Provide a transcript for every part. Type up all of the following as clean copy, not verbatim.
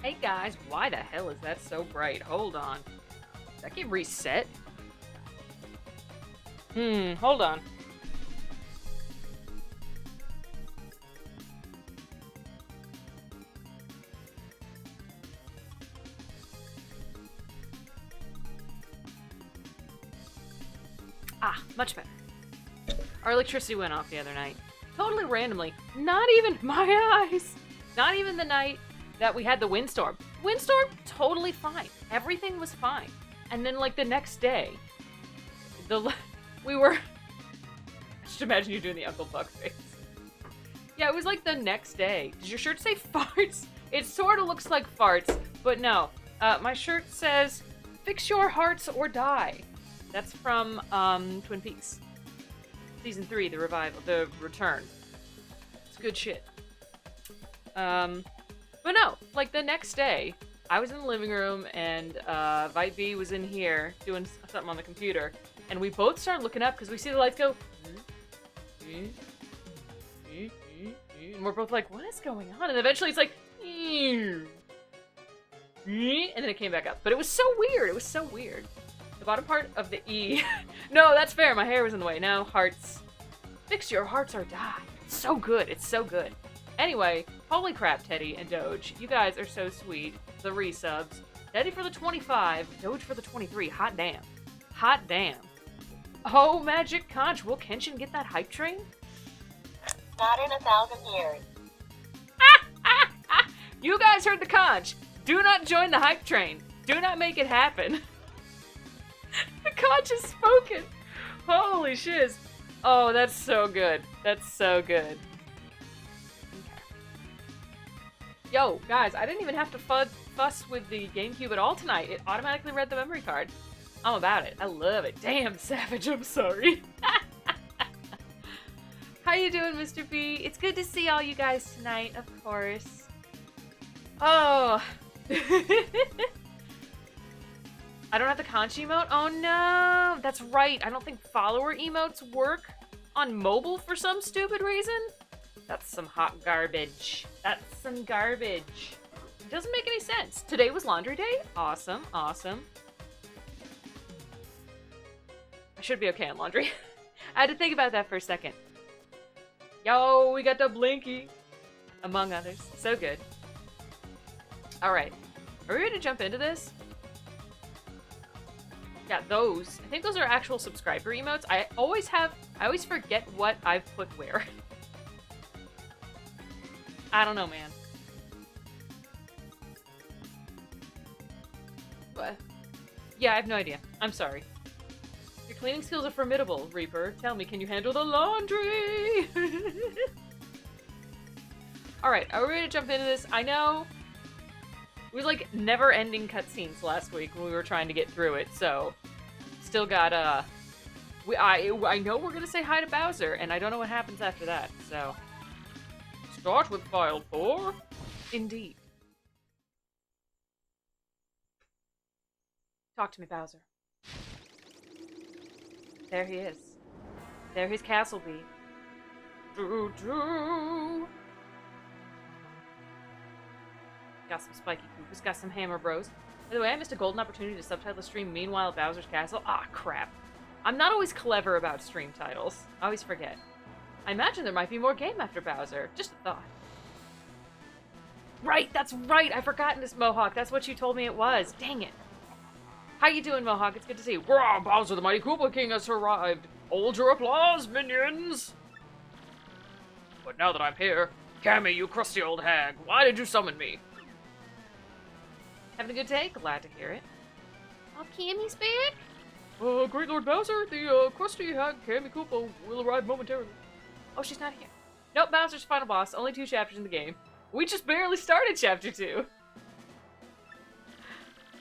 Hey guys, why the hell is that so bright? Hold on. Did that get reset? Hold on. Ah, much better. Our electricity went off the other night. Totally randomly. Not even my eyes. Not even the night that we had the windstorm. Windstorm, totally fine. Everything was fine. And then, like, the next day, we were... Just imagine you doing the Uncle Buck face. Yeah, it was like the next day. Does your shirt say farts? It sort of looks like farts, but no. My shirt says, fix your hearts or die. That's from, Twin Peaks. Season 3, the revival, the return. It's good shit. But no, like the next day, I was in the living room and Vite B was in here doing something on the computer, and we both started looking up because we see the lights go, and we're both like, what is going on? And eventually it's like, and then it came back up. But it was so weird. It was so weird. The bottom part of the E. No, that's fair. My hair was in the way. No, hearts. Fix your hearts or die. It's so good. It's so good. Anyway, holy crap, Teddy and Doge. You guys are so sweet. The resubs. Teddy for the 25. Doge for the 23. Hot damn. Hot damn. Oh, Magic Conch. Will Kenshin get that hype train? Not in 1,000 years. You guys heard the Conch. Do not join the hype train. Do not make it happen. The Conch has spoken. Holy shiz. Oh, that's so good. That's so good. Okay. Yo, guys, I didn't even have to fuss with the GameCube at all tonight. It automatically read the memory card. I'm about it. I love it. Damn, Savage, I'm sorry. How you doing, Mr. B? It's good to see all you guys tonight, of course. Oh. I don't have the Conch emote? Oh no! That's right, I don't think follower emotes work on mobile for some stupid reason. That's some hot garbage. That's some garbage. It doesn't make any sense. Today was laundry day? Awesome, awesome. I should be okay on laundry. I had to think about that for a second. Yo, we got the Blinky. Among others. So good. Alright. Are we ready to jump into this? Yeah, those. I think those are actual subscriber emotes. I always forget what I've put where. I don't know, man. What? Yeah, I have no idea. I'm sorry. Your cleaning skills are formidable, Reaper. Tell me, can you handle the laundry? Alright, are we ready to jump into this? I know it was like never-ending cutscenes last week when we were trying to get through it, so still got, I know we're gonna say hi to Bowser, and I don't know what happens after that, so. Start with file 4. Indeed. Talk to me, Bowser. There he is. There his castle be. Doo-doo. Got some spiky Koopas, got some Hammer Bros. By the way, I missed a golden opportunity to subtitle the stream Meanwhile at Bowser's Castle. Ah, crap. I'm not always clever about stream titles. I always forget. I imagine there might be more game after Bowser. Just a thought. Right, that's right! I've forgotten this, Mohawk. That's what you told me it was. Dang it. How you doing, Mohawk? It's good to see you. Wow, Bowser the Mighty Koopa King has arrived. Hold your applause, minions! But now that I'm here, Cammy, you crusty old hag, why did you summon me? Having a good day? Glad to hear it. Oh, Cammy's back? Great Lord Bowser, the crusty hag Cammy Koopa will arrive momentarily. Oh, she's not here. Nope, Bowser's final boss. Only 2 chapters in the game. We just barely started chapter 2.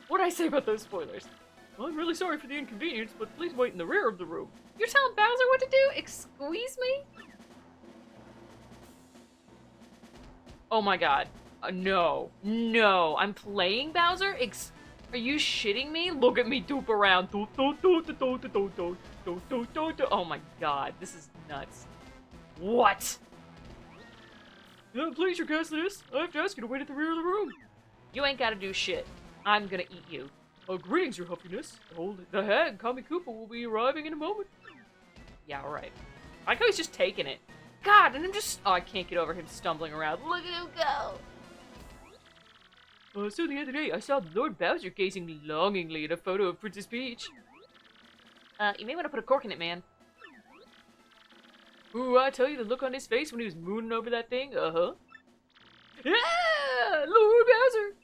What did I say about those spoilers? Well, I'm really sorry for the inconvenience, but please wait in the rear of the room. You're telling Bowser what to do? Excuse me? Oh my god. No. No. I'm playing Bowser? Are you shitting me? Look at me doop around. Oh my god. This is nuts. What? Please, your Castliness. I have to ask you to wait at the rear of the room. You ain't gotta do shit. I'm gonna eat you. Greetings, your huffiness. The hag, Kami Koopa, will be arriving in a moment. Yeah, alright. I like how he's just taking it. God, and I'm just... Oh, I can't get over him stumbling around. Look at him go! So the other day, I saw Lord Bowser gazing longingly at a photo of Princess Peach. You may want to put a cork in it, man. Ooh, I tell you, the look on his face when he was mooning over that thing, uh-huh. Ah! Lord Bowser!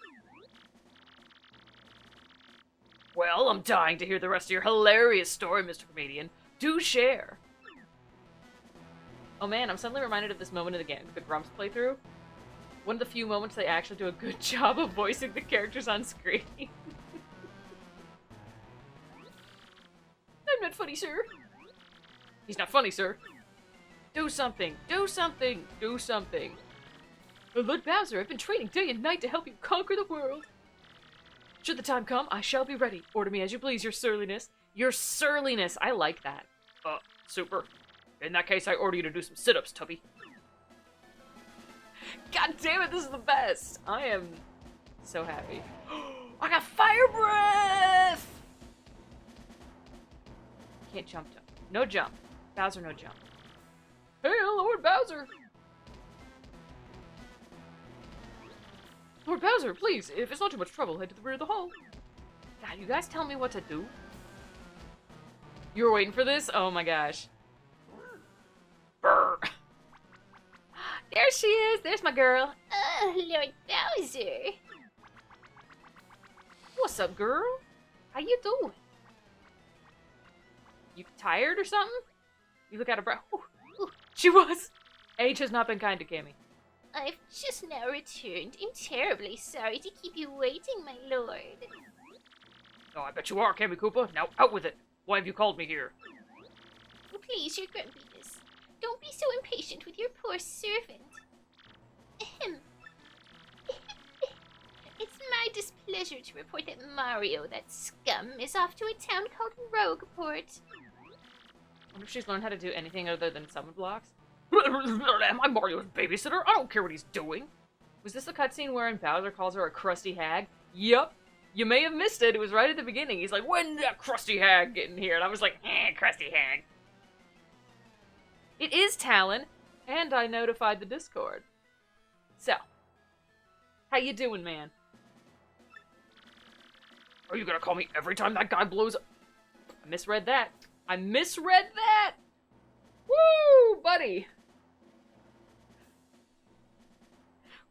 Well, I'm dying to hear the rest of your hilarious story, Mr. Comedian. Do share. Oh man, I'm suddenly reminded of this moment in the game, the Grumps playthrough. One of the few moments they actually do a good job of voicing the characters on screen. I'm not funny, sir. He's not funny, sir. Do something! Do something! Do something! Lord Bowser, I've been training day and night to help you conquer the world. Should the time come, I shall be ready. Order me as you please, your surliness. Your surliness! I like that. Super. In that case, I order you to do some sit-ups, Tubby. God damn it, this is the best! I am so happy. I got fire breath! Can't jump. No jump. Bowser, no jump. Hey, Lord Bowser! Lord Bowser, please, if it's not too much trouble, head to the rear of the hall. God, you guys tell me what to do? You were waiting for this? Oh my gosh. Brr. There she is! There's my girl. Lord Bowser. What's up, girl? How you doing? You tired or something? You look out of breath. Ooh. She was! Age has not been kind to Cammy. I've just now returned. I'm terribly sorry to keep you waiting, my lord. Oh, I bet you are, Cammy Koopa. Now out with it. Why have you called me here? Please, your grumpiness. Don't be so impatient with your poor servant. Ahem. It's my displeasure to report that Mario, that scum, is off to a town called Rogueport. I wonder if she's learned how to do anything other than summon blocks. Am I Mario's babysitter? I don't care what he's doing. Was this the cutscene wherein Bowser calls her a crusty hag? Yup. You may have missed it. It was right at the beginning. He's like, when did that crusty hag get in here? And I was like, crusty hag. It is Talon, and I notified the Discord. So, how you doing, man? Are you gonna call me every time that guy blows up? I misread that. I misread that! Woo, buddy!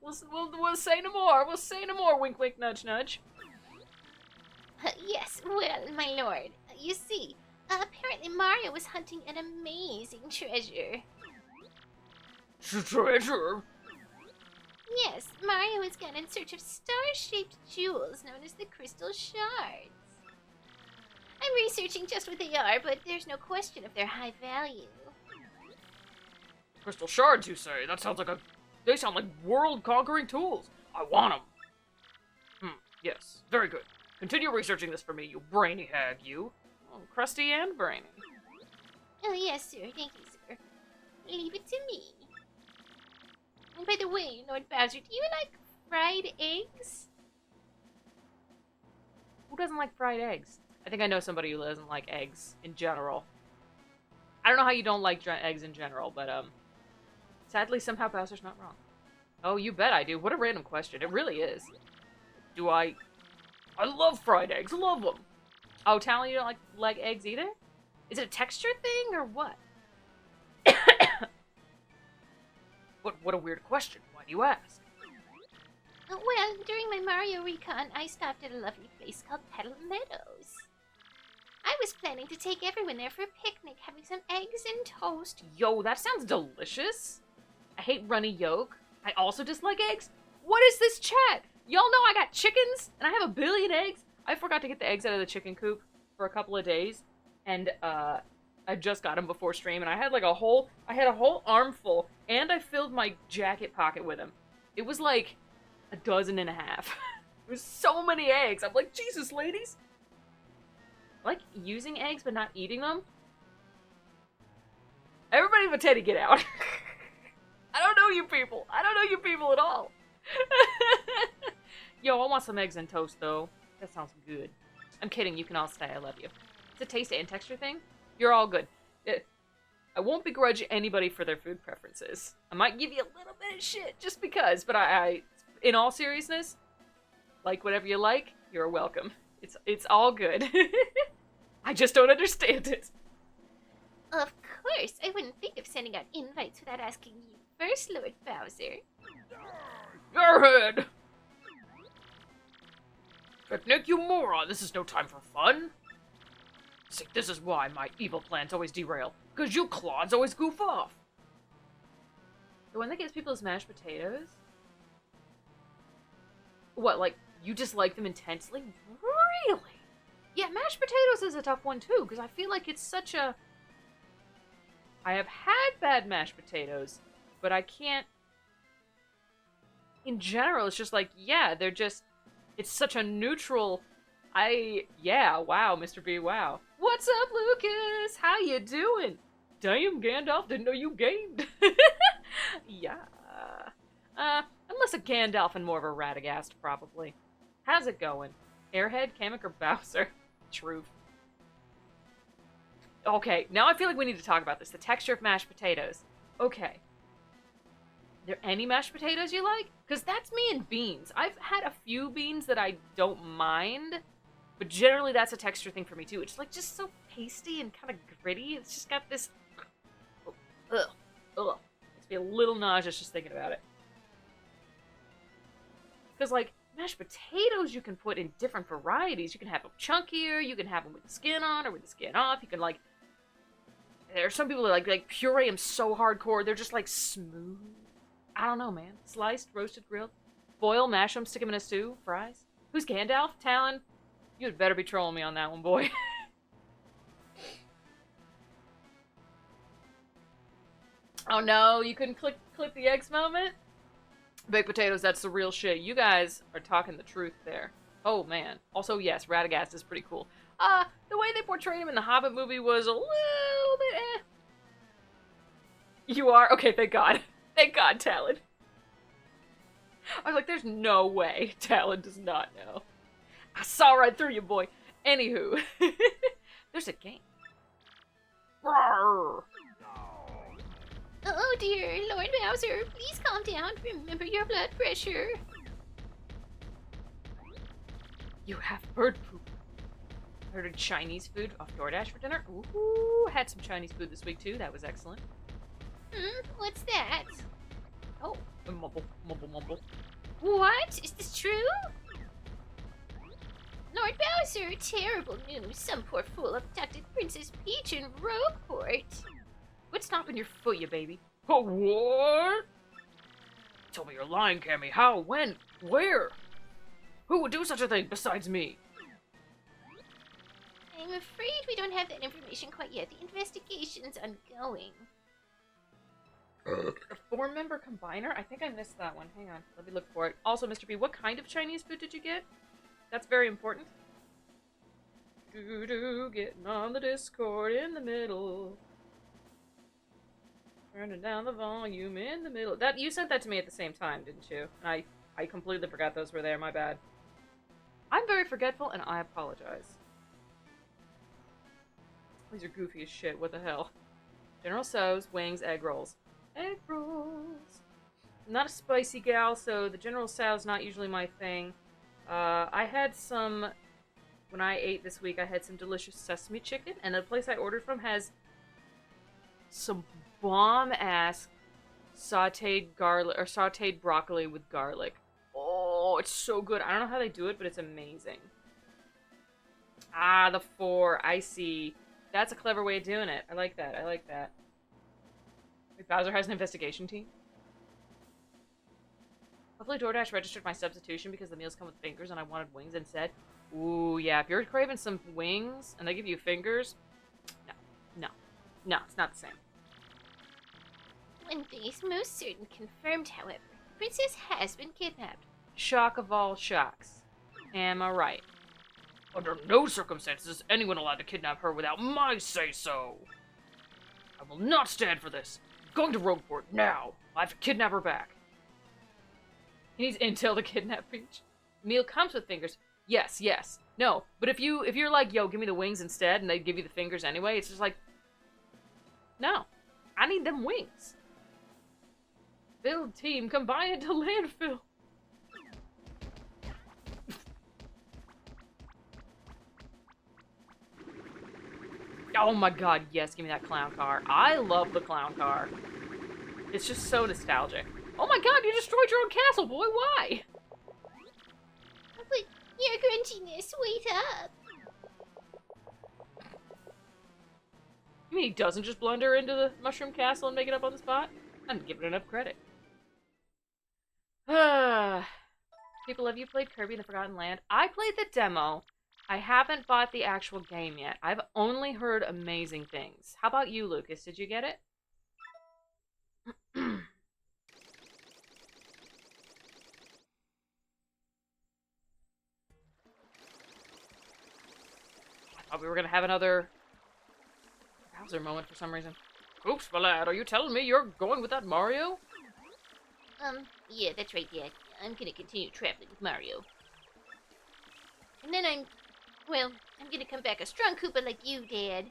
We'll say no more. We'll say no more. Wink, wink, nudge, nudge. Yes, well, my lord. You see, apparently Mario was hunting an amazing treasure. Treasure? Yes, Mario has gone in search of star-shaped jewels known as the Crystal Shards. I'm researching just what they are, but there's no question of their high value. Crystal shards, you say? That sounds like They sound like world-conquering tools. I want them. Yes, very good. Continue researching this for me, you brainy hag, you. Oh, crusty and brainy. Oh, yes, sir. Thank you, sir. Leave it to me. And by the way, Lord Bowser, do you like fried eggs? Who doesn't like fried eggs? I think I know somebody who doesn't like eggs in general. I don't know how you don't like eggs in general, but, sadly, somehow Bowser's not wrong. Oh, you bet I do. What a random question. It really is. Do I love fried eggs. Love them. Oh, Talon, you don't like eggs either? Is it a texture thing, or what? What a weird question. Why do you ask? Well, during my Mario recon, I stopped at a lovely place called Petal Meadows. I was planning to take everyone there for a picnic, having some eggs and toast. Yo, that sounds delicious. I hate runny yolk. I also dislike eggs. What is this chat? Y'all know I got chickens, and I have a billion eggs. I forgot to get the eggs out of the chicken coop for a couple of days, and I just got them before stream, and I had a whole armful, and I filled my jacket pocket with them. It was like a dozen and a half. It was so many eggs. I'm like, Jesus, ladies. I like using eggs, but not eating them. Everybody but Teddy, get out. I don't know you people. I don't know you people at all. Yo, I want some eggs and toast, though. That sounds good. I'm kidding, you can all stay, I love you. It's a taste and texture thing. You're all good. I won't begrudge anybody for their food preferences. I might give you a little bit of shit just because, but I in all seriousness, like whatever you like, you're welcome. It's all good. I just don't understand it. Of course, I wouldn't think of sending out invites without asking you first, Lord Bowser. Your head! Picnic, you moron! This is no time for fun! See, this is why my evil plans always derail. Because you clods always goof off! The one that gives people is mashed potatoes? What, like, you dislike them intensely? Really? Yeah, mashed potatoes is a tough one, too, because I feel like it's such a... I have had bad mashed potatoes, but I can't... In general, it's just like, yeah, they're just... It's such a neutral... Yeah, wow, Mr. B, wow. What's up, Lucas? How you doing? Damn, Gandalf, didn't know you gamed. Yeah. Unless a Gandalf and more of a Radagast, probably. How's it going? Airhead, Kamek, or Bowser? Truth. Okay, now I feel like we need to talk about this. The texture of mashed potatoes. Okay. Are there any mashed potatoes you like? Because that's me and beans. I've had a few beans that I don't mind, but generally that's a texture thing for me too. It's like just so pasty and kind of gritty. It's just got this... Ugh. Makes me a little nauseous just thinking about it. Because, like, mashed potatoes you can put in different varieties. You can have them chunkier, you can have them with the skin on or with the skin off. You can, like... There are some people that like puree them so hardcore, they're just, like, smooth. I don't know, man. Sliced, roasted, grilled. Boil, mash them, stick them in a stew, fries. Who's Gandalf? Talon? You'd better be trolling me on that one, boy. Oh no, you couldn't clip the eggs moment? Baked potatoes, that's the real shit. You guys are talking the truth there. Oh man. Also, yes, Radagast is pretty cool. The way they portrayed him in the Hobbit movie was a little bit eh. You are? Okay, thank God. Thank God, Talon. I was like, there's no way Talon does not know. I saw right through you, boy. Anywho. There's a game. Rawr. Oh dear, Lord Bowser, please calm down. Remember your blood pressure. You have bird poop. I ordered Chinese food off DoorDash for dinner. Ooh, had some Chinese food this week too. That was excellent. What's that? Oh. Mumble, mumble, mumble. What? Is this true? Lord Bowser, terrible news. Some poor fool abducted Princess Peach in Rogueport. Quit stomping your foot, you baby. Oh, what? Tell me you're lying, Cammy. How? When? Where? Who would do such a thing besides me? I'm afraid we don't have that information quite yet. The investigation's ongoing. A four-member combiner? I think I missed that one. Hang on. Let me look for it. Also, Mr. B, what kind of Chinese food did you get? That's very important. Doo-doo, getting on the Discord in the middle. Turning down the volume in the middle. That you sent that to me at the same time, didn't you? And I completely forgot those were there. My bad. I'm very forgetful, and I apologize. These are goofy as shit. What the hell? General Tso's, wings, egg rolls. Egg rolls. I'm not a spicy gal, so the General Tso's not usually my thing. I had some... When I ate this week, I had some delicious sesame chicken, and the place I ordered from has some bomb-ass sauteed garlic, or sauteed broccoli with garlic. Oh, it's so good. I don't know how they do it, but it's amazing. Ah, the 4. I see. That's a clever way of doing it. I like that. I like that. Wait, Bowser has an investigation team? Hopefully DoorDash registered my substitution because the meals come with fingers and I wanted wings instead. Ooh, yeah. If you're craving some wings and they give you fingers, no, it's not the same. One thing is most certain confirmed, however. The princess has been kidnapped. Shock of all shocks. Am I right? Under no circumstances is anyone allowed to kidnap her without my say-so. I will not stand for this. I'm going to Rogueport now. I have to kidnap her back. He needs intel to kidnap Peach. meal comes with fingers. Yes, yes. No, but if you're like, yo, give me the wings instead, and they give you the fingers anyway, it's just like, no. I need them wings. Build team, combine it to landfill. Oh my god, yes, give me that clown car. I love the clown car. It's just so nostalgic. Oh my god, you destroyed your own castle, boy, why? But your grunchiness, wait up. You mean he doesn't just blunder into the mushroom castle and make it up on the spot? I didn't give it enough credit. People, have you played Kirby in the Forgotten Land? I played the demo. I haven't bought the actual game yet. I've only heard amazing things. How about you, Lucas? Did you get it? I thought we were gonna have another Bowser moment for some reason. Oops, my lad, are you telling me you're going with that Mario? Yeah, that's right, Dad. I'm gonna continue traveling with Mario. And then I'm gonna come back a strong Koopa like you, Dad.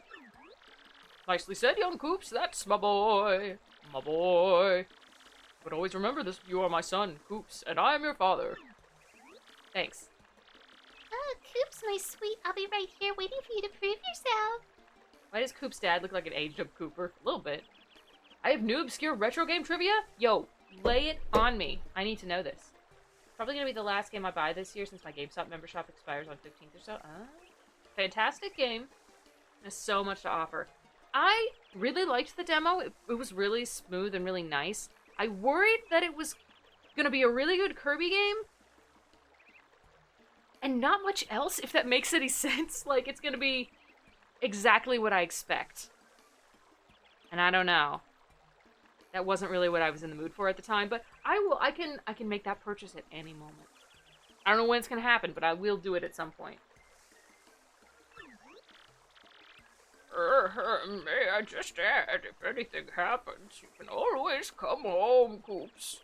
Nicely said, young Coops. That's my boy. My boy. But always remember this, you are my son, Coops, and I am your father. Thanks. Oh, Koops, my sweet, I'll be right here waiting for you to prove yourself. Why does Coop's dad look like an aged-up Cooper? A little bit. I have new obscure retro game trivia? Yo, lay it on me. I need to know this. Probably gonna be the last game I buy this year since my GameStop membership expires on 15th or so. Fantastic game. There's so much to offer. I really liked the demo. It was really smooth and really nice. I worried that it was gonna be a really good Kirby game. And not much else, if that makes any sense. Like, it's gonna be exactly what I expect. And I don't know. That wasn't really what I was in the mood for at the time, but I can make that purchase at any moment. I don't know when it's gonna happen, but I will do it at some point. May I just add, if anything happens, you can always come home, Coops.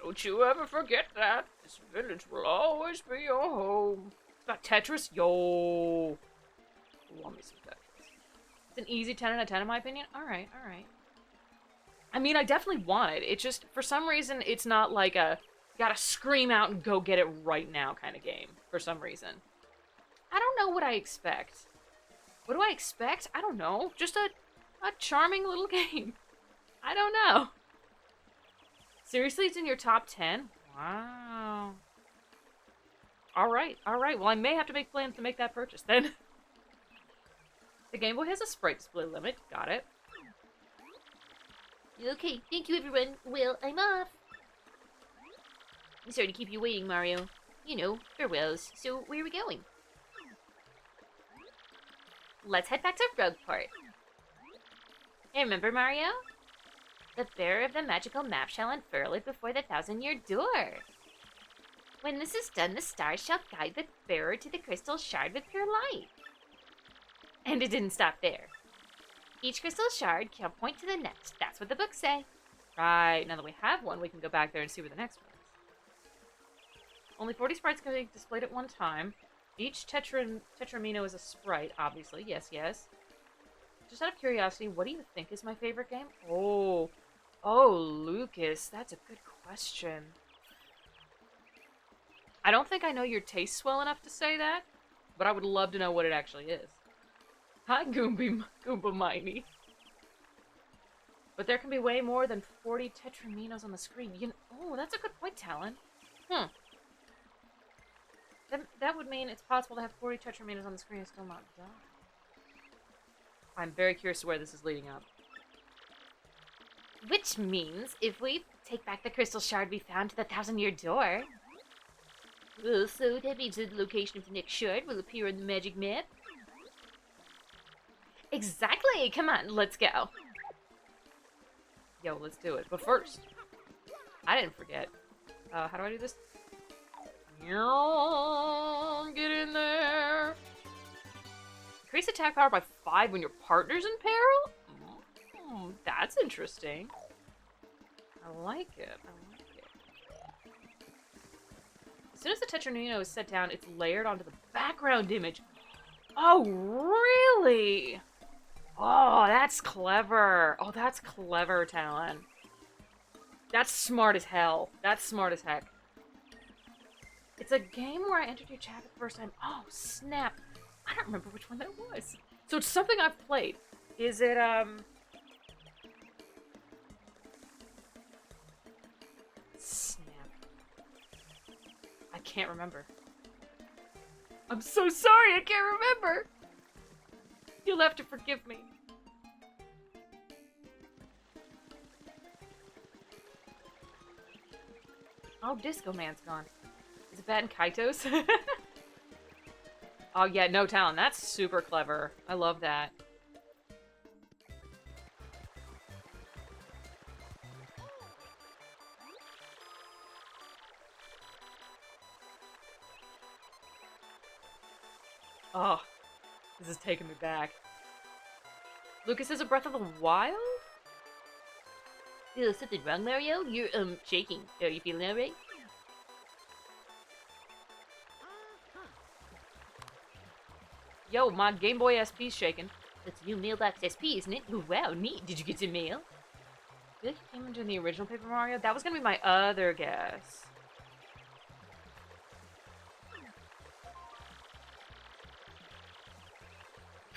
Don't you ever forget that. This village will always be your home. About Tetris? Yo. Love me some Tetris. It's an easy 10 out of 10 in my opinion. Alright, alright. I mean, I definitely want it. It's just, for some reason, it's not like a gotta scream out and go get it right now kind of game, for some reason. I don't know what I expect. What do I expect? I don't know. Just a charming little game. I don't know. Seriously, it's in your top 10? Wow. Alright, alright. Well, I may have to make plans to make that purchase then. The Game Boy has a sprite display limit. Got it. Okay, thank you, everyone. Well, I'm off. I'm sorry to keep you waiting, Mario. You know, farewells. So, where are we going? Let's head back to Rugport. Hey, remember, Mario? The bearer of the magical map shall unfurl it before the 1,000-year door. When this is done, the stars shall guide the bearer to the crystal shard with pure light. And it didn't stop there. Each crystal shard can point to the next. That's what the books say. Right, now that we have one, we can go back there and see where the next one is. Only 40 sprites can be displayed at one time. Each Tetramino is a sprite, obviously. Yes, yes. Just out of curiosity, what do you think is my favorite game? Oh, Lucas, that's a good question. I don't think I know your tastes well enough to say that, but I would love to know what it actually is. Hi, Goomba Miney. But there can be way more than 40 Tetraminos on the screen. Oh, that's a good point, Talon. That would mean it's possible to have 40 Tetraminos on the screen and still not die. I'm very curious to where this is leading up. Which means, if we take back the crystal shard we found to the 1,000-year door... Well, so that means the location of the next shard will appear on the magic map? Exactly! Come on, let's go. Yo, let's do it. But first, I didn't forget. How do I do this? Get in there. Increase attack power by 5 when your partner's in peril? That's interesting. I like it. I like it. As soon as the Tetranino is set down, it's layered onto the background image. Oh, really? Oh, that's clever. Oh, that's clever, Talon. That's smart as hell. That's smart as heck. It's a game where I entered your chat for the first time. Oh, snap. I don't remember which one that was. So it's something I've played. Is it, Snap. I can't remember. I'm so sorry, I can't remember. You'll have to forgive me. Oh, Disco Man's gone. Is it bad in Kaitos? Oh, yeah, no, Talon. That's super clever. I love that. Oh, this is taking me back. Lucas is a Breath of the Wild? Is something wrong, Mario? You're, shaking. Are you feeling alright? Yo, my Game Boy SP's shaking. That's a new mailbox SP, isn't it? Oh, wow, neat. Did you get some mail? I feel like it came into the original Paper Mario. That was gonna be my other guess.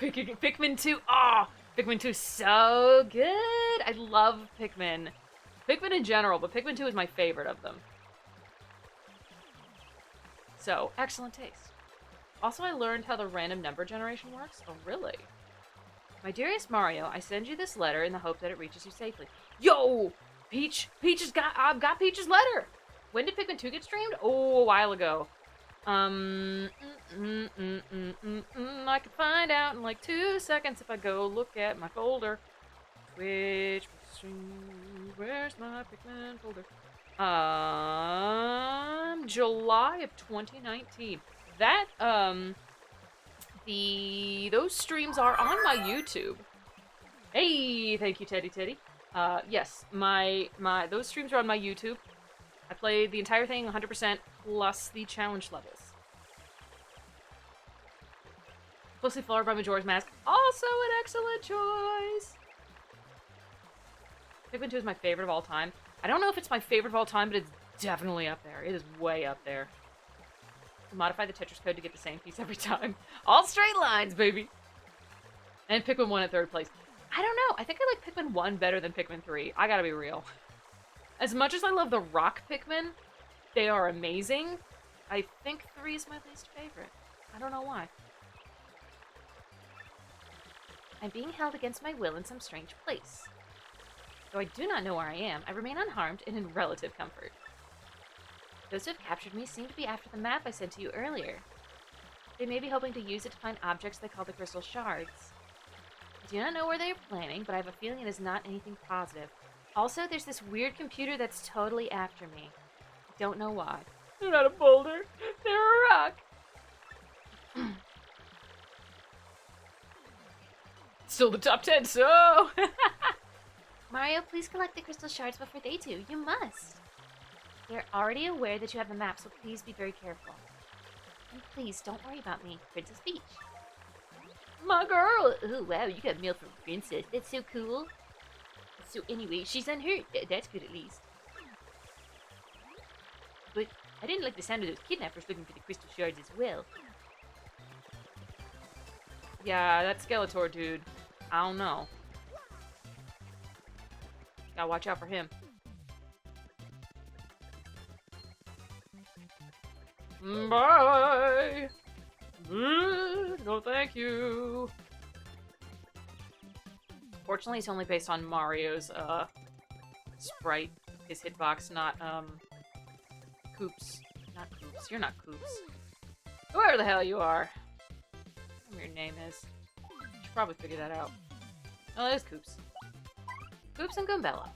Pikmin 2. Oh, Pikmin 2 is so good. I love Pikmin. Pikmin in general, but Pikmin 2 is my favorite of them. So, excellent taste. Also, I learned how the random number generation works. Oh, really? My dearest Mario, I send you this letter in the hope that it reaches you safely. Yo! Peach has got, I've got Peach's letter! When did Pikmin 2 get streamed? Oh, a while ago. I can find out in like 2 seconds if I go look at my folder. Twitch stream, where's my Pikmin folder? July of 2019. That, those streams are on my YouTube. Hey, thank you, Teddy. Yes, those streams are on my YouTube. I played the entire thing 100% plus the challenge levels. Closely followed by Majora's Mask. Also an excellent choice! Pikmin 2 is my favorite of all time. I don't know if it's my favorite of all time, but it's definitely up there. It is way up there. Modify the Tetris code to get the same piece every time. All straight lines, baby! And Pikmin 1 at 3rd place. I don't know. I think I like Pikmin 1 better than Pikmin 3. I gotta be real. As much as I love the rock Pikmin, they are amazing. I think 3 is my least favorite. I don't know why. I'm being held against my will in some strange place. Though I do not know where I am, I remain unharmed and in relative comfort. Those who have captured me seem to be after the map I sent to you earlier. They may be hoping to use it to find objects they call the crystal shards. I do not know where they are planning, but I have a feeling it is not anything positive. Also, there's this weird computer that's totally after me. I don't know why. They're not a boulder. They're a rock. Still the top 10, so... Mario, please collect the crystal shards before they do. You must. They're already aware that you have a map, so please be very careful. And please, don't worry about me. Princess Peach. My girl! Oh, wow, you got mail from Princess. That's so cool. So anyway, she's unhurt. That's good at least. But I didn't like the sound of those kidnappers looking for the crystal shards as well. Yeah, that Skeletor dude. I don't know. Gotta watch out for him. Bye! No thank you. Fortunately, it's only based on Mario's, sprite. His hitbox, not, Koops. Not Koops. You're not Koops. Whoever the hell you are. Whatever your name is. You should probably figure that out. Oh, it is Koops. Koops and Goombella.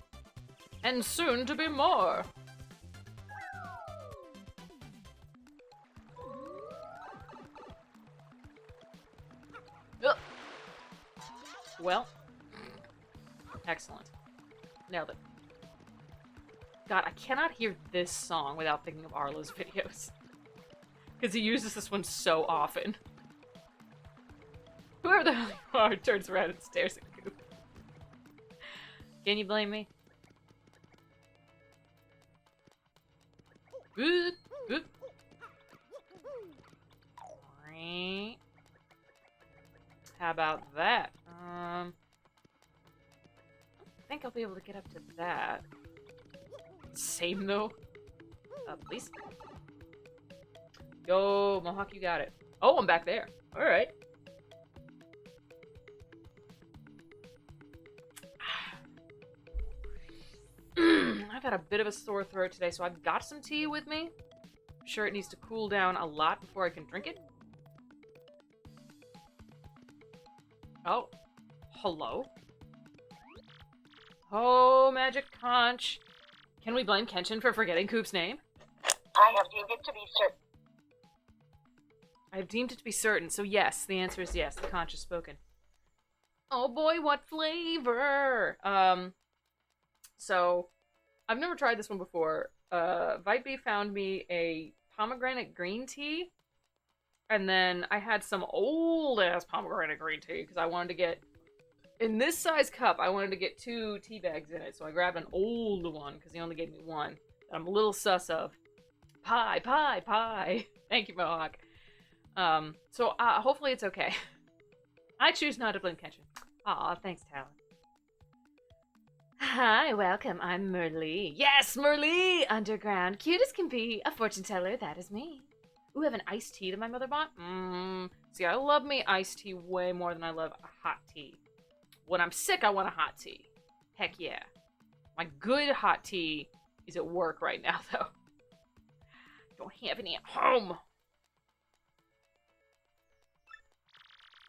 And soon to be more! Ugh. Well. Excellent. Nailed it. God, I cannot hear this song without thinking of Arlo's videos. Because he uses this one so often. Whoever the hell you are turns around and stares at Coop. Can you blame me? Boop, boop. How about that? I think I'll be able to get up to that. Same though. Please. Yo, Mohawk, you got it. Oh, I'm back there. Alright. I've had a bit of a sore throat today, so I've got some tea with me. I'm sure it needs to cool down a lot before I can drink it. Oh. Hello? Oh, Magic Conch. Can we blame Kenshin for forgetting Coop's name? I have deemed it to be certain. I have deemed it to be certain, so yes, the answer is yes. The conch is spoken. Oh boy, what flavor? So, I've never tried this one before. Vipey found me a pomegranate green tea, and then I had some old-ass pomegranate green tea, because I wanted to get, in this size cup, I wanted to get 2 tea bags in it, so I grabbed an old one, because he only gave me one, that I'm a little sus of. Pie, pie, pie. Thank you, Mohawk. So hopefully it's okay. I choose not to blame Kenshin. Aw, thanks, Talon. Hi, welcome. I'm Merlee. Yes, Merlee! Underground, cute as can be, a fortune teller, that is me. Ooh, I have an iced tea that my mother bought. See, I love me iced tea way more than I love a hot tea. When I'm sick, I want a hot tea. Heck yeah. My good hot tea is at work right now, though. Don't have any at home.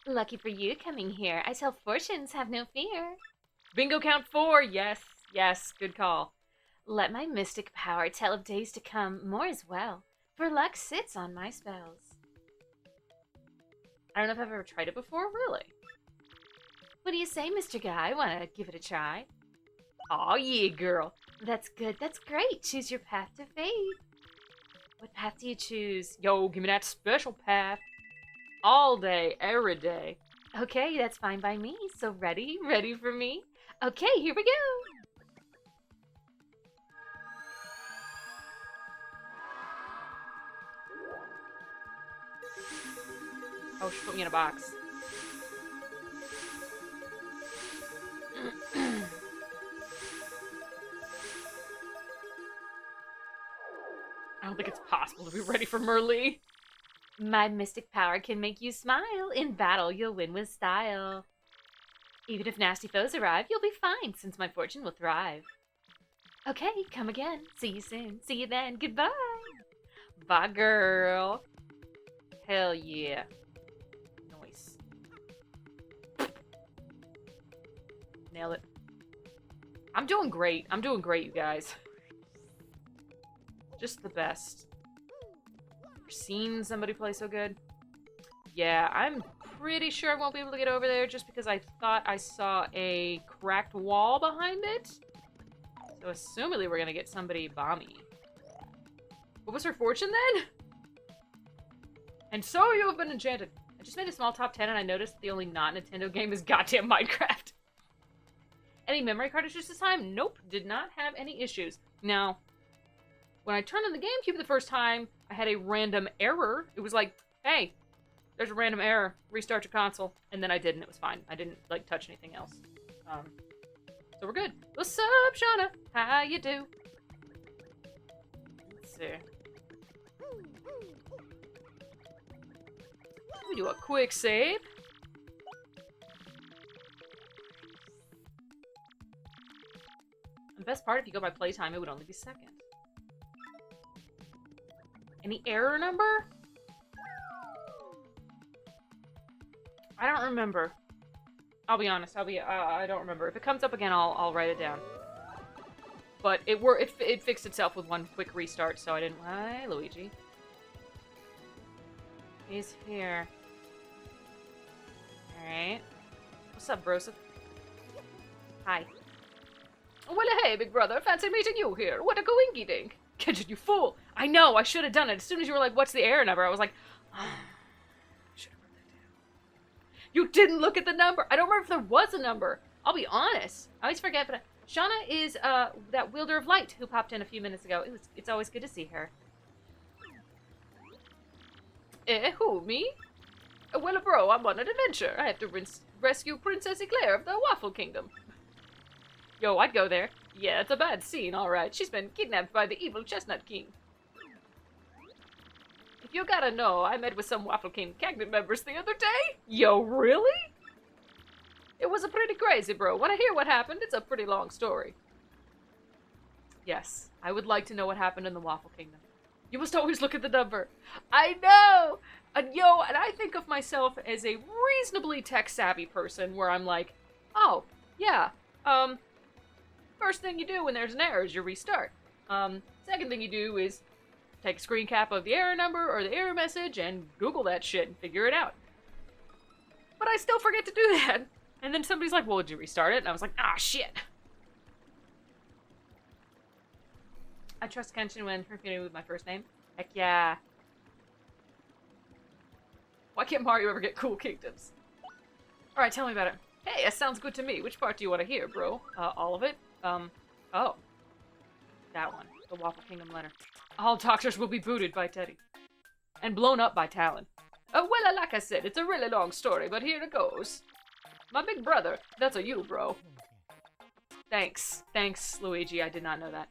Lucky for you coming here. I tell fortunes, have no fear. Bingo count 4. Yes, yes, good call. Let my mystic power tell of days to come, more as well. For luck sits on my spells. I don't know if I've ever tried it before, really. What do you say, Mr. Guy? Wanna give it a try? Aw, yeah, girl. That's good, that's great. Choose your path to fate. What path do you choose? Yo, give me that special path. All day, every day. Okay, that's fine by me. So ready? Ready for me? Okay, here we go. Oh, she put me in a box. I don't think it's possible to be ready for Merlee. My mystic power can make you smile. In battle, you'll win with style. Even if nasty foes arrive, you'll be fine, since my fortune will thrive. Okay, come again. See you soon. See you then. Goodbye. Bye, girl. Hell yeah. Nice. Nailed it. I'm doing great. I'm doing great, you guys. Just the best. Ever seen somebody play so good? Yeah, I'm pretty sure I won't be able to get over there just because I thought I saw a cracked wall behind it. So assumedly we're gonna get somebody bomby. What was her fortune then? And so you have been enchanted. I just made a small top 10 and I noticed the only not-Nintendo game is goddamn Minecraft. Any memory cartridges this time? Nope, did not have any issues. Now, when I turned on the GameCube the first time, I had a random error. It was like, hey, there's a random error. Restart your console. And then I did, and it was fine. I didn't, like, touch anything else. So we're good. What's up, Shauna? How you do? Let's see. We do a quick save. The best part, if you go by playtime, it would only be second. Any error number? I don't remember. I'll be honest. I don't remember. If it comes up again, I'll write it down. But it fixed itself with one quick restart, so I didn't. Hi, Luigi. He's here. All right. What's up, Broseph? Hi. Well, hey, big brother. Fancy meeting you here. What a coinky dink. Kenshin, you fool! I know, I should have done it. As soon as you were like, what's the error number? I was like, oh, I should have wrote that down. You didn't look at the number! I don't remember if there was a number. I'll be honest. I always forget, but Shauna is that wielder of light who popped in a few minutes ago. It's always good to see her. Who, me? Well, bro, I'm on an adventure. I have to rescue Princess Eclair of the Waffle Kingdom. Yo, I'd go there. Yeah, it's a bad scene, alright. She's been kidnapped by the evil Chestnut King. If you gotta know, I met with some Waffle King cabinet members the other day. Yo, really? It was a pretty crazy, bro. Wanna hear what happened? It's a pretty long story. Yes, I would like to know what happened in the Waffle Kingdom. You must always look at the number. I know! And I think of myself as a reasonably tech-savvy person where I'm like, oh, yeah, first thing you do when there's an error is you restart. Second thing you do is take a screen cap of the error number or the error message and Google that shit and figure it out. But I still forget to do that. And then somebody's like, well, did you restart it? And I was like, ah, shit. I trust Kenshin when repeating with my first name. Heck yeah. Why can't Mario ever get cool kingdoms? Alright, tell me about it. Hey, that sounds good to me. Which part do you want to hear, bro? All of it? Oh. That one. The Waffle Kingdom letter. All doctors will be booted by Teddy. And blown up by Talon. Well, like I said, it's a really long story, but here it goes. My big brother. That's a you, bro. Thanks. Thanks, Luigi. I did not know that.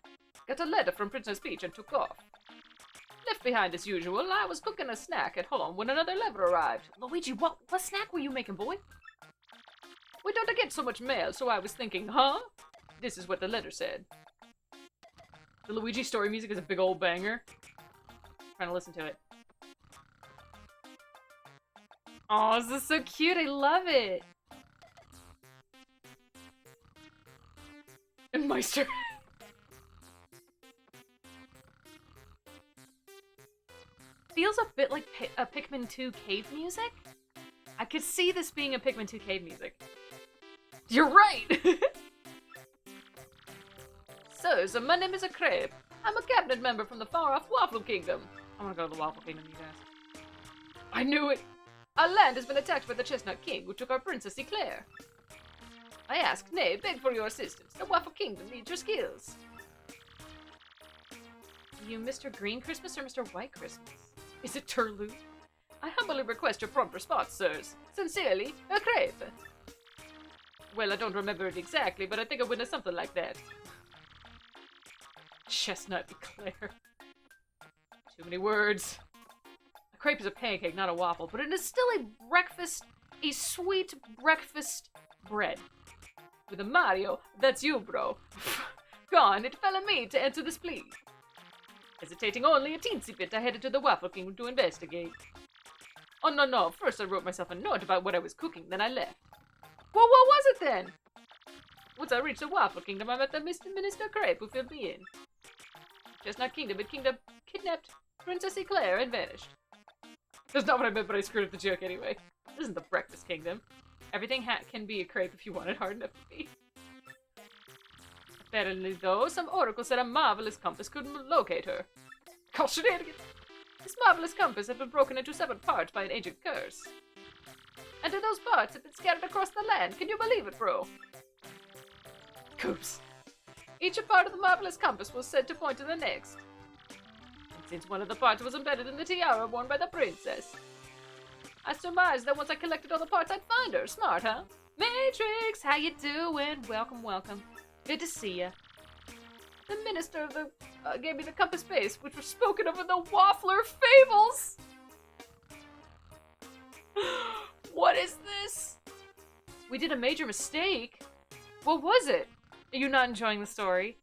Got a letter from Princess Peach and took off. Left behind as usual, I was cooking a snack at home when another letter arrived. Luigi, what snack were you making, boy? We don't get so much mail, so I was thinking, huh? This is what the letter said. The Luigi story music is a big old banger. I'm trying to listen to it. Oh, this is so cute. I love it. And Meister. Feels a bit like a Pikmin 2 cave music. I could see this being a Pikmin 2 cave music. You're right! So my name is a Crepe. I'm a cabinet member from the far-off Waffle Kingdom. I want to go to the Waffle Kingdom, you guys. I knew it! Our land has been attacked by the Chestnut King, who took our Princess Eclair. I asked, nay, beg for your assistance. The Waffle Kingdom needs your skills. You Mr. Green Christmas or Mr. White Christmas? Is it Turlu? I humbly request your prompt response, sirs. Sincerely, a Crepe. Well, I don't remember it exactly, but I think it went as something like that. Chestnut Eclair. Too many words. A crepe is a pancake, not a waffle, but it is still a sweet breakfast bread. With a Mario, that's you, bro. Gone, it fell on me to answer this plea. Hesitating only a teensy bit, I headed to the Waffle Kingdom to investigate. Oh, no, first I wrote myself a note about what I was cooking, then I left. Well, what was it then? Once I reached the Waffle Kingdom, I met the Minister Crepe who filled me in. Chestnut Kingdom had kidnapped Princess Eclair and vanished. That's not what I meant, but I screwed up the joke anyway. This isn't the Breakfast Kingdom. Everything can be a crepe if you want it hard enough to be. Apparently, though, some oracle said a marvelous compass could locate her. Call shenanigans! This marvelous compass had been broken into 7 parts by an ancient curse. And those parts have been scattered across the land. Can you believe it, bro? Coops. Each part of the marvelous compass was said to point to the next. And since one of the parts was embedded in the tiara worn by the princess, I surmised that once I collected all the parts, I'd find her. Smart, huh? Matrix, how you doing? Welcome, welcome. Good to see ya. The minister of the gave me the compass base, which was spoken of in the Waffler Fables. What is this? We did a major mistake. What was it? Are you not enjoying the story?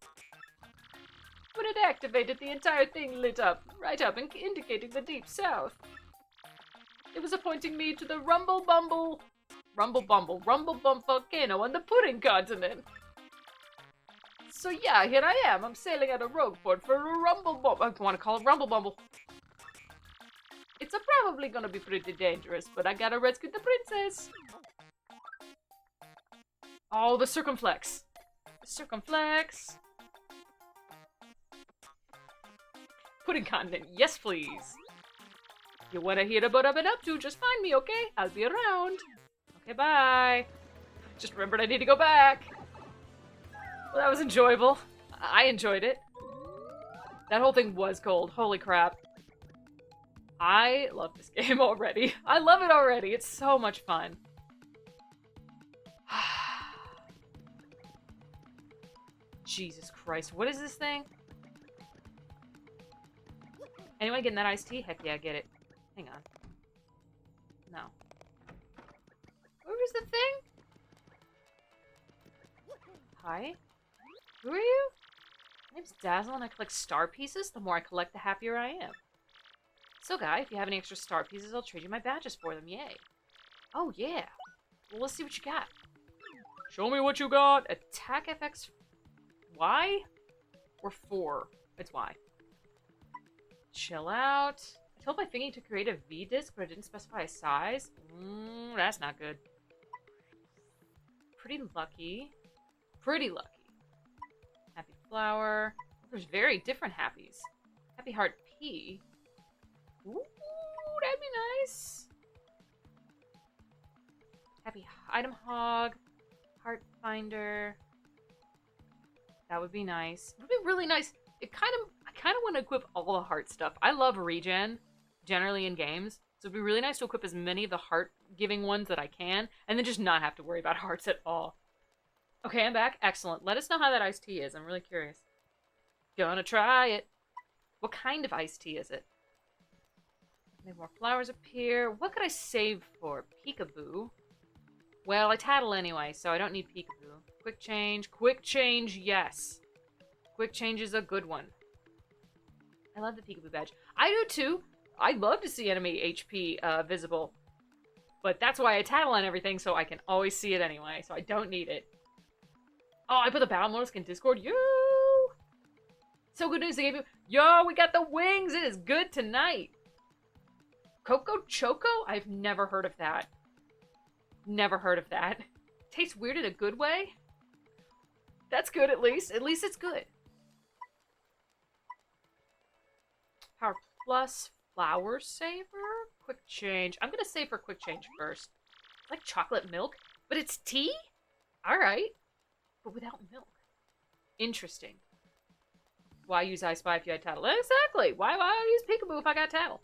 When it activated, the entire thing lit up, right up, indicating the deep south. It was pointing me to the Rumble Bump volcano on the Pudding Continent. So yeah, here I am. I'm sailing out of Rogueport for a Rumble Bumble. I want to call it Rumble Bumble. It's probably gonna be pretty dangerous, but I gotta rescue the princess. Oh, the circumflex. The circumflex. Pudding continent, yes please. You wanna hear about what I've been up to, just find me, okay? I'll be around. Okay, bye. Just remembered I need to go back. Well, that was enjoyable. I enjoyed it. That whole thing was cold. Holy crap. I love this game already. I love it already. It's so much fun. Jesus Christ. What is this thing? Anyone getting that iced tea? Heck yeah, get it. Hang on. No. Where was the thing? Hi? Who are you? My name's Dazzle and I collect star pieces. The more I collect, the happier I am. So, guy, if you have any extra star pieces, I'll trade you my badges for them. Yay. Oh, yeah. Well, let's see what you got. Show me what you got. Attack FX Y? Or 4? It's Y. Chill out. I told my thingy to create a V disc, but I didn't specify a size. That's not good. Pretty lucky. Pretty lucky. Happy flower. There's very different happies. Happy heart P. Ooh, that'd be nice. Happy item hog. Heart finder. That would be nice. It would be really nice. I kind of want to equip all the heart stuff. I love regen, generally in games. So it'd be really nice to equip as many of the heart-giving ones that I can, and then just not have to worry about hearts at all. Okay, I'm back. Excellent. Let us know how that iced tea is. I'm really curious. Gonna try it. What kind of iced tea is it? Maybe more flowers appear. What could I save for? Peekaboo. Well, I tattle anyway, so I don't need peekaboo. Quick change. Quick change, yes. Quick change is a good one. I love the peekaboo badge. I do too. I love to see enemy HP visible. But that's why I tattle on everything, so I can always see it anyway, so I don't need it. Oh, I put the battle notice in Discord. Yo! So good news they gave you. Yo, we got the wings. It is good tonight. Coco Choco? I've never heard of that. Never heard of that. Tastes weird in a good way? That's good at least. At least it's good. Power plus flower saver? Quick change. I'm gonna save for quick change first. It's like chocolate milk, but it's tea? Alright. But without milk. Interesting. Why use I Spy if you had tattle? Exactly! Why use Peekaboo if I got tattle?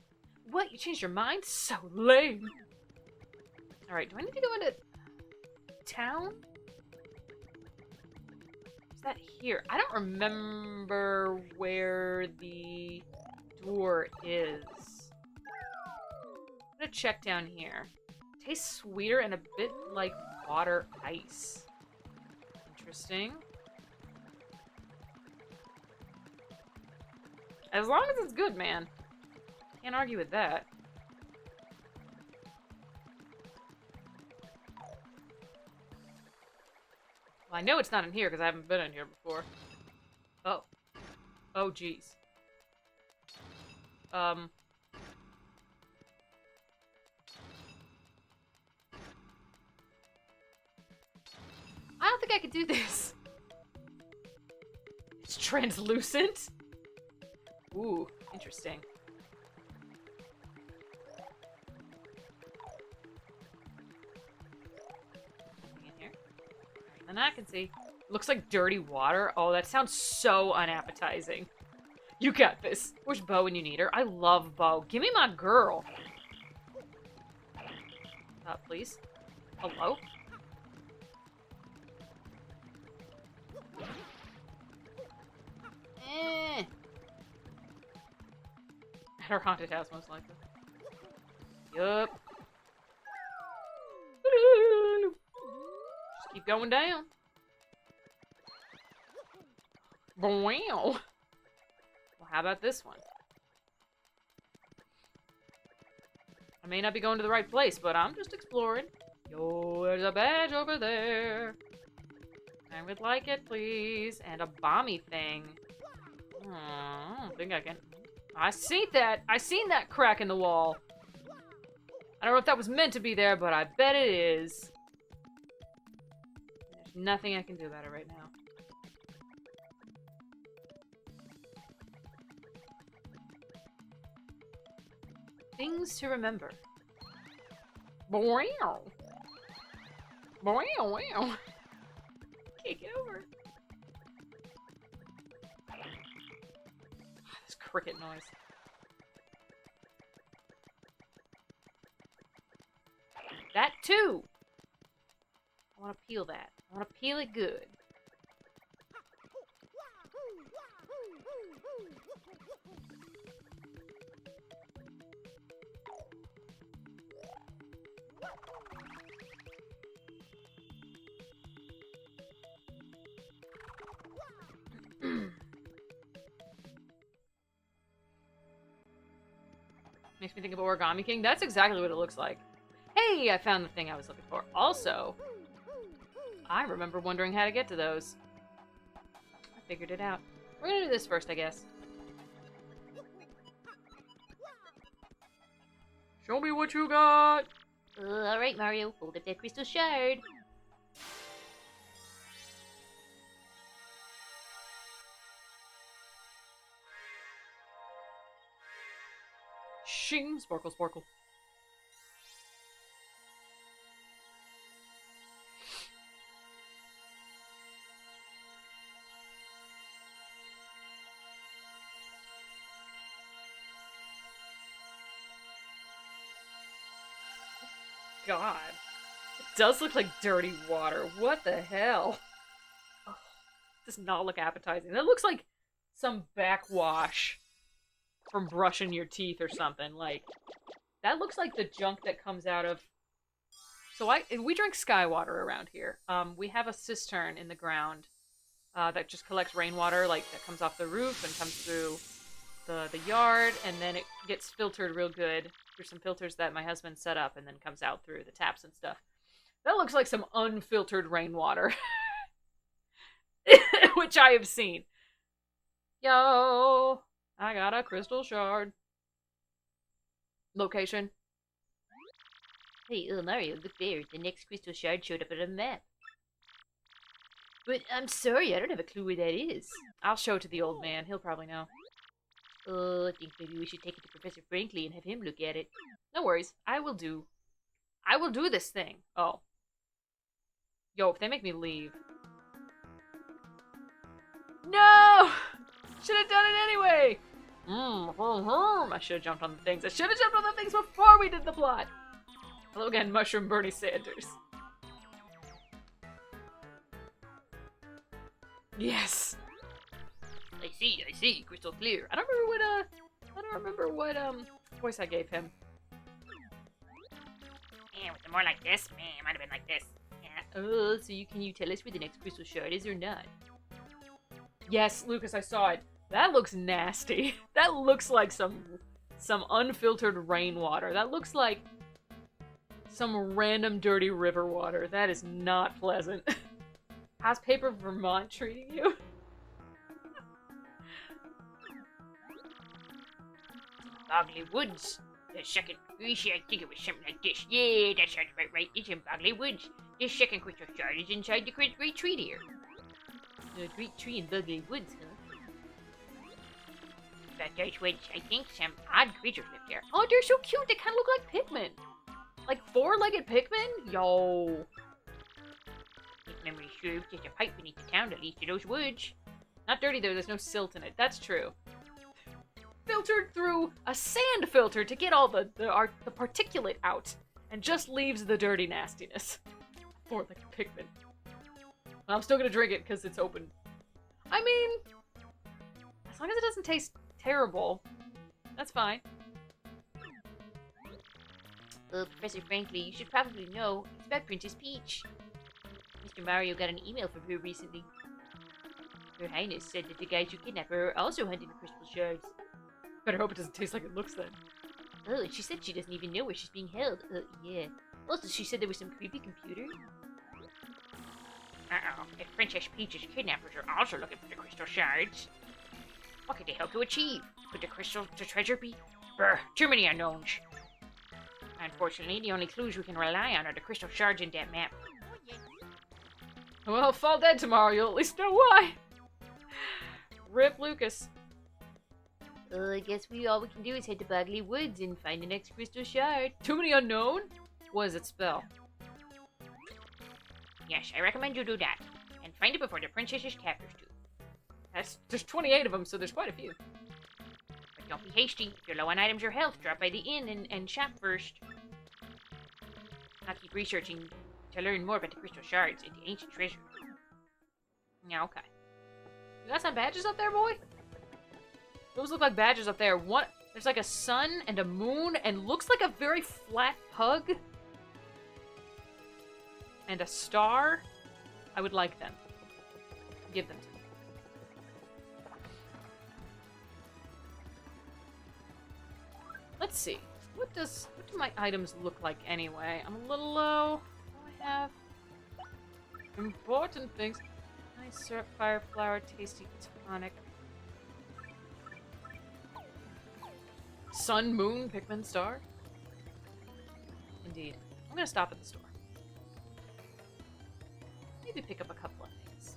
What? You changed your mind? So lame. Alright, do I need to go into town? Is that here? I don't remember where the door is. I'm gonna check down here. Tastes sweeter and a bit like water ice. Interesting. As long as it's good, man. Can't argue with that. Well, I know it's not in here because I haven't been in here before. Oh. Oh, jeez. I don't think I could do this. It's translucent? Ooh, interesting. Anything in here? And I can see. Looks like dirty water. Oh, that sounds so unappetizing. You got this. Where's Bo when you need her? I love Bo. Give me my girl. Please. Hello? At her haunted house, most likely. Yup. Just keep going down. Wow. Well, how about this one? I may not be going to the right place, but I'm just exploring. Yo, there's a badge over there. I would like it, please. And a bomby thing. I don't think I can... I seen that! I seen that crack in the wall! I don't know if that was meant to be there, but I bet it is. There's nothing I can do about it right now. Things to remember. Wow. Wow. Can't get over. This cricket noise. That too! I want to peel that. I want to peel it good. Makes me think of Origami King. That's exactly what it looks like. Hey, I found the thing I was looking for. Also, I remember wondering how to get to those. I figured it out. We're gonna do this first, I guess. Show me what you got! Alright, Mario. Hold up that crystal shard. Shing! Sparkle, sparkle. God. It does look like dirty water. What the hell? Oh, does not look appetizing. That looks like some backwash from brushing your teeth or something. Like, that looks like the junk that comes out of... So we drink sky water around here. We have a cistern in the ground that just collects rainwater, like, that comes off the roof and comes through the yard, and then it gets filtered real good through some filters that my husband set up, and then comes out through the taps and stuff. That looks like some unfiltered rainwater. Which I have seen. Yo, I got a crystal shard. Location. Hey, Mario, look there. The next crystal shard showed up on a map. But I'm sorry, I don't have a clue where that is. I'll show it to the old man. He'll probably know. Oh, I think maybe we should take it to Professor Franklin and have him look at it. No worries. I will do this thing. Oh. Yo, if they make me leave. No! Should have done it anyway! I should have jumped on the things. I should have jumped on the things before we did the plot! Hello again, Mushroom Bernie Sanders. Yes! I see, crystal clear. I don't remember what voice I gave him. Yeah, was it more like this? Man, it might have been like this. Yeah. Oh, so can you tell us where the next crystal shard is or not? Yes, Lucas, I saw it. That looks nasty. That looks like some unfiltered rainwater. That looks like some random dirty river water. That is not pleasant. How's Paper Vermont treating you? Bogley Woods. The second, I think it was something like this. Yeah, that sounds about right. It's in Bogley Woods. This second crystal shard is inside the great tree here. The great tree in Bogley Woods, huh? But there's woods, I think some odd creatures live there. Oh, they're so cute. They kind of look like Pikmin. Like four-legged Pikmin? Yo. If memory serves, there's a pipe beneath the town that leads to those woods. Not dirty though. There's no silt in it. That's true. Filtered through a sand filter to get all the particulate out, and just leaves the dirty nastiness. Four-legged Pikmin. I'm still gonna drink it because it's open. I mean, as long as it doesn't taste terrible, that's fine. Professor Franklin, you should probably know it's about Princess Peach. Mr. Mario got an email from her recently. Her Highness said that the guys who kidnapped her are also hunting the crystal shards. Better hope it doesn't taste like it looks then. Oh, and she said she doesn't even know where she's being held. Yeah. Also, she said there was some creepy computer. Uh-oh. If Princess Peach's kidnappers are also looking for the crystal shards, what could they hope to achieve? Could the treasure be? Brr, too many unknowns. Unfortunately, the only clues we can rely on are the crystal shards in that map. Well, fall dead tomorrow, you'll at least know why. Rip Lucas. I guess all we can do is head to Bogley Woods and find the next crystal shard. Too many unknown? What does it spell? Yes, I recommend you do that. And find it before the princess's captors do. There's 28 of them, so there's quite a few. But don't be hasty. If you're low on items or health, drop by the inn and shop first. I'll keep researching to learn more about the crystal shards and the ancient treasure. Yeah, okay. You got some badges up there, boy? Those look like badges up there. One, there's like a sun and a moon and looks like a very flat pug. And a star. I would like them. Give them to me. Let's see. What do my items look like anyway? I'm a little low. What do I have? Important things. Nice syrup, fire flower, tasty tonic. Sun, moon, Pikmin, star. Indeed. I'm gonna stop at the store. Maybe pick up a couple of things.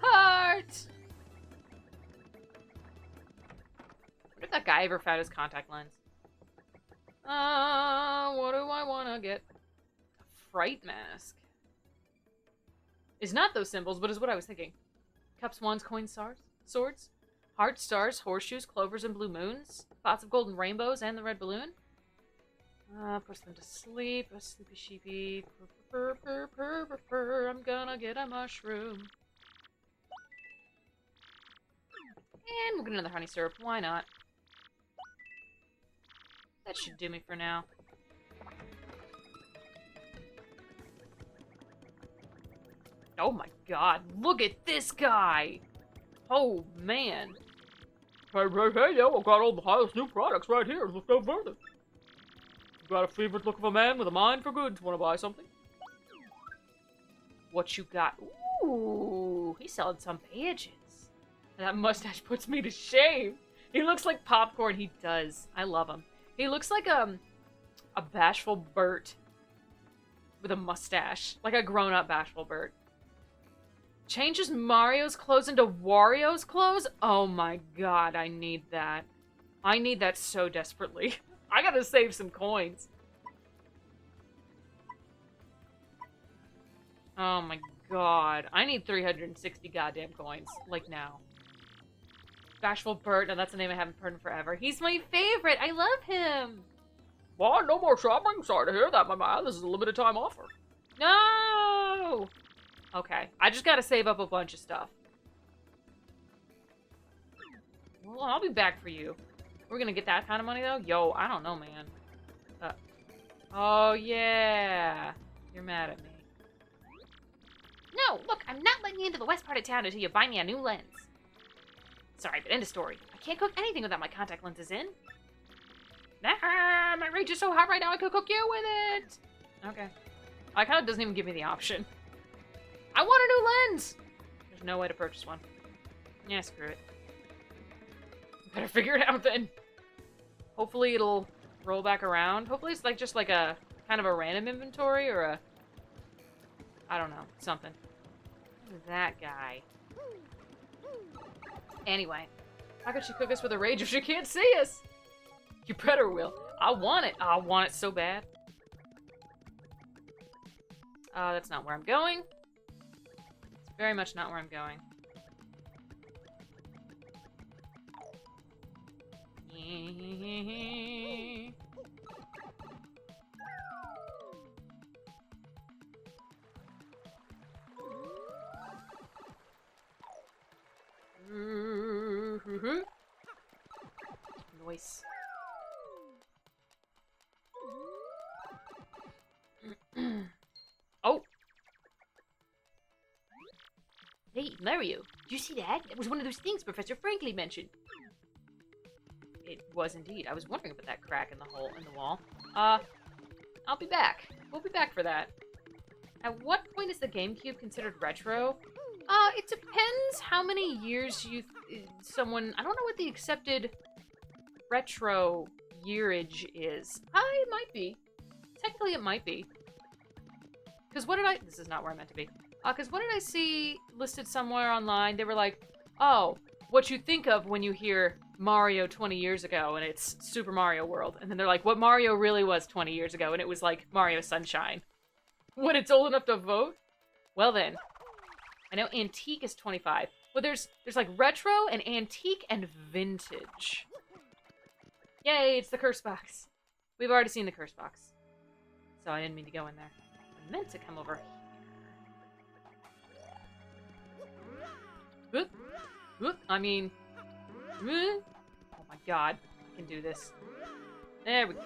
Heart! What if that guy ever found his contact lens? What do I wanna get? A fright mask. Is not those symbols, but is what I was thinking. Cups, wands, coins, swords. Hearts, stars, horseshoes, clovers, and blue moons. Spots of golden rainbows and the red balloon. Push them to sleep. A sleepy sheepy. Purr, purr, purr, purr, purr. I'm gonna get a mushroom. And we'll get another honey syrup. Why not? That should do me for now. Oh my god, look at this guy! Oh man. Hey, yo, I got all the highest new products right here. Let's go further. You got a favorite look of a man with a mind for goods. Want to buy something? What you got? Ooh, he's selling some badges. That mustache puts me to shame. He looks like popcorn. He does. I love him. He looks like a bashful Bert with a mustache. Like a grown-up bashful Bert. Changes Mario's clothes into Wario's clothes? Oh my god, I need that. I need that so desperately. I gotta save some coins. Oh my god. I need 360 goddamn coins. Like now. Bashful Bert, now that's a name I haven't heard in forever. He's my favorite! I love him! Well, no more shopping? Sorry to hear that, my man. This is a limited time offer. No! Okay, I just gotta save up a bunch of stuff. Well, I'll be back for you. We're gonna get that kind of money, though? Yo, I don't know, man. Oh, yeah. You're mad at me. No, look, I'm not letting you into the west part of town until you buy me a new lens. Sorry, but end of story. I can't cook anything without my contact lenses in. My rage is so hot right now I could cook you with it! Okay. I kind of doesn't even give me the option. I want a new lens! There's no way to purchase one. Yeah, screw it. Better figure it out then. Hopefully it'll roll back around. Hopefully it's like just like a kind of a random inventory or a... I don't know. Something. Who's that guy? Anyway. How could she cook us with a rage if she can't see us? You better will. I want it. I want it so bad. That's not where I'm going. It's very much not where I'm going. Noise. Oh! Hey, Mario, did you see that? That was one of those things Professor Franklin mentioned. It was indeed. I was wondering about that crack in the hole in the wall. I'll be back. We'll be back for that. At what point is the GameCube considered retro? It depends how many years someone... I don't know what the accepted retro yearage is. It might be. Technically, it might be. Because what did I... This is not where I meant to be. Because what did I see listed somewhere online? They were like, oh, what you think of when you hear Mario 20 years ago and it's Super Mario World. And then they're like, what Mario really was 20 years ago, and it was like Mario Sunshine. When it's old enough to vote? Well then. I know antique is 25. Well, there's like retro and antique and vintage. Yay, it's the curse box. We've already seen the curse box. So I didn't mean to go in there. I meant to come over here. Whoop. I mean... Oh my god. I can do this. There we go.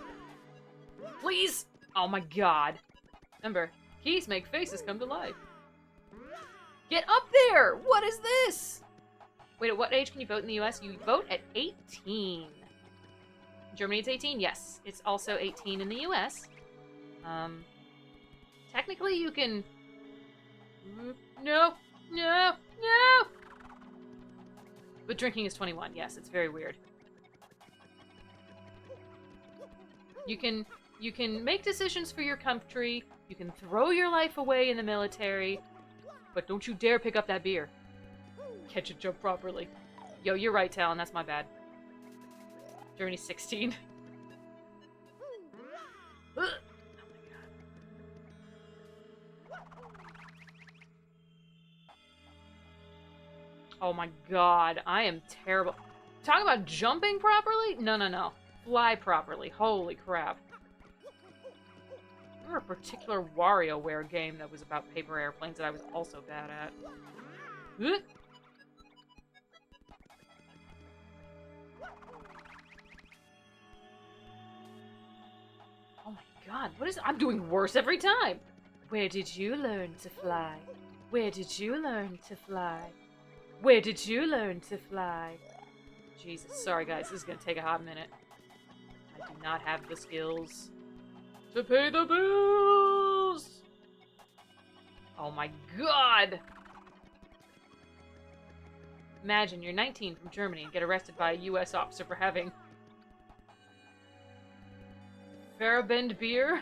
Please! Oh my god. Remember, keys make faces come to life. Get up there! What is this? Wait, at what age can you vote in the US? You vote at 18. In Germany it's 18? Yes. It's also 18 in the US. Technically you can... No! But drinking is 21. Yes, it's very weird. You can make decisions for your country. You can throw your life away in the military. But don't you dare pick up that beer. Catch a joke properly. Yo, you're right, Talon. That's my bad. Germany's 16. Oh my god, I am terrible. Talking about jumping properly? No. Fly properly. Holy crap. I remember a particular WarioWare game that was about paper airplanes that I was also bad at. Oh my god, what is... I'm doing worse every time! Where did you learn to fly? Where did you learn to fly? Where did you learn to fly? Jesus, sorry guys, this is gonna take a hot minute. I do not have the skills to pay the bills! Oh my god! Imagine you're 19 from Germany and get arrested by a US officer for having Farabend beer?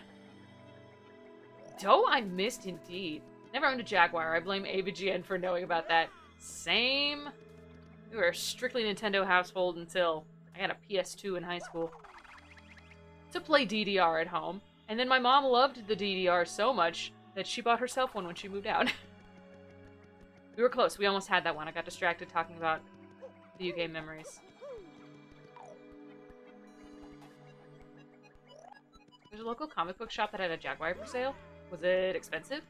Dough I missed indeed. Never owned a Jaguar. I blame AVGN for knowing about that. Same. We were a strictly Nintendo household until I got a PS2 in high school. To play DDR at home. And then my mom loved the DDR so much that she bought herself one when she moved out. We were close. We almost had that one. I got distracted talking about video game memories. There's a local comic book shop that had a Jaguar for sale. Was it expensive?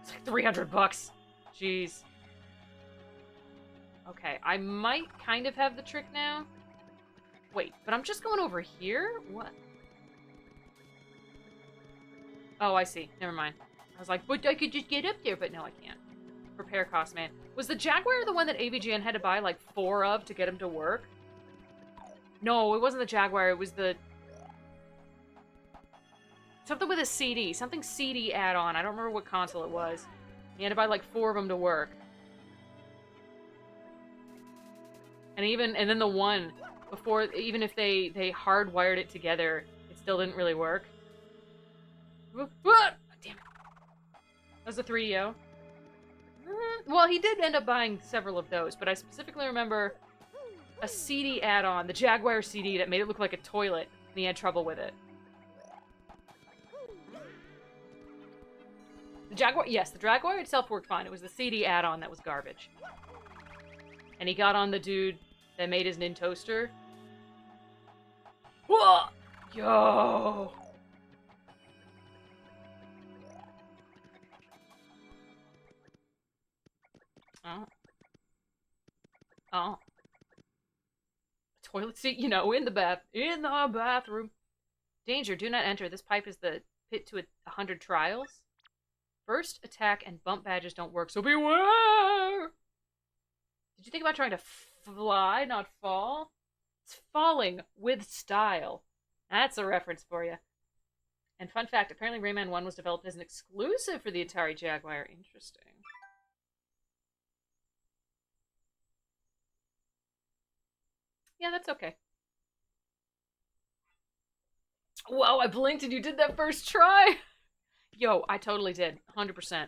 It's like 300 bucks. Jeez. Okay, I might kind of have the trick now. Wait, but I'm just going over here? What? Oh, I see. Never mind. I was like, but I could just get up there, but no, I can't. Repair cost, man. Was the Jaguar the one that AVGN had to buy like 4 of to get him to work? No, it wasn't the Jaguar, it was the... Something with a CD. Something CD add-on. I don't remember what console it was. He had to buy like 4 of them to work. And then the one before, even if they hardwired it together, it still didn't really work. Damn it. That was a 3DO. Well, he did end up buying several of those, but I specifically remember a CD add-on, the Jaguar CD, that made it look like a toilet, and he had trouble with it. The Jaguar, yes, the Jaguar itself worked fine. It was the CD add-on that was garbage. And he got on the dude that made his Nintoaster. Whoa! Yo! Oh. Toilet seat, you know, in the bathroom. Danger, do not enter. This pipe is the pit to 100 trials. First attack and bump badges don't work, so beware! Did you think about trying to fly, not fall? It's falling with style. That's a reference for you. And fun fact, apparently Rayman 1 was developed as an exclusive for the Atari Jaguar. Interesting. Yeah, that's okay. Wow, I blinked and you did that first try! Yo, I totally did. 100%.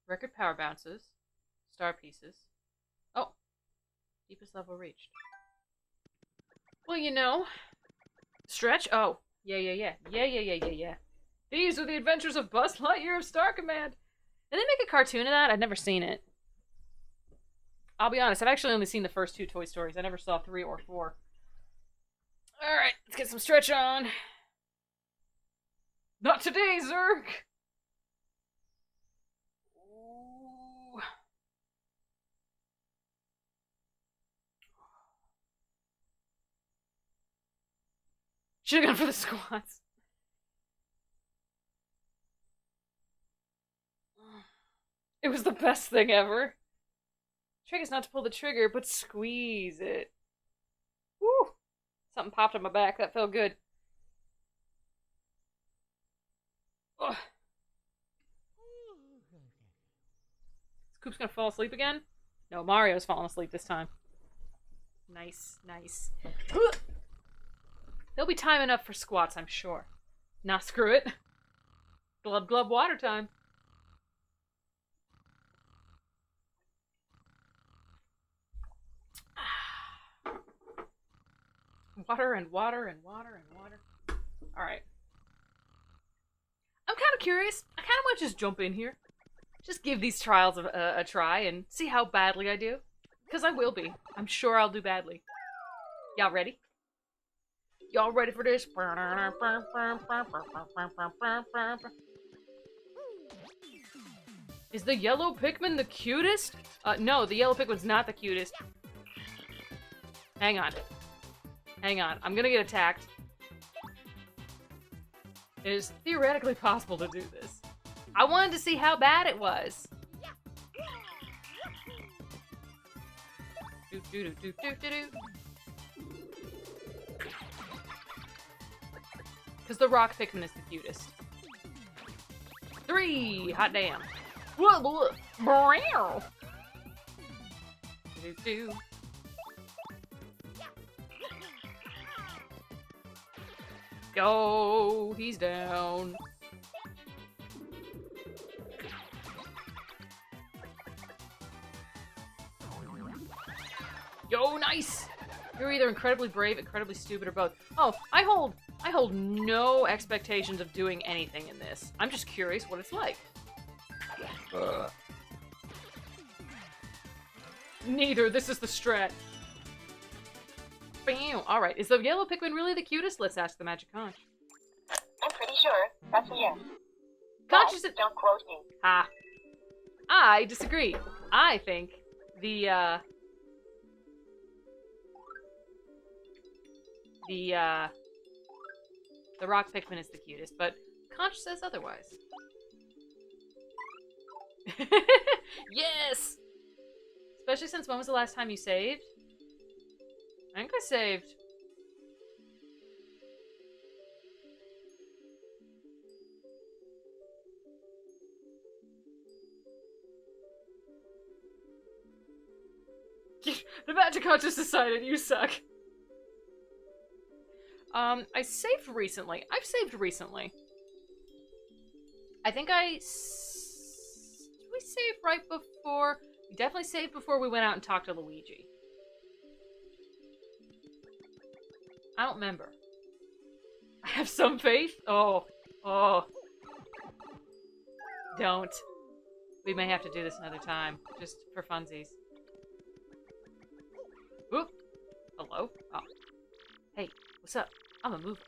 Record power bounces. Star pieces. Oh. Deepest level reached. Well, you know. Stretch? Oh. Yeah. These are the adventures of Buzz Lightyear of Star Command. Did they make a cartoon of that? I'd never seen it. I'll be honest, I've actually only seen the first 2 Toy Stories. I never saw 3 or 4. Alright, let's get some stretch on. Not today, Zerg! Ooh. Should've gone for the squats. It was the best thing ever. Trick is not to pull the trigger, but squeeze it. Woo! Something popped on my back. That felt good. Ugh. Is Coop's gonna fall asleep again? No, Mario's falling asleep this time. Nice. There'll be time enough for squats, I'm sure. Nah, screw it. Glub glub water time. Water and water and water and water. Alright. I'm kind of curious. I kind of want to just jump in here. Just give these trials a try and see how badly I do. Because I will be. I'm sure I'll do badly. Y'all ready? Y'all ready for this? Is the yellow Pikmin the cutest? No, the yellow Pikmin's not the cutest. Hang on. I'm gonna get attacked. It is theoretically possible to do this. I wanted to see how bad it was. Because the rock Pikmin is the cutest. 3! Hot damn. Whoa. Go! He's down. Yo, nice! You're either incredibly brave, incredibly stupid, or both. Oh, I hold no expectations of doing anything in this. I'm just curious what it's like. Neither. This is the strat. Bam! Alright, is the yellow Pikmin really the cutest? Let's ask the Magic Conch. I'm pretty sure that's a yes. Conch But is it? don't quote me. Ah. I disagree. I think the rock Pikmin is the cutest, but Conch says otherwise. Yes! Especially since when was the last time you saved? I think I saved. The Magic Conch just decided you suck. I saved recently. I've saved recently. I think did we save right before? We definitely saved before we went out and talked to Luigi. I don't remember. I have some faith? Oh. Don't. We may have to do this another time, just for funsies. Oop. Hello? Oh. Hey, what's up? I'm a mover.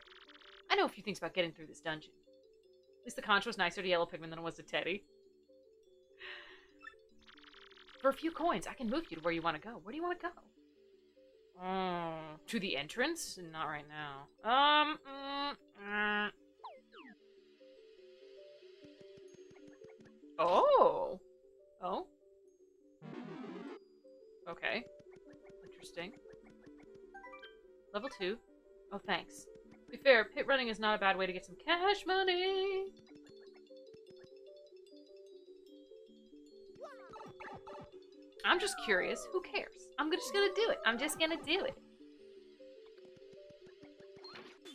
I know a few things about getting through this dungeon. At least the Conch was nicer to Yellow Pikmin than it was to Teddy. For a few coins, I can move you to where you want to go. Where do you want to go? To the entrance? Not right now. Oh. Oh. Okay. Interesting. Level 2. Oh, thanks. To be fair, pit running is not a bad way to get some cash money. I'm just curious. Who cares? I'm just gonna do it. I'm just gonna do it.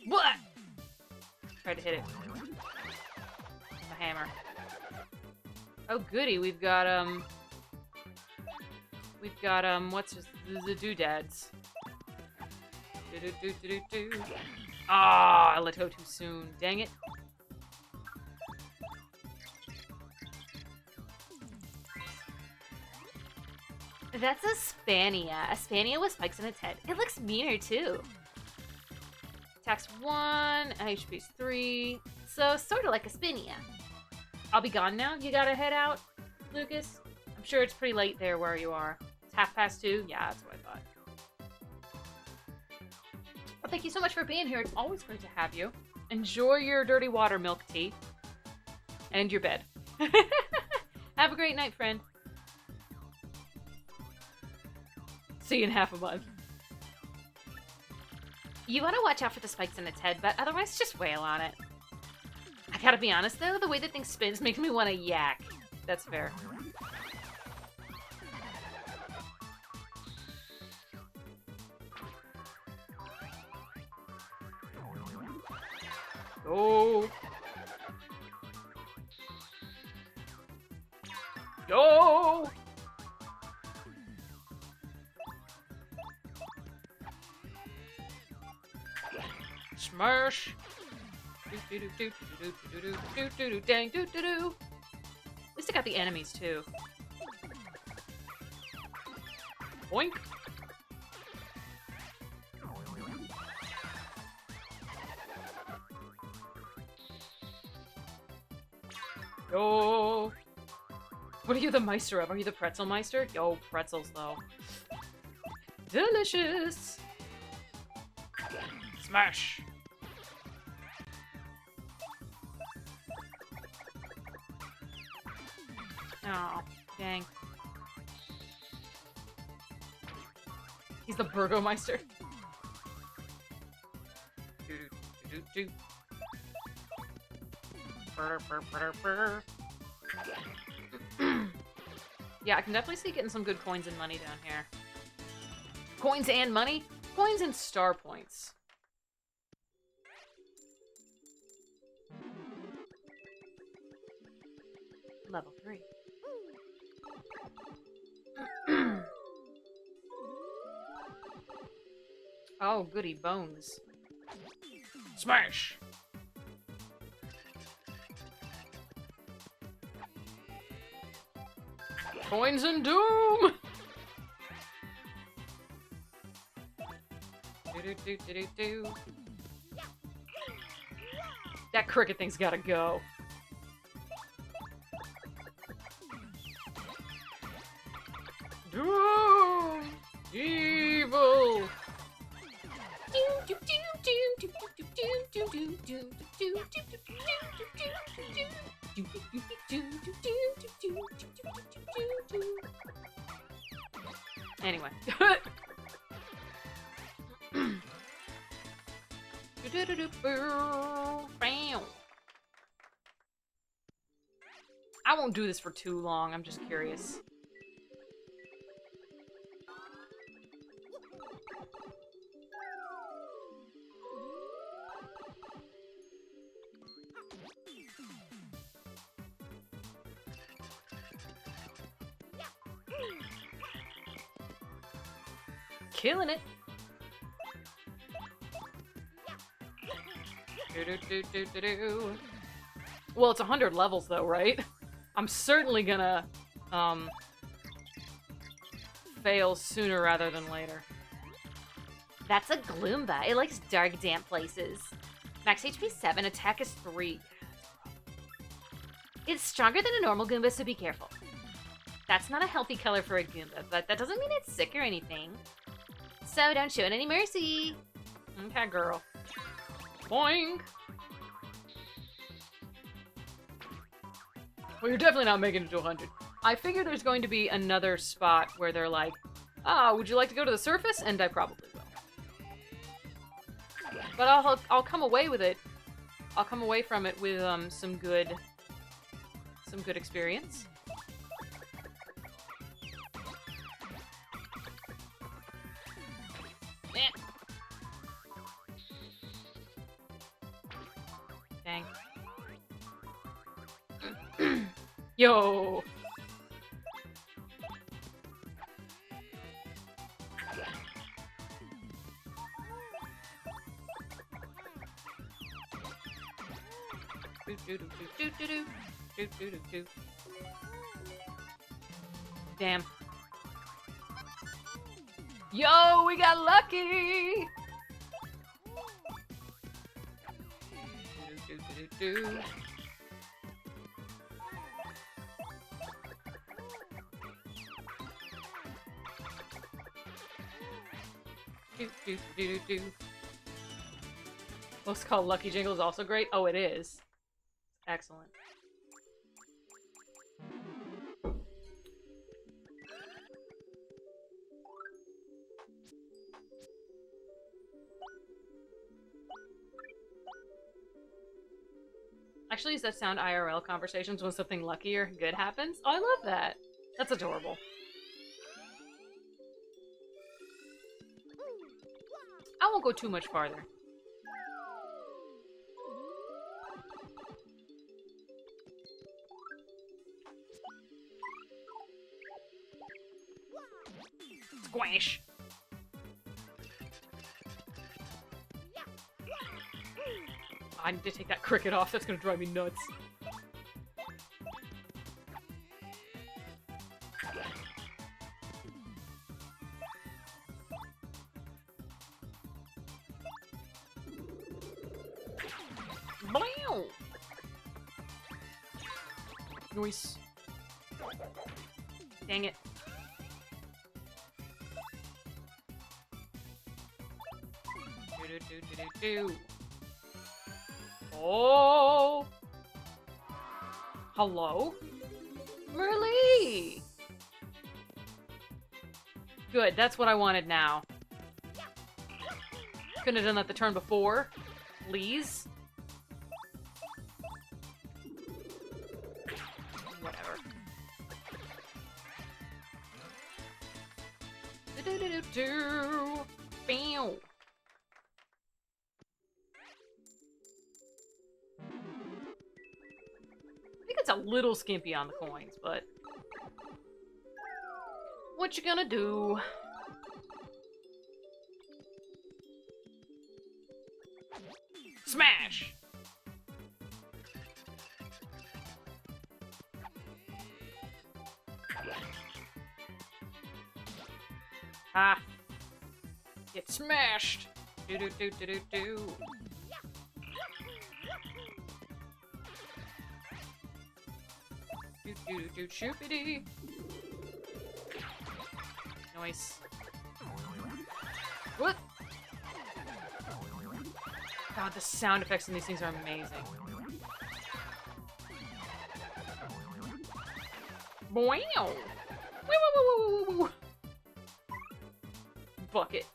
What? Tried to hit it. The hammer. Oh, goody, we've got, what's his, the doodads. Do-do-do-do-do-do. Ah, I let go too soon. Dang it. That's a Spania. A Spania with spikes in its head. It looks meaner, too. Attacks 1, HP's 3. So, sort of like a Spania. I'll be gone now? You gotta head out, Lucas? I'm sure it's pretty late there where you are. It's 2:30? Yeah, that's what I thought. Well, thank you so much for being here. It's always great to have you. Enjoy your dirty water milk tea. And your bed. Have a great night, friend. See you in half a month. You want to watch out for the spikes in its head, but otherwise just wail on it. I gotta be honest, though, the way that thing spins makes me want to yak. That's fair. Go! Go! Smash! Dang, do-do-do. At least I got the enemies, too. Boink! Yo! What are you the Meister of? Are you the Pretzel Meister? Yo, pretzels, though. Delicious! Smash! Oh, dang. He's the Burgomeister. Do-do-do-do-do. Yeah, I can definitely see getting some good coins and money down here. Coins and money? Coins and star points. Level 3. Oh, goody bones. Smash! Coins and doom! Do-do-do-do-do-do. That cricket thing's gotta go. Doom! Evil! Anyway. I won't do this for too long, I'm just curious. Killing it. Do-do-do-do-do-do. Well, it's 100 levels though, right? I'm certainly gonna, fail sooner rather than later. That's a Gloomba. It likes dark, damp places. Max HP 7, attack is 3. It's stronger than a normal Goomba, so be careful. That's not a healthy color for a Goomba, but that doesn't mean it's sick or anything. So don't show it any mercy. Okay, girl. Boing! Well, you're definitely not making it to 100. I figure there's going to be another spot where they're like, ah, would you like to go to the surface? And I probably will. But I'll come away with it. I'll come away from it with some good experience. Dang. Yo! Damn. Yo, we got lucky! What's called Lucky Jingle is also great. Oh, it is. Excellent. Actually, does that sound IRL conversations when something lucky or good happens? Oh, I love that. That's adorable. I won't go too much farther. Squish! I need to take that cricket off. That's gonna drive me nuts. Blow! Noise. Dang it. Do. Oh! Hello? Merlee! Good, that's what I wanted now. Couldn't have done that the turn before. Please? Whatever. Do-do-do-do-do. Bam! It's a little skimpy on the coins, but what you gonna do? Smash! Ah! Get smashed! Do do do do do do. Do choopity. Nice. What? God, the sound effects in these things are amazing. Wow! Woo, woo, woo, woo, woo, woo. Bucket.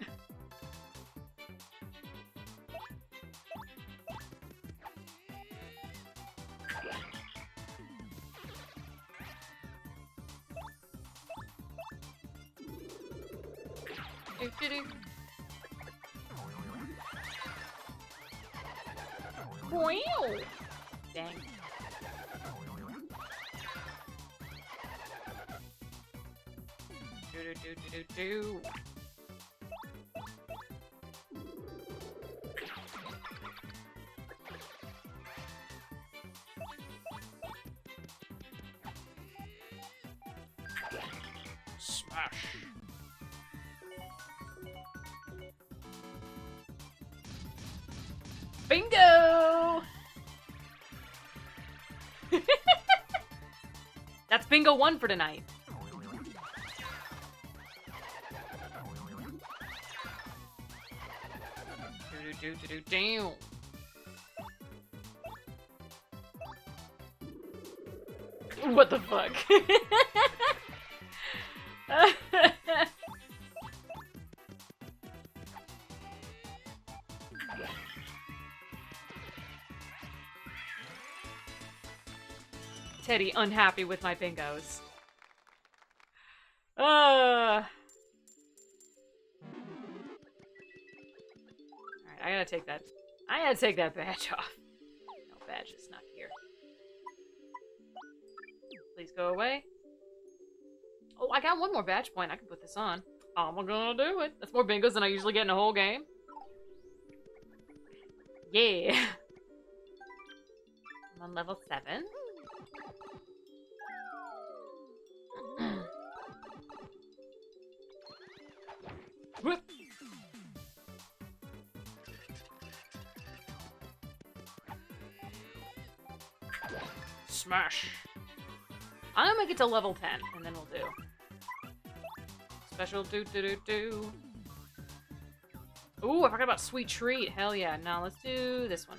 Wow! Dang. Do do do do do do. Smash. Bingo! That's bingo 1 for tonight. Do do do do do. What the fuck? Teddy unhappy with my bingos. Alright, I gotta take that. I gotta take that badge off. No, badge is not here. Please go away. Oh, I got one more badge point. I can put this on. I'm gonna do it. That's more bingos than I usually get in a whole game. Yeah. I'm on level 7. Whoop. Smash. I'm gonna make it to level 10, and then we'll do. Special do. Ooh, I forgot about Sweet Treat. Hell yeah. Now let's do this one.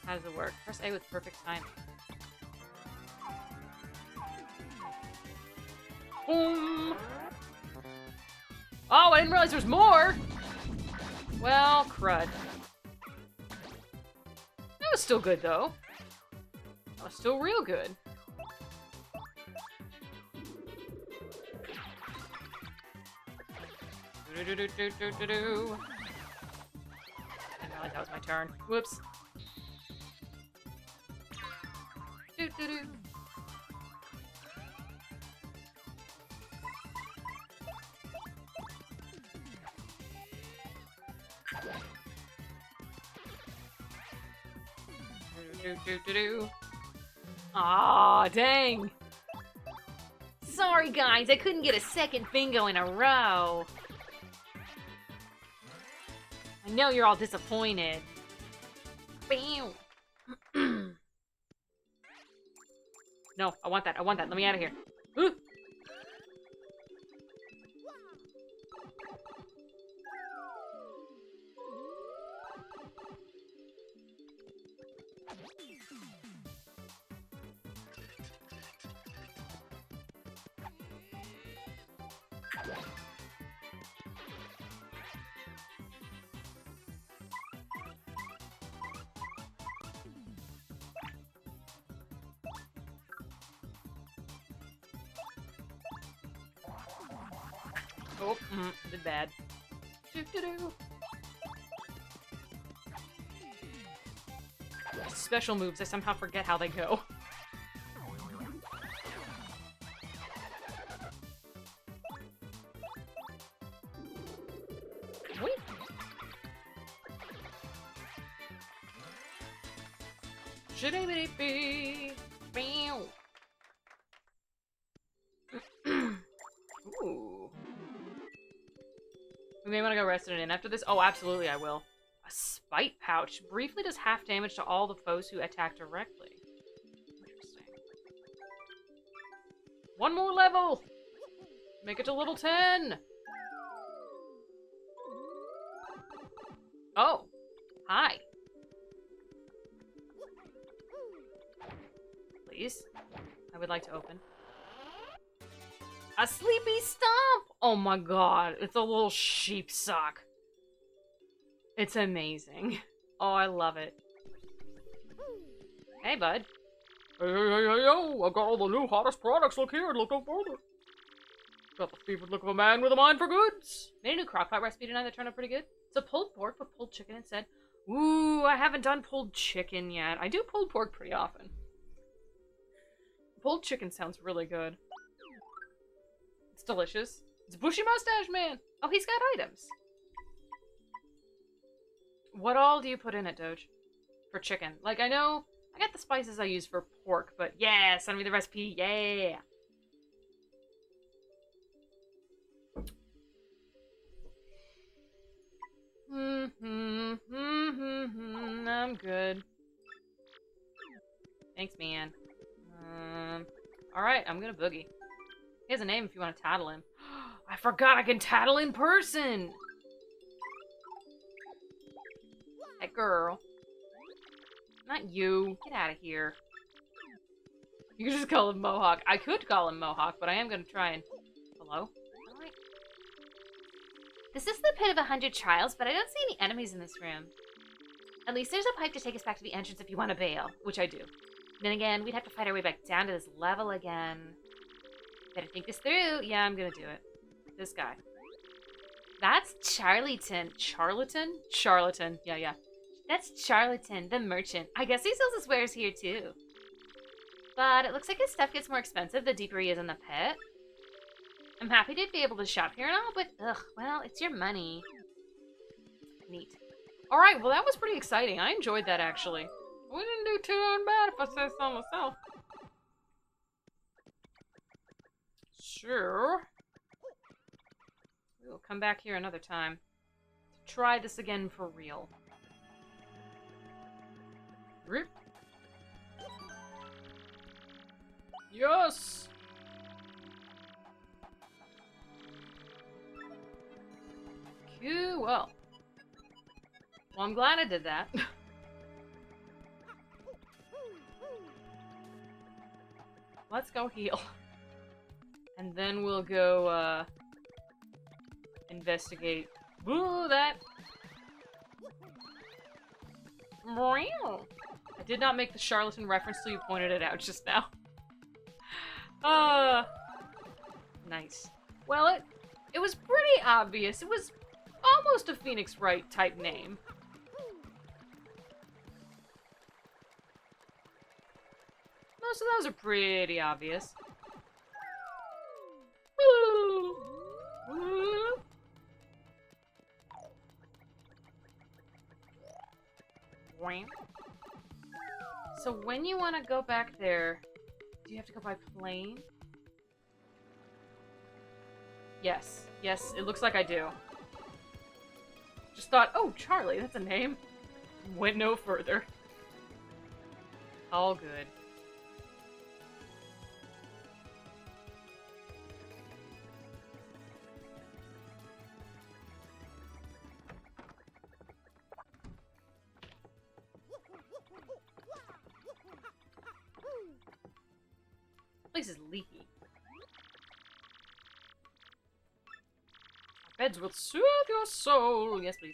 How does it work? Press A with perfect timing. Boom! Oh, I didn't realize there was more! Well, crud. That was still good, though. That was still real good. I didn't realize that was my turn. Whoops. Aw, dang. Sorry, guys, I couldn't get a second bingo in a row. I know you're all disappointed. Bam. No, I want that. I want that. Let me out of here. Ooh. Oh, did bad. Special moves, I somehow forget how they go. Wait. Shitty-bitty-bee. Bow. Ooh. We may want to go rest it in after this. Oh, absolutely, I will. A spite pouch briefly does half damage to all the foes who attack directly. Interesting. One more level! Make it to level 10! Oh. Hi. Please. I would like to open. A sleepy stomp! Oh my god, it's a little sheep sock. It's amazing. Oh, I love it. Hey, bud. Hey, yo, I got all the new hottest products. Look here, look no further. Got the fevered look of a man with a mind for goods. Made a new crockpot recipe tonight that turned out pretty good. It's a pulled pork with pulled chicken instead. Ooh, I haven't done pulled chicken yet. I do pulled pork pretty often. Pulled chicken sounds really good. It's delicious. It's Bushy Mustache Man. Oh, he's got items. What all do you put in it, Doge? For chicken? Like, I know I got the spices I use for pork, but yeah, send me the recipe. Yeah. I'm good. Thanks, man. Alright, I'm gonna boogie. He has a name if you want to tattle him. I forgot I can tattle in person! That girl. Not you. Get out of here. You can just call him Mohawk. I could call him Mohawk, but I am gonna try and... Hello? Alright. This is the pit of 100 trials, but I don't see any enemies in this room. At least there's a pipe to take us back to the entrance if you want to bail, which I do. Then again, we'd have to fight our way back down to this level again. Better think this through. Yeah, I'm gonna do it. This guy. That's Charlatan. Charlatan? Charlatan. Yeah. That's Charlatan, the merchant. I guess he sells his wares here too. But it looks like his stuff gets more expensive the deeper he is in the pit. I'm happy to be able to shop here and all, but ugh, well, it's your money. Neat. Alright, well that was pretty exciting. I enjoyed that actually. We didn't do too bad if I say so myself. Sure. We will come back here another time to try this again for real. Rip. Yes! Cool. Well, I'm glad I did that. Let's go heal. And then we'll go, investigate. Ooh, that! I did not make the charlatan reference till you pointed it out just now. Nice. Well, it was pretty obvious. It was almost a Phoenix Wright type name. Most of those are pretty obvious. So when you want to go back there, do you have to go by plane? Yes. Yes, it looks like I do. Just thought, oh, Charlie, that's a name. Went no further. All good. This place is leaky. Our beds will soothe your soul. Yes, please.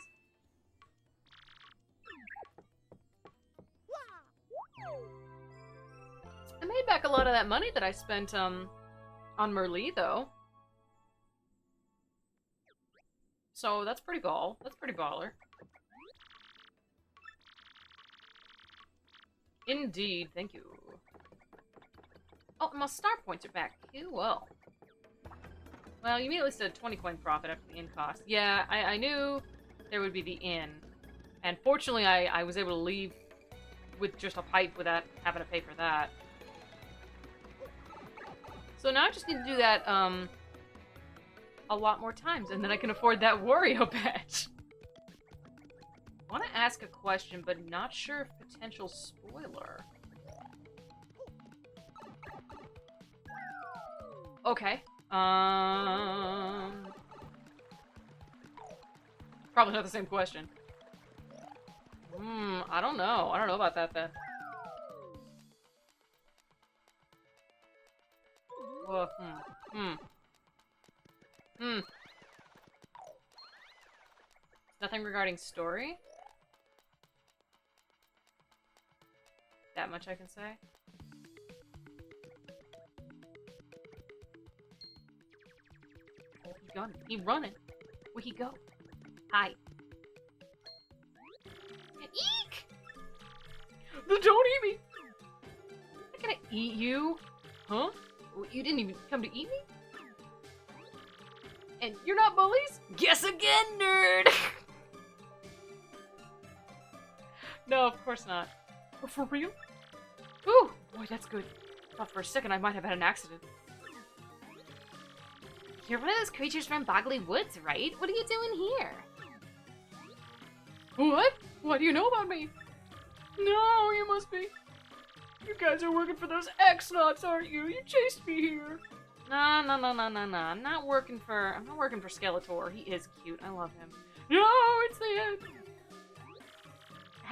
I made back a lot of that money that I spent, on Merlee, though. So, that's pretty gall. That's pretty baller. Indeed, thank you. Oh, my star points are back. Cool. Well, you mean at least a 20 coin profit after the inn cost. Yeah, I knew there would be the inn. And fortunately, I was able to leave with just a pipe without having to pay for that. So now I just need to do that, a lot more times, and then I can afford that Wario badge. I want to ask a question, but not sure if potential spoiler. Okay. Probably not the same question. I don't know. I don't know about that then. Well, Nothing regarding story? That much I can say. Oh, he gone. He running. Where he go? Hi. Eek! Don't eat me! I'm not gonna eat you. Huh? You didn't even come to eat me? And you're not bullies? Guess again, nerd! No, of course not. Oh, for real? Ooh! Boy, that's good. Thought for a second I might have had an accident. You're one of those creatures from Boggly Woods, right? What are you doing here? What? What do you know about me? No, you must be. You guys are working for those X-Nuts, aren't you? You chased me here. No. I'm not working for Skeletor. He is cute. I love him. No, it's the end.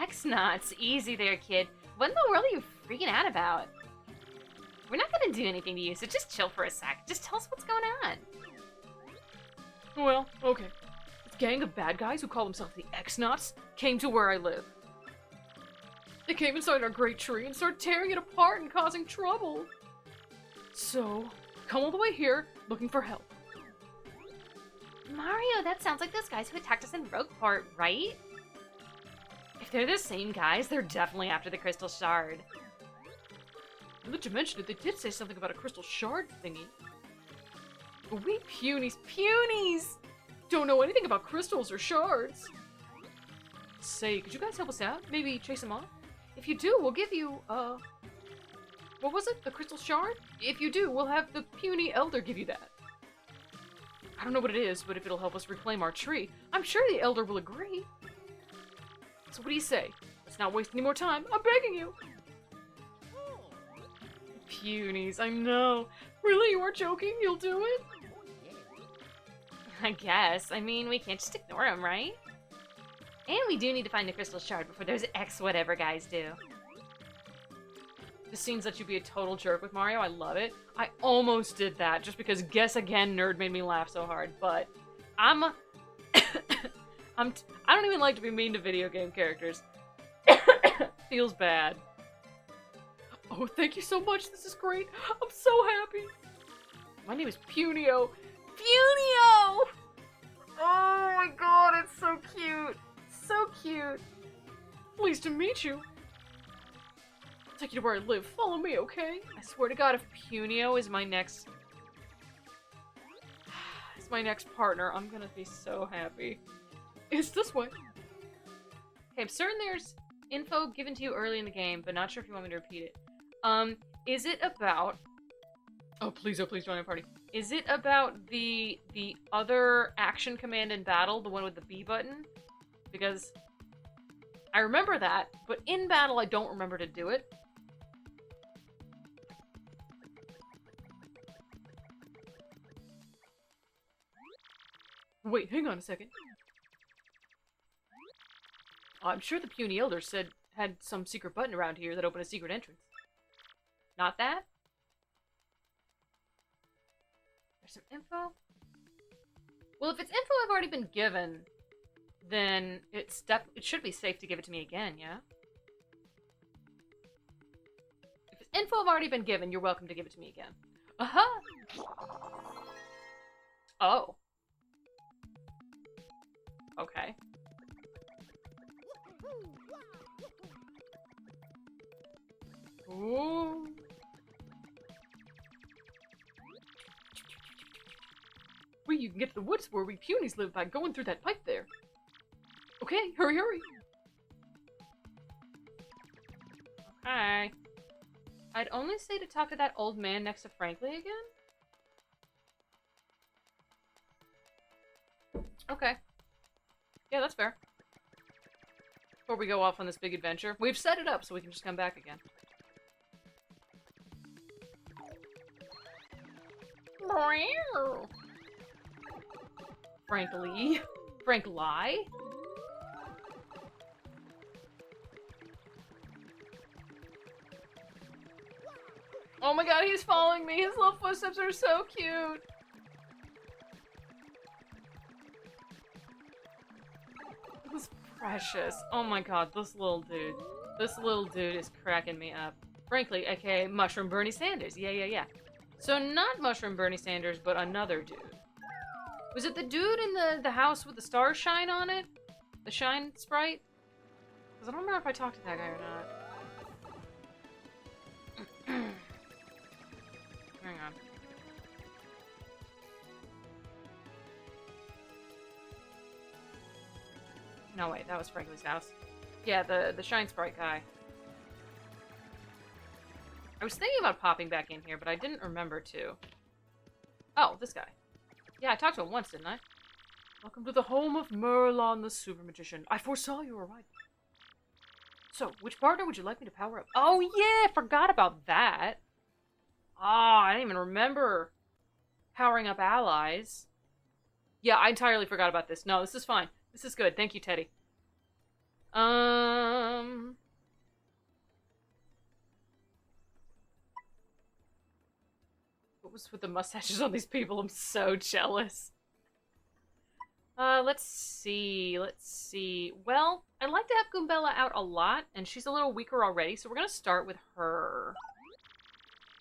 X-Nuts. Easy there, kid. What in the world are you freaking out about? We're not gonna do anything to you, so just chill for a sec. Just tell us what's going on. Well, okay. This gang of bad guys who call themselves the X-Nuts came to where I live. They came inside our great tree and started tearing it apart and causing trouble. So, come all the way here, looking for help. Mario, that sounds like those guys who attacked us in Rogueport, right? If If they're the same guys, they're definitely after the crystal shard. Now that you mentioned it, they did say something about a crystal shard thingy. But we punies, don't know anything about crystals or shards. Say, could you guys help us out? Maybe chase them off? If you do, we'll give you, what was it? A crystal shard? If you do, we'll have the puny elder give you that. I don't know what it is, but if it'll help us reclaim our tree, I'm sure the elder will agree. So what do you say? Let's not waste any more time. I'm begging you. Punies, I know. Really, you are joking? You'll do it? I guess. I mean, we can't just ignore him, right? And we do need to find the crystal shard before those X whatever guys do. This seems that you'd be a total jerk with Mario. I love it. I almost did that just because Guess Again Nerd made me laugh so hard, but I don't even like to be mean to video game characters. Feels bad. Oh, thank you so much. This is great. I'm so happy. My name is Punio. Punio! Oh my god, it's so cute. So cute. Pleased to meet you. I'll take you to where I live. Follow me, okay? I swear to god, if Punio is my next... it's my next partner, I'm gonna be so happy. It's this way. Okay, I'm certain there's info given to you early in the game, but not sure if you want me to repeat it. Is it about... oh, please join my party. Is it about the other action command in battle, the one with the B button? Because I remember that, but in battle I don't remember to do it. Wait, hang on a second. I'm sure the puny elder had some secret button around here that opened a secret entrance. Not that? There's some info? Well, if it's info I've already been given, then it should be safe to give it to me again, yeah? If it's info I've already been given, you're welcome to give it to me again. Oh. Okay. Ooh. You can get to the woods where we punies live by going through that pipe there. Okay, hurry. Okay. I'd only say to talk to that old man next to Frankly again. Okay. Yeah, that's fair. Before we go off on this big adventure. We've set it up so we can just come back again. Frank lie? Oh my god, he's following me. His little footsteps are so cute. This precious. Oh my god, this little dude. This little dude is cracking me up. Frankly, aka Mushroom Bernie Sanders. Yeah. So not Mushroom Bernie Sanders, but another dude. Was it the dude in the house with the stars shine on it? The shine sprite? Because I don't remember if I talked to that guy or not. Hang on. No, wait, that was Franklin's house. Yeah, the shine sprite guy. I was thinking about popping back in here, but I didn't remember to. Oh, this guy. Yeah, I talked to him once, didn't I? Welcome to the home of Merlon the Super Magician. I foresaw your arrival. So, which partner would you like me to power up? Oh yeah, I forgot about that. Ah, I didn't even remember powering up allies. Yeah, I entirely forgot about this. No, this is fine. This is good. Thank you, Teddy. What was with the mustaches on these people? I'm so jealous. Let's see. Well, I'd like to have Goombella out a lot, and she's a little weaker already, so we're gonna start with her.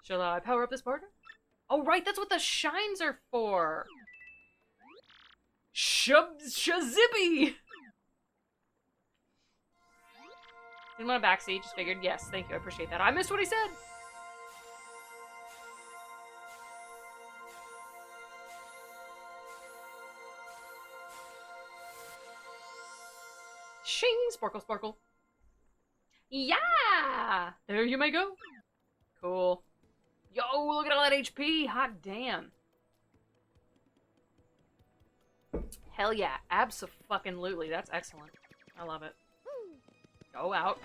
Shall I power up this partner? Oh, right, that's what the shines are for! Shazibby! Didn't want a backseat, just figured, yes, thank you, I appreciate that. I missed what he said! Shing! Sparkle, sparkle. Yeah! There you may go. Cool. Yo, look at all that HP! Hot damn. Hell yeah, abso-fucking-lutely. That's excellent. I love it. Go out.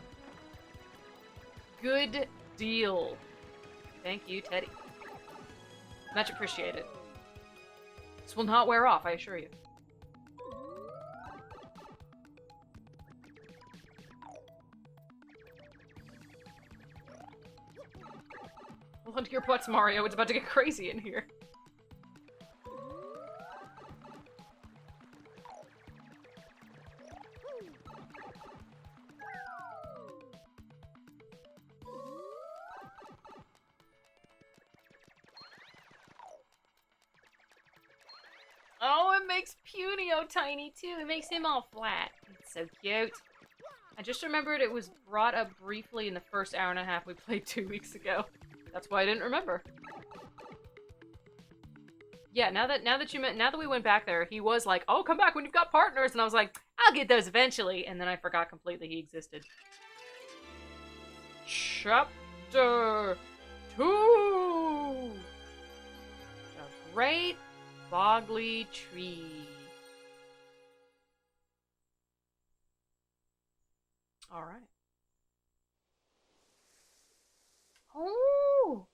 Good deal. Thank you, Teddy. Much appreciated. This will not wear off, I assure you. Hold on to your butts, Mario. It's about to get crazy in here. Oh, it makes Punio tiny too. It makes him all flat. It's so cute. I just remembered it was brought up briefly in the first hour and a half we played 2 weeks ago. That's why I didn't remember. Yeah, now that we went back there, he was like, "Oh, come back when you've got partners," and I was like, "I'll get those eventually," and then I forgot completely he existed. Chapter 2. A great boggly tree. All right. Oh!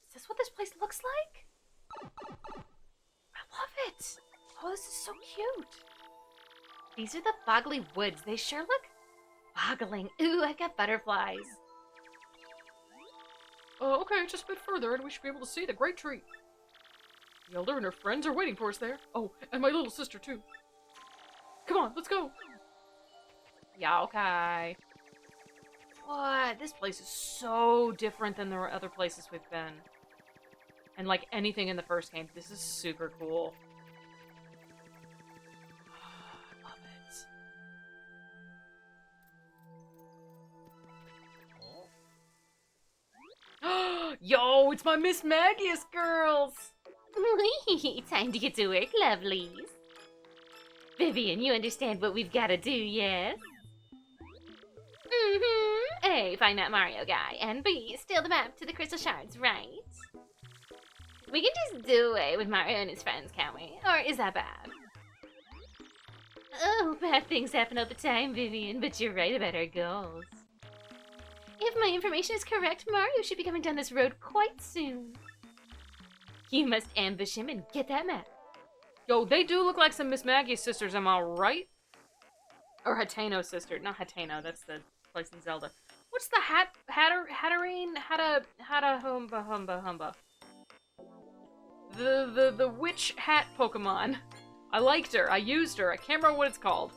Is this what this place looks like? I love it! Oh, this is so cute! These are the Boggly Woods. They sure look boggling. Ooh, I've got butterflies. Oh, okay, just a bit further and we should be able to see the great tree. The elder and her friends are waiting for us there. Oh, and my little sister too. Come on, let's go! Yeah, okay. What? This place is so different than the other places we've been. And like anything in the first game, this is super cool. I love it. Yo, it's my Miss Magius girls! Time to get to work, lovelies. Vivian, you understand what we've got to do, yes? Mm-hmm. A, find that Mario guy, and B, steal the map to the crystal shards, right? We can just do away with Mario and his friends, can't we? Or is that bad? Oh, bad things happen all the time, Vivian, but you're right about our goals. If my information is correct, Mario should be coming down this road quite soon. You must ambush him and get that map. Yo, they do look like some Miss Magius sisters, am I right? Or Hateno's sister. Not Hateno, that's the place in Zelda. What's the Hatterene? Humba. The witch hat Pokemon. I liked her. I used her. I can't remember what it's called.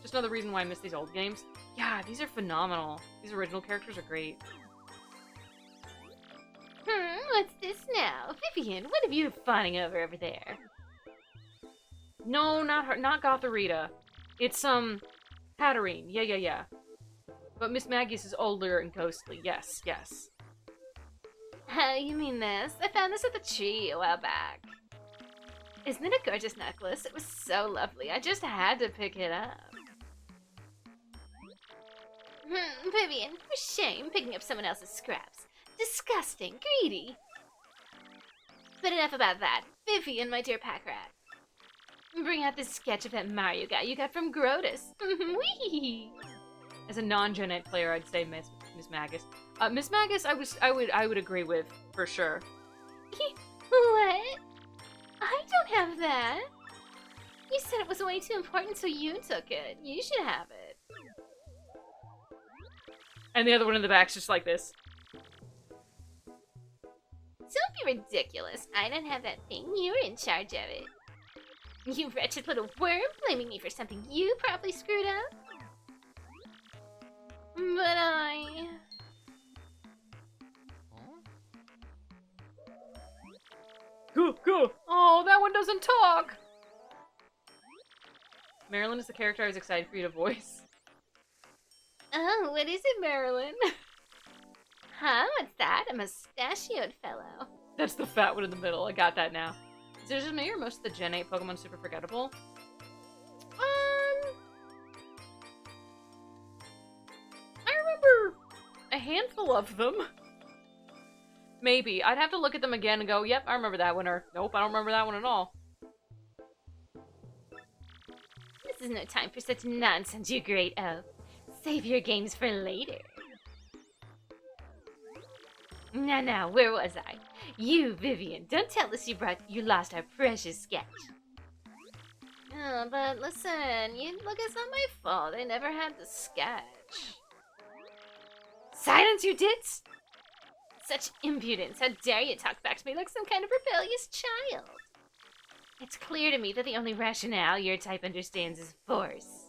Just another reason why I miss these old games. Yeah, these are phenomenal. These original characters are great. What's this now? Vivian, what have you fawning over there? No, not her. Not Gotharita. It's, Hatterene. Yeah. But Miss Magius is older and ghostly. Yes. Oh, you mean this? I found this at the tree a while back. Isn't it a gorgeous necklace? It was so lovely. I just had to pick it up. Vivian, for shame picking up someone else's scraps. Disgusting, greedy. But enough about that. Vivian, my dear pack rat. Bring out this sketch of that Mario guy you got from Grotus. Whee! As a non-Gen 8 player, I'd say Miss Magus. Miss Magus, I would agree with for sure. What? I don't have that. You said it was way too important, so you took it. You should have it. And the other one in the back's just like this. Don't be ridiculous. I don't have that thing. You were in charge of it. You wretched little worm, blaming me for something you probably screwed up. But I... Go. Oh, that one doesn't talk! Marilyn is the character I was excited for you to voice. Oh, what is it, Marilyn? Huh? What's that? A mustachioed fellow. That's the fat one in the middle. I got that now. Is it just me or most of the Gen 8 Pokemon super forgettable? I remember a handful of them. Maybe. I'd have to look at them again and go, yep, I remember that one, or nope, I don't remember that one at all. This is no time for such nonsense, you great elf. Save your games for later. Now, where was I? You, Vivian, don't tell us you lost our precious sketch. Oh, but listen, look, it's not my fault. I never had the sketch. Silence, you dits! Such impudence! How dare you talk back to me like some kind of rebellious child? It's clear to me that the only rationale your type understands is force.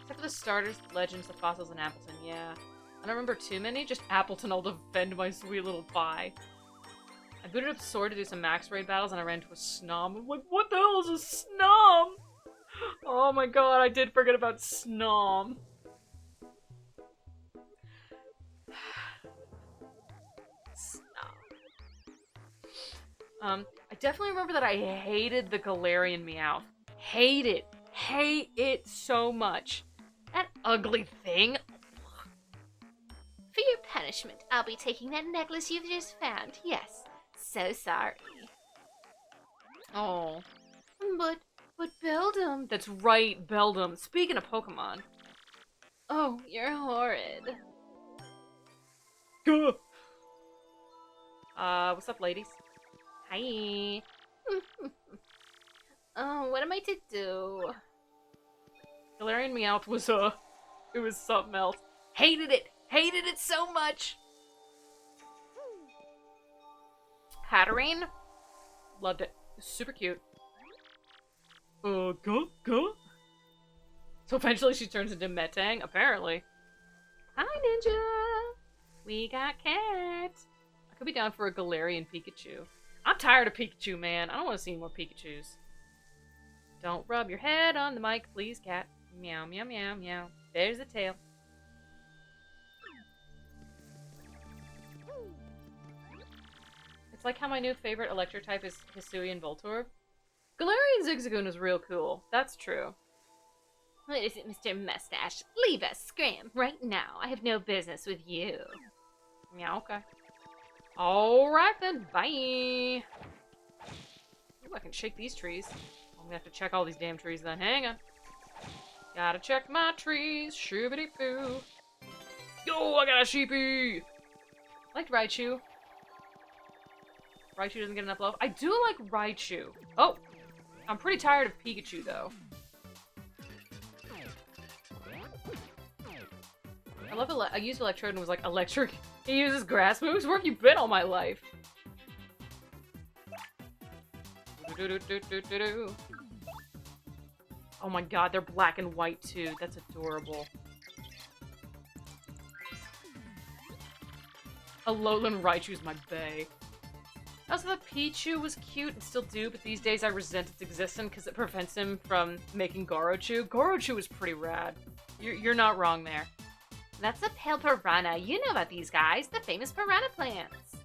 Except for the starters, the legends, the fossils, and Appleton, yeah. I don't remember too many, just Appleton, I'll defend my sweet little pie. I booted up Sword to do some max raid battles, and I ran into a Snom. I'm like, what the hell is a Snom? Oh my god, I did forget about Snom. I definitely remember that I hated the Galarian Meowth. Hate it so much. That ugly thing. For your punishment, I'll be taking that necklace you've just found. Yes, so sorry. Oh. But Beldum. That's right, Beldum. Speaking of Pokemon. Oh, you're horrid. Gah. What's up, ladies? Hi. Oh, what am I to do? Galarian Meowth was, it was something else. Hated it so much! Hatterene? Loved it. It was super cute. Go. So eventually she turns into Metang, apparently. Hi, Ninja! We got Cat! I could be down for a Galarian Pikachu. I'm tired of Pikachu, man. I don't want to see any more Pikachus. Don't rub your head on the mic, please, Cat. Meow, meow, meow, meow. There's the tail. It's like how my new favorite electric type is Hisuian Voltorb. Galarian Zigzagoon is real cool. That's true. What is it, Mr. Mustache? Leave us, scram, right now. I have no business with you. Yeah, okay. Alright then, bye! Ooh, I can shake these trees. I'm gonna have to check all these damn trees then. Hang on. Gotta check my trees. Shoobity-poo. Yo, I got a sheepy! I liked Raichu. Raichu doesn't get enough love. I do like Raichu. Oh! I'm pretty tired of Pikachu, though. I love I used Electrode and was like, electric? He uses grass moves? Where have you been all my life? Oh my god, they're black and white too. That's adorable. Alolan Raichu's my bae. I also thought Pichu was cute and still do, but these days I resent its existence because it prevents him from making Gorochu. Gorochu is pretty rad. You're not wrong there. That's a pale piranha. You know about these guys, the famous piranha plants.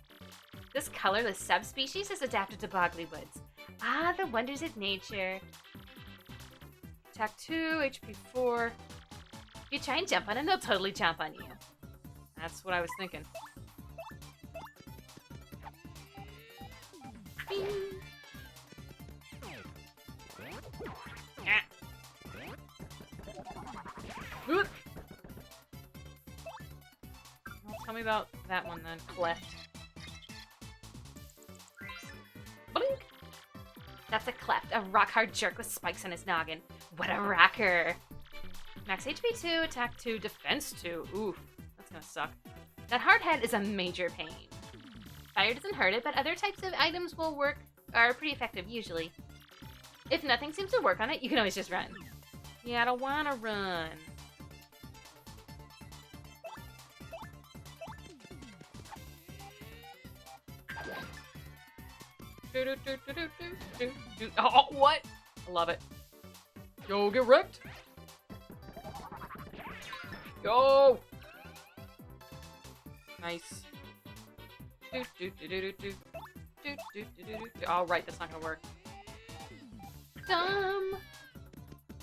This colorless subspecies is adapted to boggly woods. Ah, the wonders of nature. Attack 2, HP 4. If you try and jump on them, they'll totally jump on you. That's what I was thinking. Bing. Ah. Well, tell me about that one then, Cleft. Blink. That's a Cleft, a rock-hard jerk with spikes on his noggin. What a rocker! Max HP 2, attack 2, defense 2. Oof, that's gonna suck. That hard head is a major pain. Fire doesn't hurt it, but other types of items are pretty effective usually. If nothing seems to work on it, you can always just run. Yeah, I don't wanna run. Oh, what? I love it. Yo, get wrecked. Go. Nice. Oh, right, that's not gonna work. Dumb.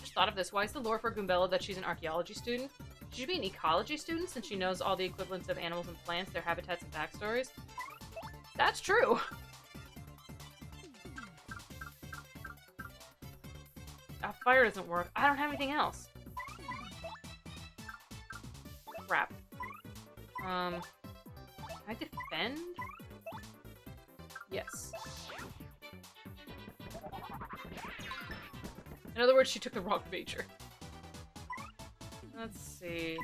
Just thought of this. Why is the lore for Goombella that she's an archaeology student? She should be an ecology student since she knows all the equivalents of animals and plants, their habitats and backstories. That's true. Fire doesn't work. I don't have anything else. Crap. Can I defend? Yes. In other words, she took the wrong major. Let's see.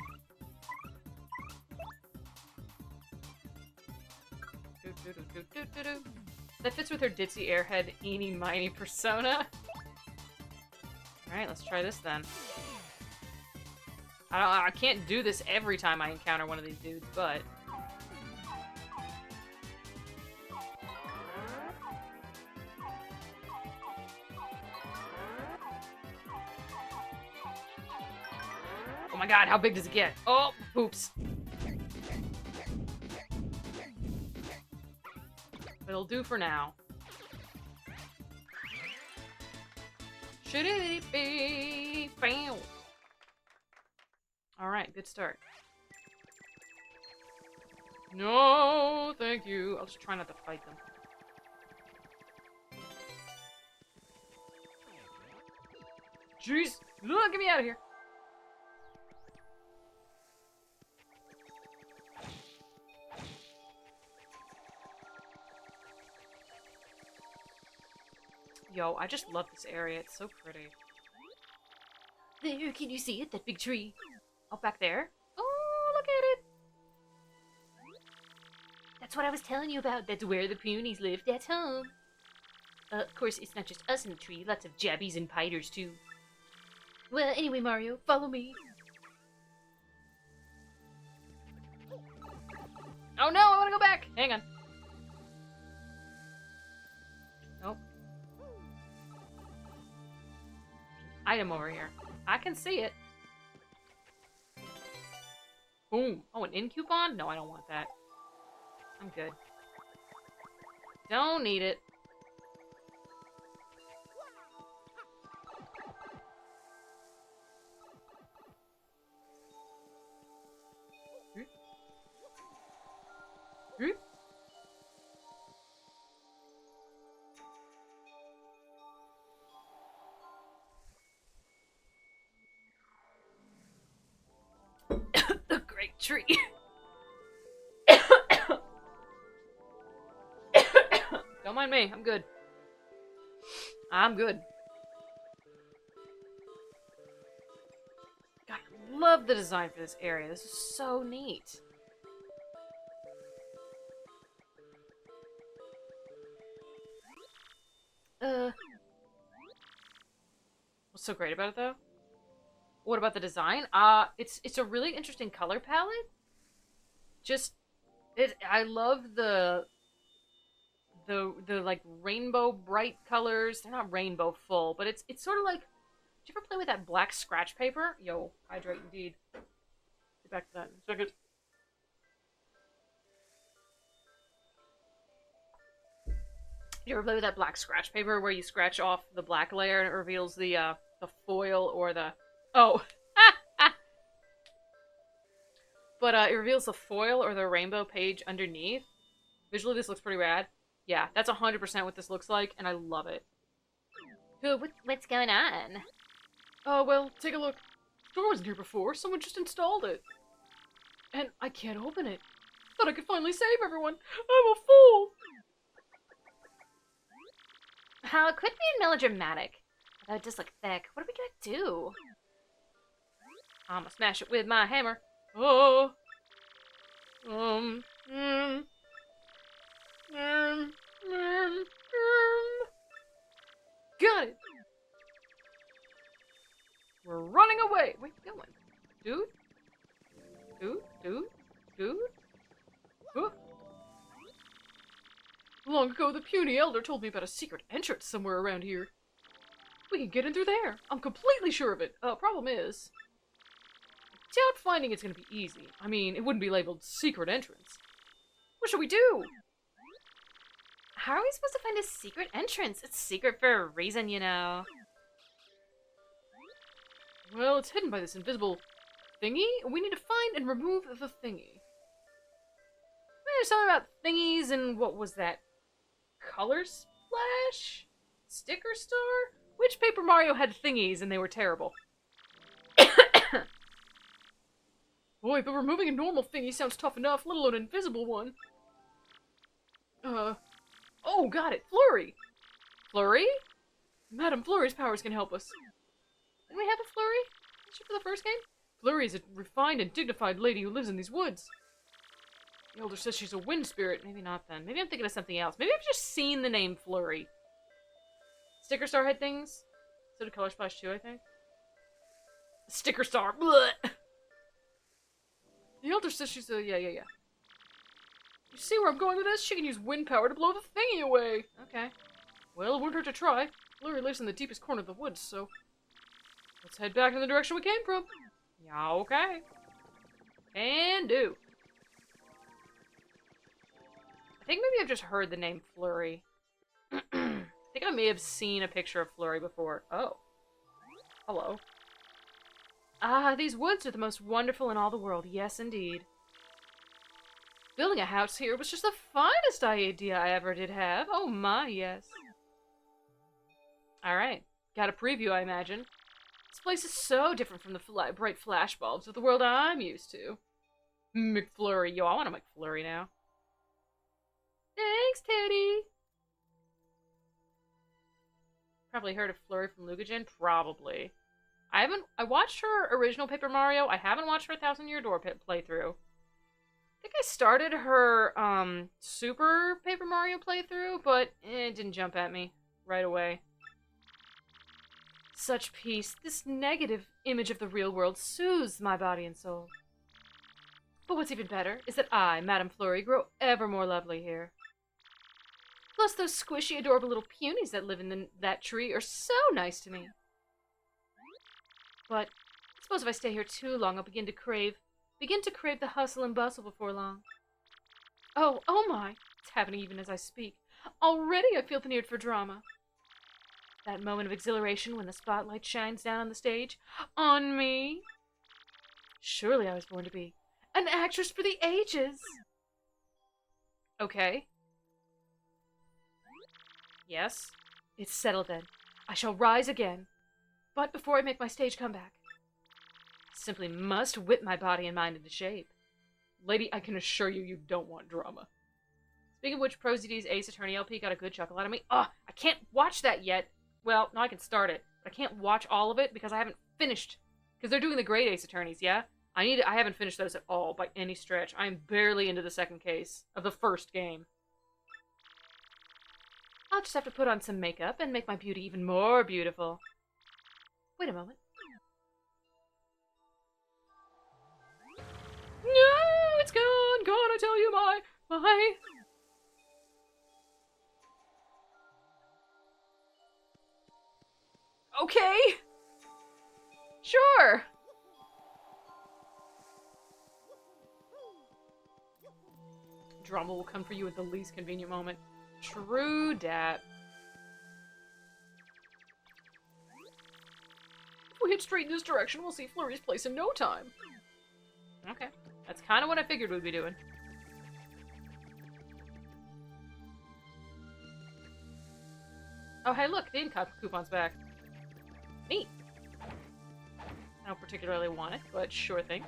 That fits with her ditzy airhead, eeny miny persona. Alright, let's try this then. I can't do this every time I encounter one of these dudes, but... Oh my god, how big does it get? Oh, oops. It'll do for now. Should it be? Bam. Alright, good start. No, thank you. I'll just try not to fight them. Jeez! Look, get me out of here! Yo, I just love this area. It's so pretty. There, can you see it? That big tree. Oh, back there? Oh, look at it! That's what I was telling you about. That's where the Punies live. That's home. Of course, it's not just us in the tree. Lots of jabbies and piters, too. Well, anyway, Mario, follow me. Oh no, I want to go back! Hang on. Nope. Item over here. I can see it. Boom. Oh, an in coupon? No, I don't want that. I'm good. Don't need it. The great tree. Don't mind me. I'm good. I'm good. God, I love the design for this area. This is so neat. What's so great about it, though? What about the design? It's a really interesting color palette. I love the like rainbow bright colors. They're not rainbow full, but it's sort of like. Did you ever play with that black scratch paper? Yo, hydrate indeed. Get back to that in a second. Did you ever play with that black scratch paper where you scratch off the black layer and it reveals the foil or the... Oh! But it reveals the foil or the rainbow page underneath. Visually, this looks pretty rad. Yeah, that's 100% what this looks like, and I love it. What's going on? Oh, well, take a look. The door wasn't here before. Someone just installed it. And I can't open it. Thought I could finally save everyone. I'm a fool! How it could be melodramatic. Although it does look thick. What are we gonna do? I'ma smash it with my hammer. Oh. Got it. We're running away. Where you going? Dude? Huh? Long ago, the puny elder told me about a secret entrance somewhere around here. We can get in through there. I'm completely sure of it. Problem is, I doubt finding it's gonna be easy. I mean, it wouldn't be labeled secret entrance. What should we do? How are we supposed to find a secret entrance? It's secret for a reason, you know. Well, it's hidden by this invisible thingy. We need to find and remove the thingy. There's something about thingies and what was that? Color Splash? Sticker Star? Which Paper Mario had thingies and they were terrible? Boy, but removing a normal thingy sounds tough enough, let alone an invisible one. Oh, got it. Flurry! Flurry? Madame Flurry's powers can help us. Didn't we have a Flurry? Was she for the first game? Flurry is a refined and dignified lady who lives in these woods. The elder says she's a wind spirit. Maybe not then. Maybe I'm thinking of something else. Maybe I've just seen the name Flurry. Sticker Star had things. So did Color Splash too, I think. Sticker Star. Blech. The elder says she's a... Yeah. You see where I'm going with this? She can use wind power to blow the thingy away. Okay. Well, it wouldn't hurt to try. Flurry lives in the deepest corner of the woods, so... let's head back in the direction we came from. Yeah, okay. Can do. I think maybe I've just heard the name Flurry. I think I may have seen a picture of Flurry before. Oh. Hello. Ah, these woods are the most wonderful in all the world. Yes, indeed. Building a house here was just the finest idea I ever did have. Oh my, yes. Alright. Got a preview, I imagine. This place is so different from the bright flashbulbs of the world I'm used to. McFlurry. Yo, I want a McFlurry now. Thanks, Teddy! Probably heard of Flurry from Lugagen? Probably. I watched her original Paper Mario. I haven't watched her 1000-Year Door playthrough. I think I started her, Super Paper Mario playthrough, but it didn't jump at me right away. Such peace. This negative image of the real world soothes my body and soul. But what's even better is that I, Madame Flurry, grow ever more lovely here. Plus those squishy, adorable little punies that live in that tree are so nice to me. But I suppose if I stay here too long, I'll begin to crave the hustle and bustle before long. Oh my! It's happening even as I speak. Already I feel the need for drama. That moment of exhilaration when the spotlight shines down on the stage. On me! Surely I was born to be an actress for the ages! Okay. Yes. It's settled then. I shall rise again. But before I make my stage comeback, I simply must whip my body and mind into shape. Lady, I can assure you, you don't want drama. Speaking of which, ProZD's Ace Attorney LP got a good chuckle out of me. I can't watch that yet. Well, no, I can start it, but I can't watch all of it because I haven't finished. Because they're doing the Great Ace Attorneys, yeah? I haven't finished those at all, by any stretch. I am barely into the second case of the first game. I'll just have to put on some makeup and make my beauty even more beautiful. Wait a moment. No, it's gone, I tell you, my... Okay. Sure. Drama will come for you at the least convenient moment. True dat. If we head straight in this direction, we'll see Flurry's place in no time. Okay. That's kind of what I figured we'd be doing. Oh, hey, look, the income coupon's back. Neat. I don't particularly want it, but sure thing.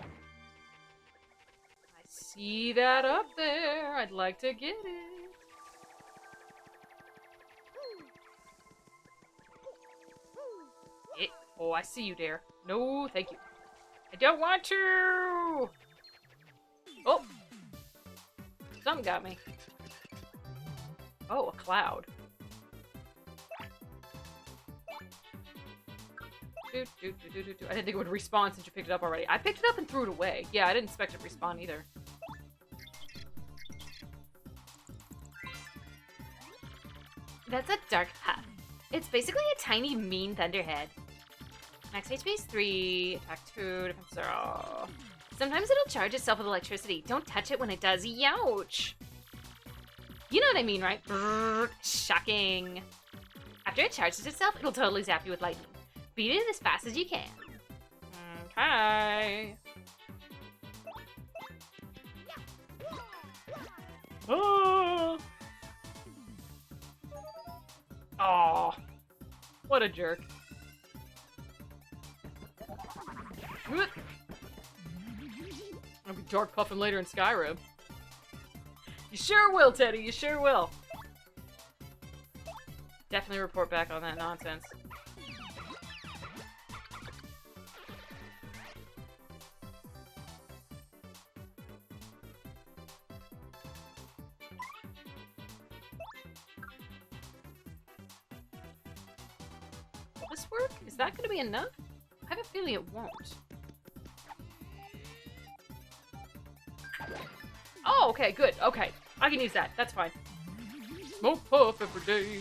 I see that up there. I'd like to get it. Oh, I see you there. No, thank you. I don't want to! Oh! Something got me. Oh, a cloud. I didn't think it would respawn since you picked it up already. I picked it up and threw it away. Yeah, I didn't expect it to respawn either. That's a dark path. It's basically a tiny, mean thunderhead. Max HP is 3, attack 2, defense 0. Sometimes it'll charge itself with electricity. Don't touch it when it does. Youch! You know what I mean, right? Brrr, shocking. After it charges itself, it'll totally zap you with lightning. Beat it as fast as you can. Okay. Oh! Oh, what a jerk. I'll be dark puffing later in Skyrim. You sure will, Teddy, you sure will. Definitely report back on that nonsense. Will this work? Is that gonna be enough? I have a feeling it won't. Oh, okay, good. Okay. I can use that. That's fine. Smoke puff every day.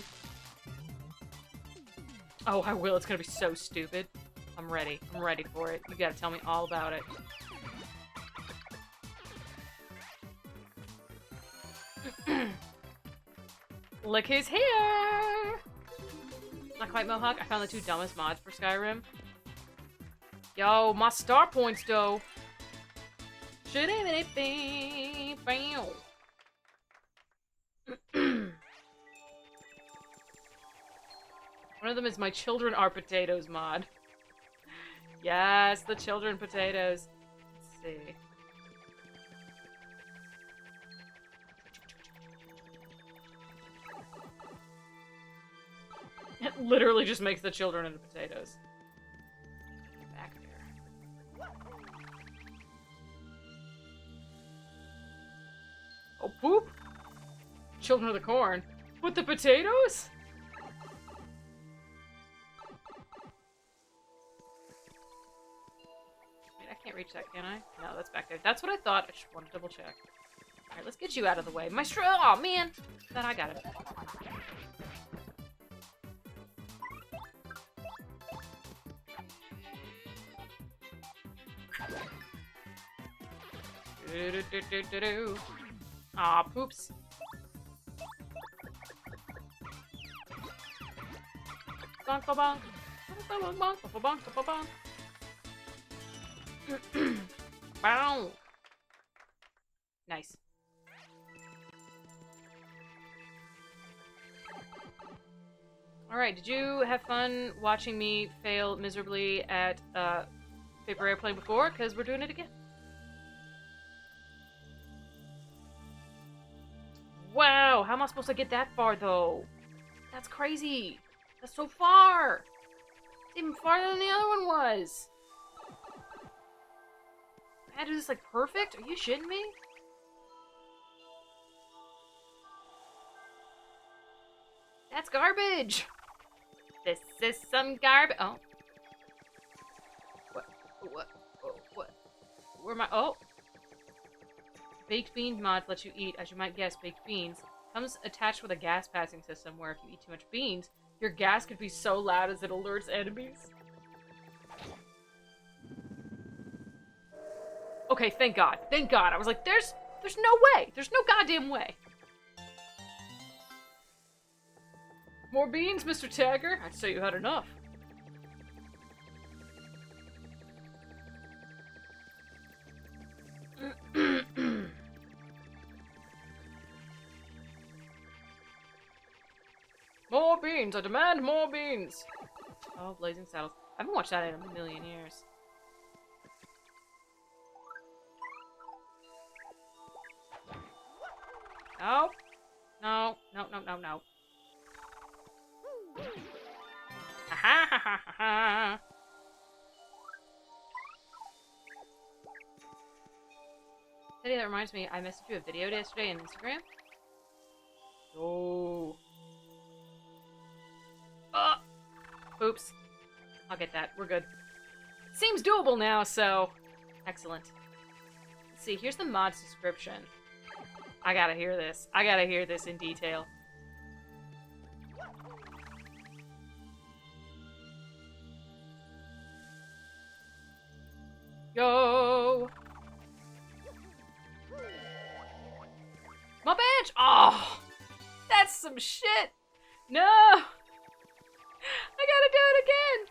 Oh, I will. It's gonna be so stupid. I'm ready. I'm ready for it. You gotta tell me all about it. Look who's here! Not quite Mohawk. I found the 2 dumbest mods for Skyrim. Yo, my star points, though. One of them is my children are potatoes mod. Yes, the children potatoes. Let's see. It literally just makes the children into potatoes. Get back there. Oh, poop! Children of the corn. With the potatoes? Wait, I can't reach that, can I? No, that's back there. That's what I thought. I just want to double check. Alright, let's get you out of the way. My oh man! Then I got it. Aw, poops. Bonk ba bonk. Bonk ba bonk ba bonk ba bonk. Bow. Nice. Alright, did you have fun watching me fail miserably at Paper Airplane before? Because we're doing it again. Wow, how am I supposed to get that far, though? That's crazy. That's so far. It's even farther than the other one was. I had to do this, like, perfect? Are you shitting me? That's garbage. This is some garbage. Oh. What? What? Oh, what? Where am I? Oh. Baked beans mods let you eat, as you might guess, baked beans. Comes attached with a gas passing system where if you eat too much beans, your gas could be so loud as it alerts enemies. Okay, thank God. Thank God. I was like, there's no way. There's no goddamn way. More beans, Mr. Tagger? I'd say you had enough. More beans! I demand more beans! Oh, Blazing Saddles. I haven't watched that in a million years. No. No. No, no, no, no. Ha ha ha ha ha. Teddy, that reminds me, I messaged you a video yesterday on Instagram. Oh. Oops. I'll get that. We're good. Seems doable now, so... Excellent. Let's see, here's the mod's description. I gotta hear this. I gotta hear this in detail. Yo! My badge! Oh! That's some shit! No! I gotta do it again!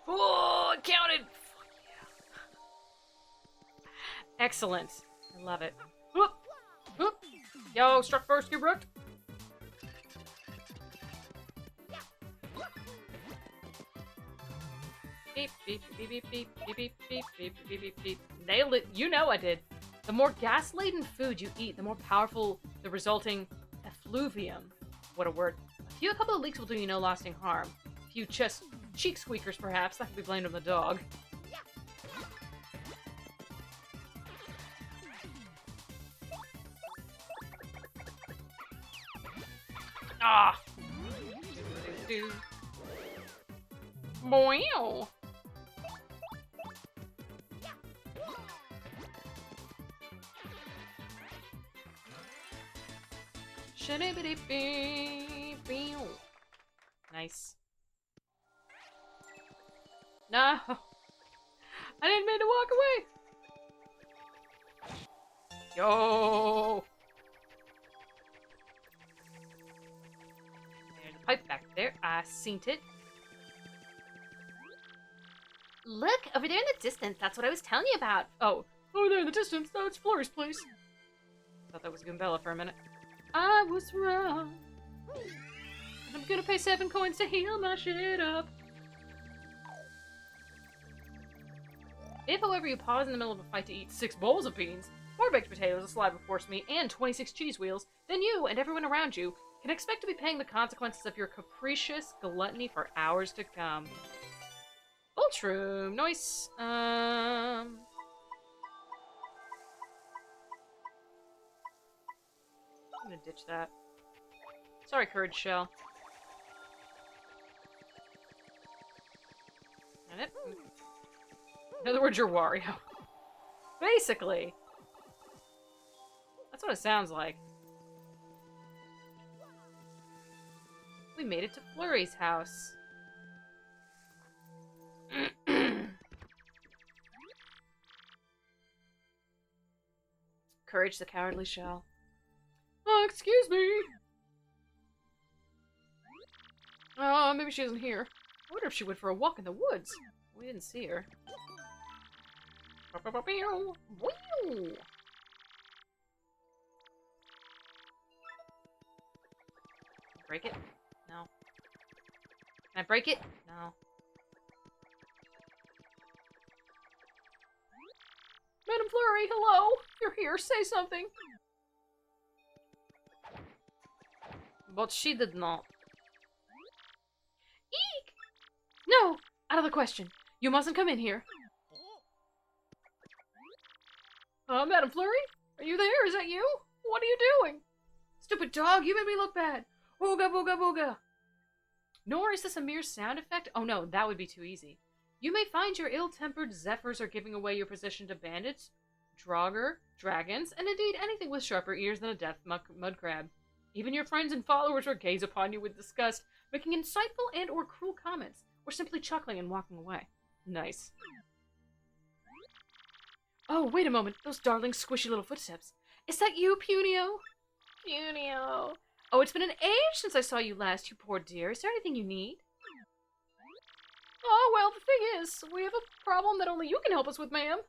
Oh, it counted! Fuck yeah. Excellent. I love it. Whoop! Whoop! Yo, struck first, you rooked. Beep, beep, beep, beep, beep, beep, beep, beep, beep, beep, beep, beep. Nailed it. You know I did. The more gas-laden food you eat, the more powerful the resulting effluvium. What a word. A couple of leaks will do you no lasting harm. A few just cheek squeakers, perhaps. That could be blamed on the dog. Ah! Do. Boing! Nice. No! I didn't mean to walk away! Yo! There's a pipe back there. I seen it. Look, over there in the distance. That's what I was telling you about. Oh. Over there in the distance. That's Flurry's place. Thought that was Goombella for a minute. I was wrong. I'm gonna pay 7 coins to heal my shit up. If, however, you pause in the middle of a fight to eat 6 bowls of beans, 4 baked potatoes, a slab of force meat, and 26 cheese wheels, then you and everyone around you can expect to be paying the consequences of your capricious gluttony for hours to come. Ultrum, nice. I'm gonna ditch that. Sorry, Courage Shell. And it. In other words, you're Wario. Basically. That's what it sounds like. We made it to Flurry's house. Courage the Cowardly Shell. Oh, excuse me. Maybe she isn't here. I wonder if she went for a walk in the woods. We didn't see her. Break it? No. Can I break it? No. Madam Flurry, hello! You're here, say something! But she did not. Eek! No! Out of the question. You mustn't come in here. Madam Flurry? Are you there? Is that you? What are you doing? Stupid dog, you made me look bad. Booga booga booga. Nor is this a mere sound effect. Oh no, that would be too easy. You may find your ill-tempered zephyrs are giving away your position to bandits, draugr, dragons, and indeed anything with sharper ears than a deaf mud crab. Even your friends and followers will gaze upon you with disgust, making insightful and or cruel comments, or simply chuckling and walking away. Nice. Oh, wait a moment. Those darling squishy little footsteps. Is that you, Punio? Punio. Oh, it's been an age since I saw you last, you poor dear. Is there anything you need? Oh, well, the thing is, we have a problem that only you can help us with, ma'am.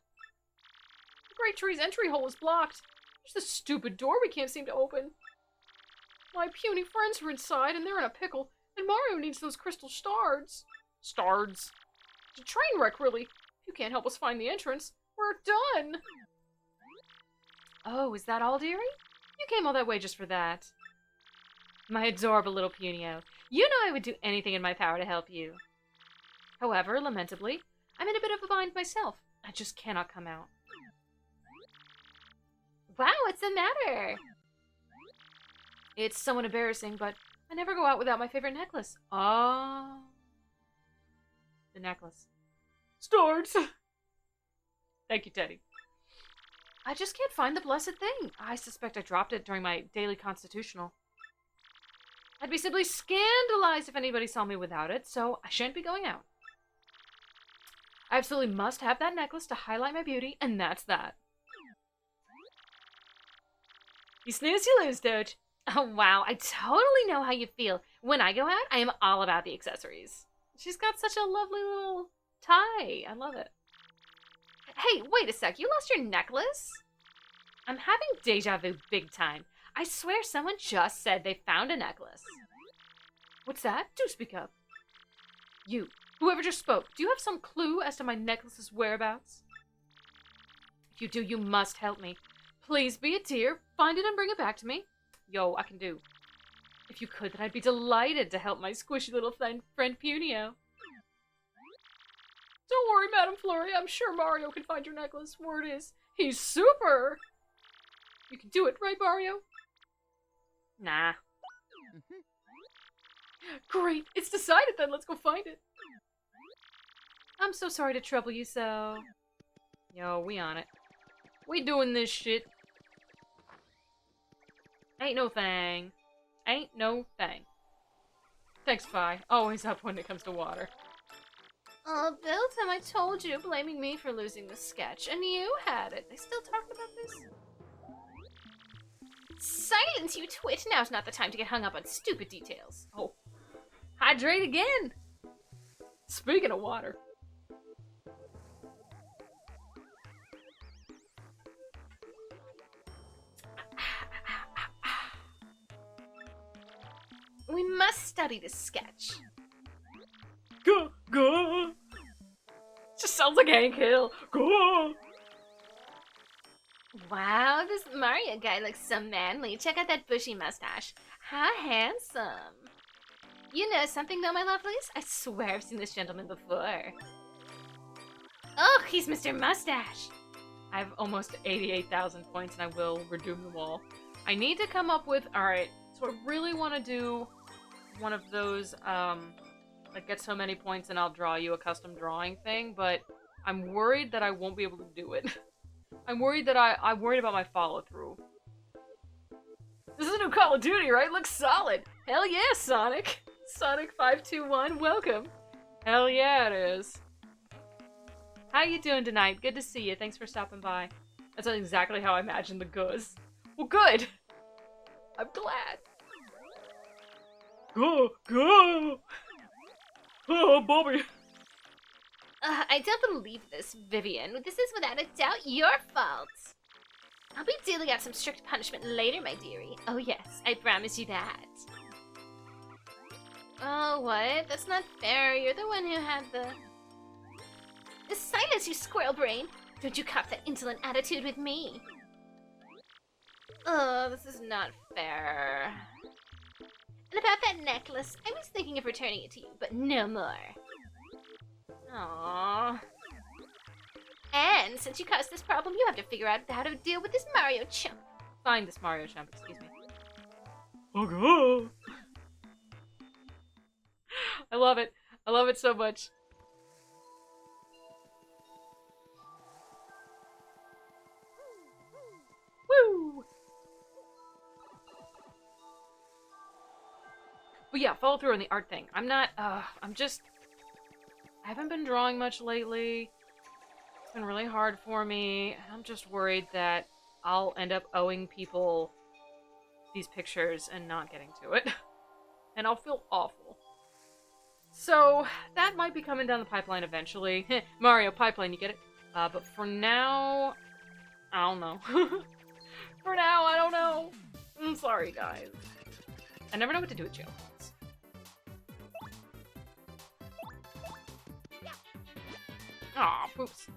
The Great Tree's entry hole is blocked. There's this stupid door we can't seem to open. My puny friends are inside, and they're in a pickle, and Mario needs those crystal shards. Stards. It's a train wreck, really. If you can't help us find the entrance, we're done. Oh, is that all, dearie? You came all that way just for that. My adorable little Punio. You know I would do anything in my power to help you. However, lamentably, I'm in a bit of a bind myself. I just cannot come out. Wow, what's the matter? It's somewhat embarrassing, but I never go out without my favorite necklace. Oh. The necklace. Starts. Thank you, Teddy. I just can't find the blessed thing. I suspect I dropped it during my daily constitutional. I'd be simply scandalized if anybody saw me without it, so I shan't be going out. I absolutely must have that necklace to highlight my beauty, and that's that. You snooze, you lose, Doge. Oh, wow, I totally know how you feel. When I go out, I am all about the accessories. She's got such a lovely little tie. I love it. Hey, wait a sec. You lost your necklace? I'm having deja vu big time. I swear someone just said they found a necklace. What's that? Do speak up. You, whoever just spoke, do you have some clue as to my necklace's whereabouts? If you do, you must help me. Please be a dear, find it and bring it back to me. Yo, I can do. If you could, then I'd be delighted to help my squishy little friend Punio. Don't worry, Madame Flurry. I'm sure Mario can find your necklace. Word is, he's super! You can do it, right, Mario? Nah. Great, it's decided then. Let's go find it. I'm so sorry to trouble you so. Yo, we on it. We doing this shit. Ain't no thing. Ain't no thing. Thanks, Fi. Always up when it comes to water. Oh, Bilton, I told you, blaming me for losing the sketch, and you had it. They still talking about this? Silence, you twit! Now's not the time to get hung up on stupid details. Oh. Hydrate again! Speaking of water. We must study this sketch. Go, go! Just sounds like Hank Hill. Go! Wow, this Mario guy looks so manly. Check out that bushy mustache. How handsome. You know something though, my lovelies? I swear I've seen this gentleman before. Oh, he's Mr. Mustache. I have almost 88,000 points and I will redeem them all. I need to come up with... Alright, so I really want to do one of those, like get so many points and I'll draw you a custom drawing thing, but I'm worried that I won't be able to do it. I'm worried that I'm worried about my follow-through. This is a new Call of Duty, right? Looks solid. Hell yeah, Sonic. Sonic521, welcome. Hell yeah, it is. How you doing tonight? Good to see you. Thanks for stopping by. That's exactly how I imagined the goes. Well, good. I'm glad. Go, go! Oh, Bobby. I don't believe this, Vivian. This is without a doubt your fault. I'll be dealing out some strict punishment later, my dearie. Oh yes, I promise you that. Oh, what? That's not fair. You're the one who had the... Silence, you squirrel brain! Don't you cop that insolent attitude with me. Oh, this is not fair. And about that necklace, I was thinking of returning it to you, but no more. Aww. And since you caused this problem, you have to figure out how to deal with this Mario chump. Find this Mario chump, excuse me. Okay. I love it. I love it so much. Woo! But yeah, follow through on the art thing. I'm not, I haven't been drawing much lately. It's been really hard for me. I'm just worried that I'll end up owing people these pictures and not getting to it. And I'll feel awful. So, that might be coming down the pipeline eventually. Mario pipeline, you get it? But for now, I don't know. For now, I don't know. I'm sorry, guys. I never know what to do with jail calls. Aw, poops.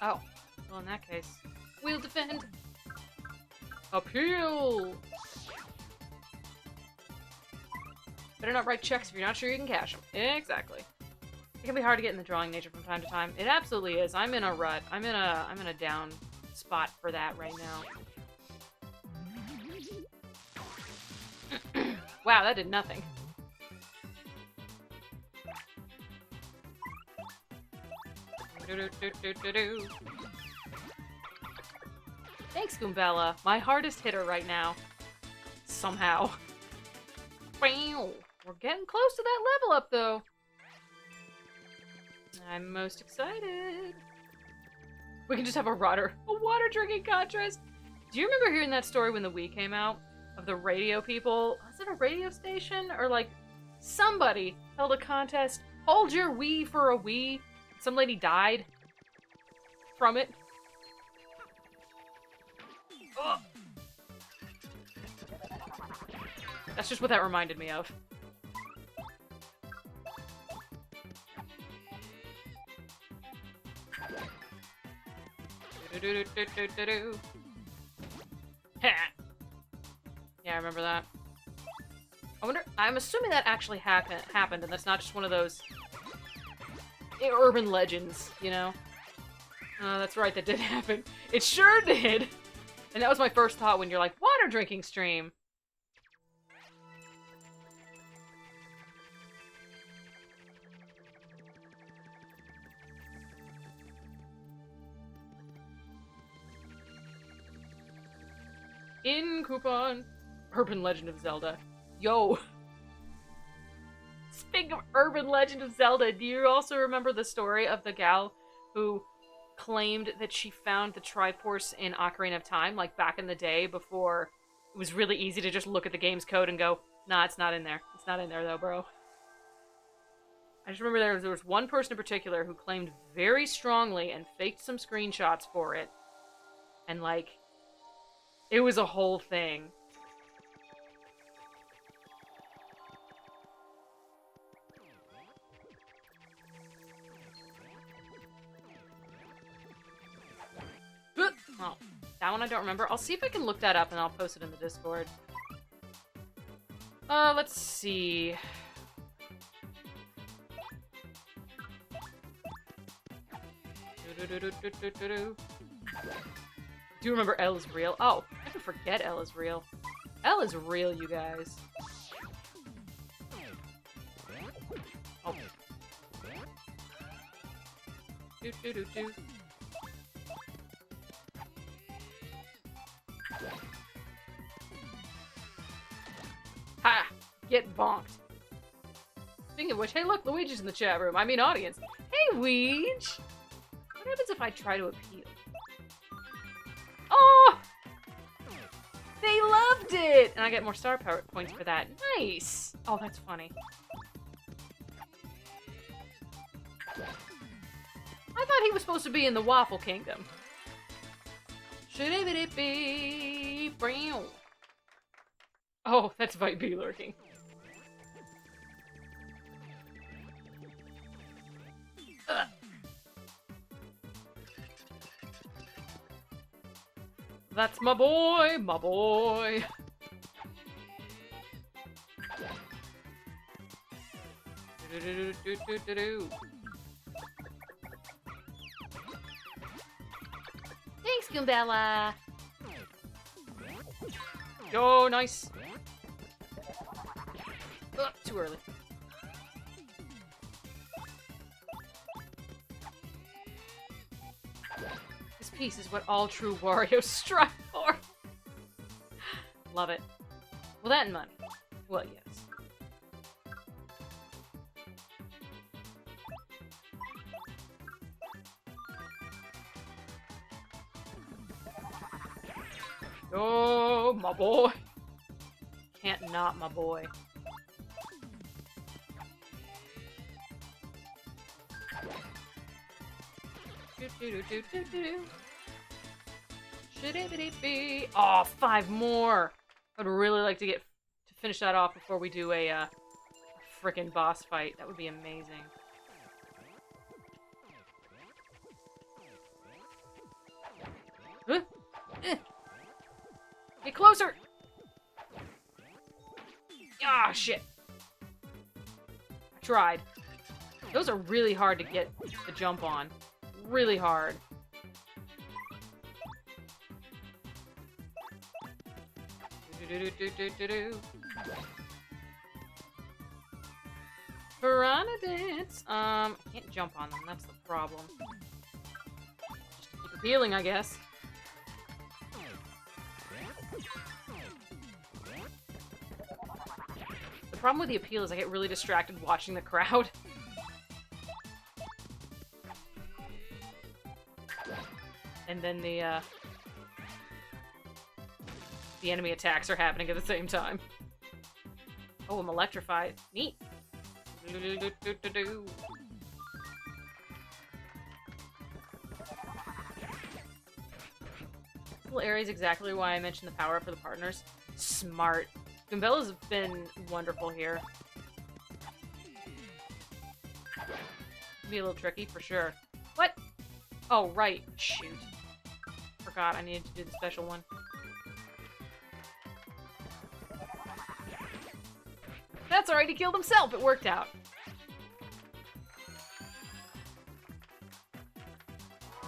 Oh, well in that case, we'll defend. Appeal! Better not write checks if you're not sure you can cash them. Exactly. It can be hard to get in the drawing nature from time to time. It absolutely is. I'm in a rut. I'm in a down spot for that right now. Wow, that did nothing. Do-do-do-do-do-do. Thanks, Goombella. My hardest hitter right now. Somehow. Wow. We're getting close to that level up, though. I'm most excited. We can just have a water drinking contest. Do you remember hearing that story when the Wii came out? Of the radio people? Was it a radio station? Or like somebody held a contest. Hold your Wii for a Wii. Some lady died from it. Ugh. That's just what that reminded me of. Do-do-do-do-do-do-do. Yeah, I remember that. I wonder, I'm assuming that actually happened, and that's not just one of those urban legends, you know? That's right, that did happen. It sure did! And that was my first thought when you're like, water drinking stream! In coupon. Urban Legend of Zelda. Yo! Speaking of Urban Legend of Zelda, do you also remember the story of the gal who claimed that she found the Triforce in Ocarina of Time, like back in the day before it was really easy to just look at the game's code and go, nah, it's not in there. It's not in there though, bro. I just remember there was one person in particular who claimed very strongly and faked some screenshots for it. And like, it was a whole thing. Oh, that one I don't remember. I'll see if I can look that up and I'll post it in the Discord. Let's see. Do you remember L is real? Oh, I can forget L is real. L is real, you guys. Oh. Do. Ha! Get bonked. Speaking of which, hey look, Luigi's in the chat room. I mean audience. Hey, Weege! What happens if I try to appeal? Oh! They loved it! And I get more star power points for that. Nice! Oh, that's funny. I thought he was supposed to be in the Waffle Kingdom. Oh, that's Vite B lurking. Ugh. That's my boy, my boy. Thanks, Goombella. Yo, nice. Ugh, too early. This piece is what all true Warriors strive for. Love it. Well, that and money. Well, yes. Oh, my boy. Can't not my boy. Oh, 5 more. I'd really like to finish that off before we do a frickin' boss fight. That would be amazing. Huh? Get closer! Ah, shit. I tried. Those are really hard to get the jump on. Really hard. Piranha dance. I can't jump on them. That's the problem. appealing, I guess. The problem with the appeal is I get really distracted watching the crowd. And then the enemy attacks are happening at the same time. Oh, I'm electrified. Neat. Little area is exactly why I mentioned the power up for the partners. Smart. Goombella's been wonderful here. Be a little tricky for sure. What? Oh, right. Shoot. Forgot I needed to do the special one. That's alright, he killed himself. It worked out.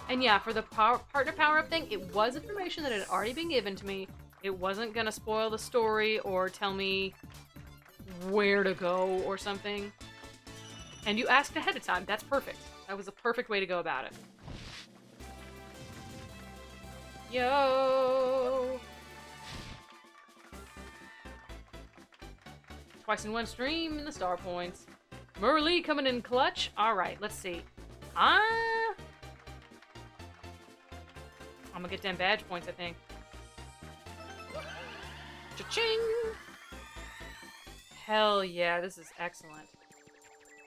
And yeah, for the partner power-up thing, it was information that had already been given to me. It wasn't gonna spoil the story or tell me where to go or something. And you asked ahead of time. That's perfect. That was a perfect way to go about it. Yo! Twice in one stream in the star points. Merlee coming in clutch. Alright, let's see. I'm gonna get them badge points, I think. Cha-ching! Hell yeah, this is excellent.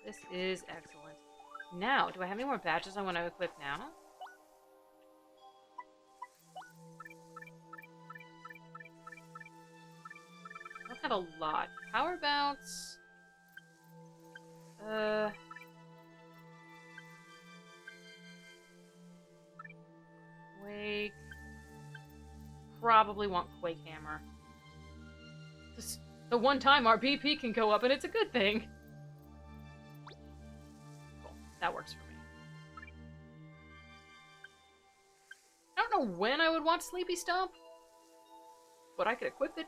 This is excellent. Now, do I have any more badges I want to equip now? I don't have a lot. Power bounce. Quake. Probably want Quake Hammer. Just the one time our BP can go up and it's a good thing. Cool. That works for me. I don't know when I would want Sleepy Stomp, but I could equip it.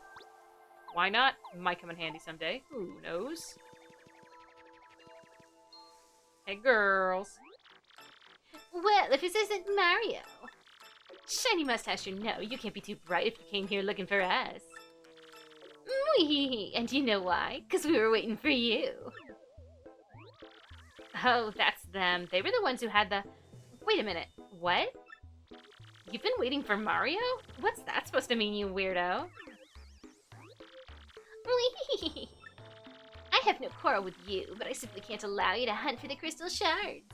Why not? Might come in handy someday. Who knows? Hey, girls. Well, if this isn't Mario. Shiny mustache or no, you can't be too bright if you came here looking for us. Wee! And you know why? 'Cause we were waiting for you. Oh, that's them. They were the ones who had the... Wait a minute. What? You've been waiting for Mario? What's that supposed to mean, you weirdo? Wee! I have no quarrel with you, but I simply can't allow you to hunt for the crystal shards.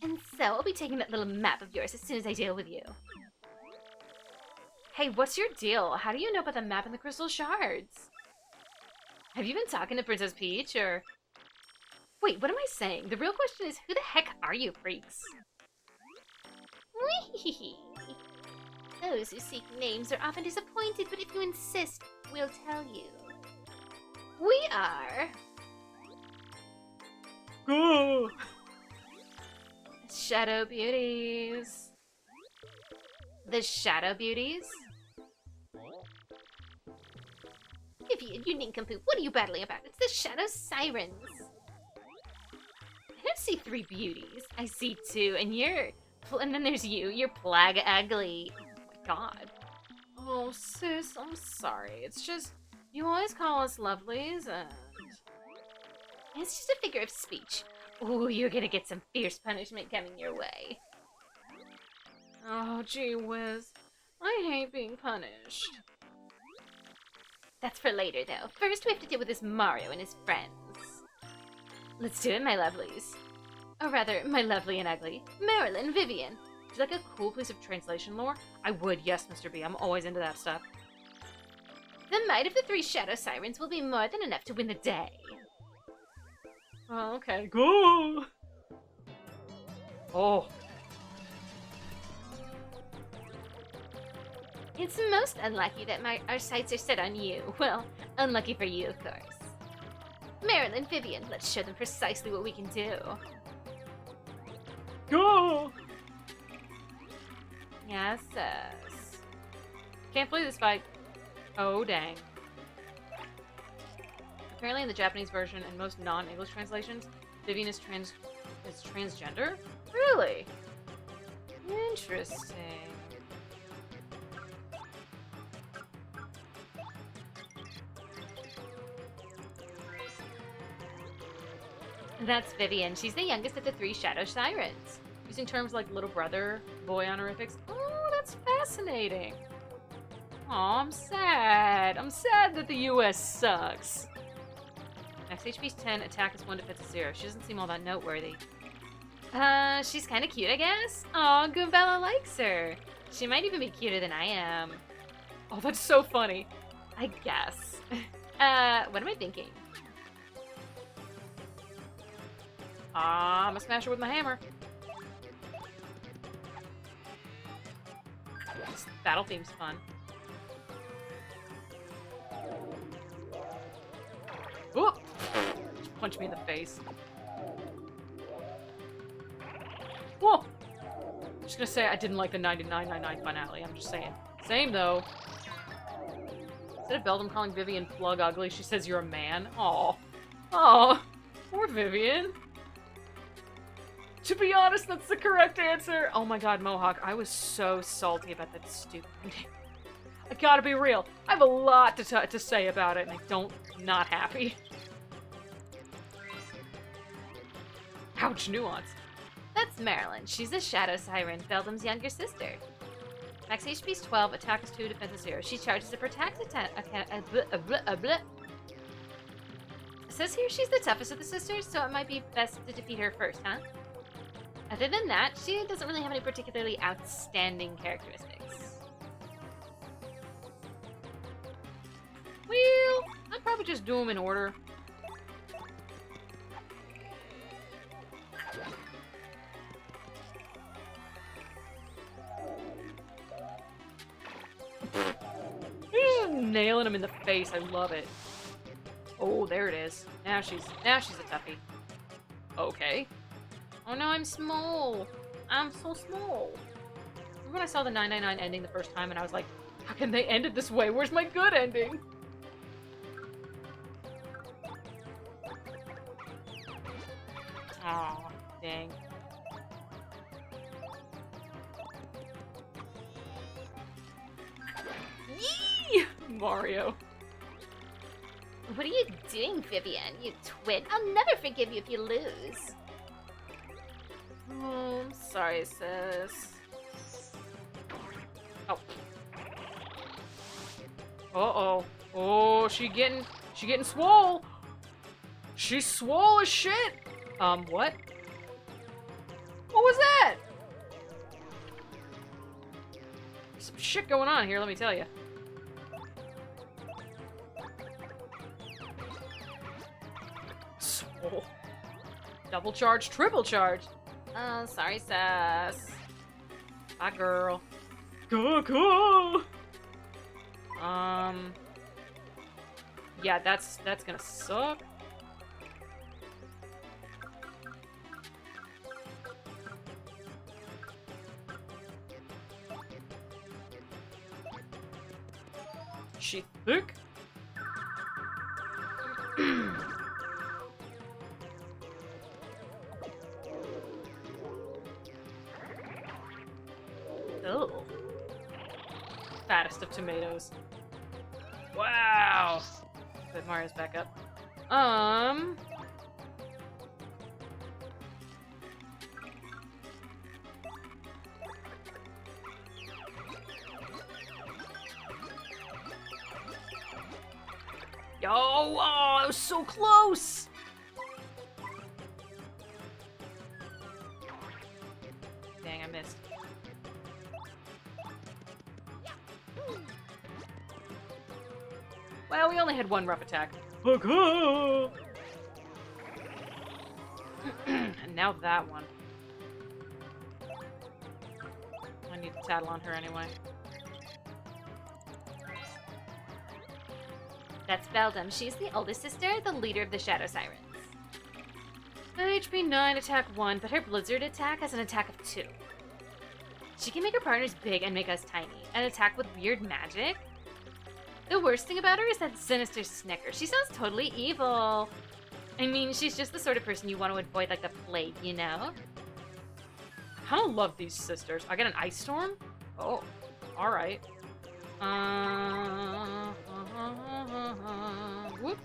And so I'll be taking that little map of yours as soon as I deal with you. Hey, what's your deal? How do you know about the map and the crystal shards? Have you been talking to Princess Peach, or... Wait, what am I saying? The real question is, who the heck are you, freaks? Wee! Those who seek names are often disappointed, but if you insist, we'll tell you. We are... Go! Shadow Beauties. The Shadow Beauties? Vivian, you nincompoop, what are you battling about? It's the Shadow Sirens. I don't see 3 beauties. I see 2, and you're... And then there's you. You're Plague Ugly. Oh my god. Oh, sis, I'm sorry. It's just... You always call us lovelies, and... It's just a figure of speech. Ooh, you're gonna get some fierce punishment coming your way. Oh, gee whiz. I hate being punished. That's for later, though. First, we have to deal with this Mario and his friends. Let's do it, my lovelies. Or rather, my lovely and ugly. Marilyn, Vivian. Would you like a cool piece of translation lore? I would, yes, Mr. B. I'm always into that stuff. The might of the 3 Shadow Sirens will be more than enough to win the day. Oh, okay. Go! Oh. It's most unlucky that our sights are set on you. Well, unlucky for you, of course. Marilyn, Vivian, let's show them precisely what we can do. Go! Yes, sis. Can't play this fight. Oh, dang. Apparently in the Japanese version and most non-English translations, Vivian is transgender? Really? Interesting. That's Vivian. She's the youngest of the 3 Shadow Sirens. Using terms like little brother, boy honorifics. Oh, that's fascinating. Aw, I'm sad. I'm sad that the US sucks. Max HP's 10, attack is 1, defense is 0. She doesn't seem all that noteworthy. She's kind of cute, I guess. Aw, Goombella likes her. She might even be cuter than I am. Oh, that's so funny. I guess. What am I thinking? I'm gonna smash her with my hammer. This battle theme's fun. Whoop! Punch me in the face. Whoa! I'm just gonna say I didn't like the 99.99 finale. I'm just saying. Same though. Instead of Beldam calling Vivian plug ugly, she says you're a man. Aw. Aw. Poor Vivian. To be honest, that's the correct answer. Oh my god, Mohawk, I was so salty about that stupid ending. I gotta be real. I have a lot to say about it, and I'm not happy. Ouch, nuance. That's Marilyn. She's a Shadow Siren, Beldam's younger sister. Max HP's 12, attack is 2, defense is 0. She charges a protect attack. It says here she's the toughest of the sisters, so it might be best to defeat her first, huh? Other than that, she doesn't really have any particularly outstanding characteristics. Well, I'd probably just do them in order. He's just nailing him in the face. I love it. Oh, there it is. Now she's a toughie. Okay. Oh no, I'm small. I'm so small. Remember when I saw the 999 ending the first time and I was like, how can they end it this way? Where's my good ending? Aw, dang. Yee! Mario. What are you doing, Vivian? You twit. I'll never forgive you if you lose. Oh, I'm sorry, sis. Oh. Uh-oh. Oh, she getting swole. She's swole as shit. What? What was that? There's some shit going on here, let me tell you. Swole. Double charge, triple charge. Oh, sorry, sis. Bye, girl. Go. Yeah, that's gonna suck. She thick? Oh. Fattest of tomatoes. Wow. But Mario's back up. Yo, oh, it was so close. Dang, I missed. Well, we only had one rough attack. And now that one. I need to tattle on her anyway. That's Beldam. She's the oldest sister, the leader of the Shadow Sirens. HP 9, attack 1, but her Blizzard attack has an attack of 2. She can make her partners big and make us tiny. An attack with weird magic? The worst thing about her is that sinister snicker. She sounds totally evil. I mean, she's just the sort of person you want to avoid like the plague, you know? kind of love these sisters. I get an ice storm? Oh, alright. Whoop.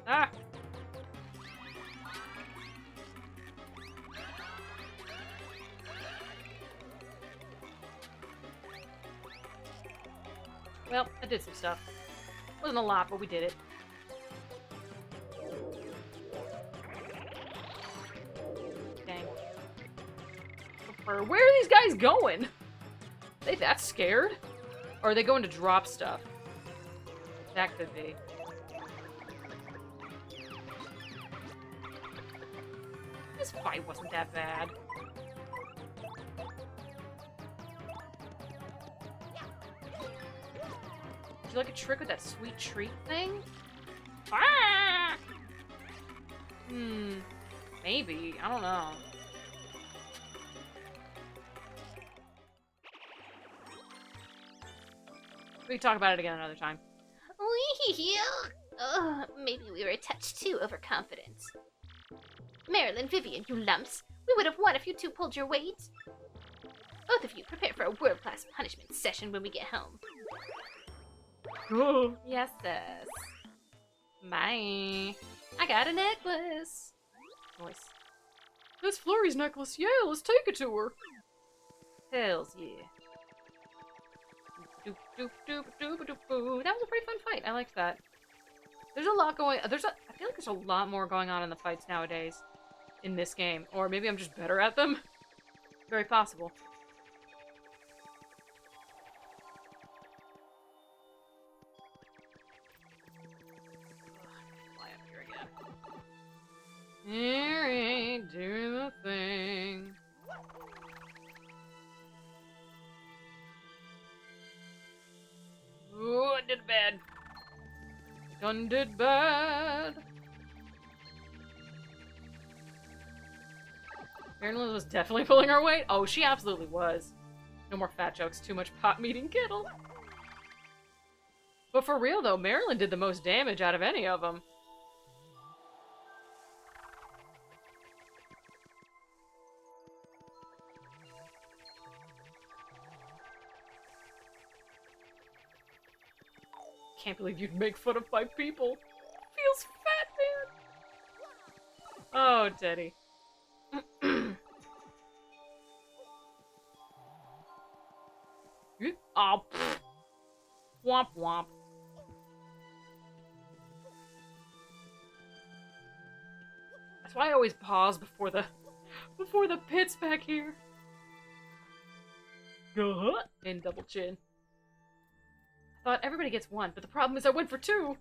Ah! Well, I did some stuff. Wasn't a lot, but we did it. Dang. Where are these guys going? Are they that scared? Or are they going to drop stuff? That could be. This fight wasn't that bad. Would you like a trick with that sweet treat thing? Ah! Maybe. I don't know. We can talk about it again another time. Maybe we were a touch too overconfident. Marilyn, Vivian, you lumps. We would have won if you two pulled your weight. Both of you prepare for a world-class punishment session when we get home. Oh. Yes, sis. Bye. I got a necklace. Nice. That's Flurry's necklace. Yeah, let's take it to her. Hells yeah. Doop, doop, doop, doop, doop, doop. That was a pretty fun fight. I liked that. There's a lot going. I feel like there's a lot more going on in the fights nowadays in this game, or maybe I'm just better at them. Very possible. Here ain't doing the thing. Ooh, I did bad. Done did bad. Marilyn was definitely pulling our weight. Oh, she absolutely was. No more fat jokes. Too much pot meeting kettle. But for real though, Marilyn did the most damage out of any of them. Can't believe you'd make fun of my people. Feels fat, man. Oh, Teddy. Oh, pfft. Womp womp. That's why I always pause before the pits back here. And double chin. I thought everybody gets one, but the problem is I went for two.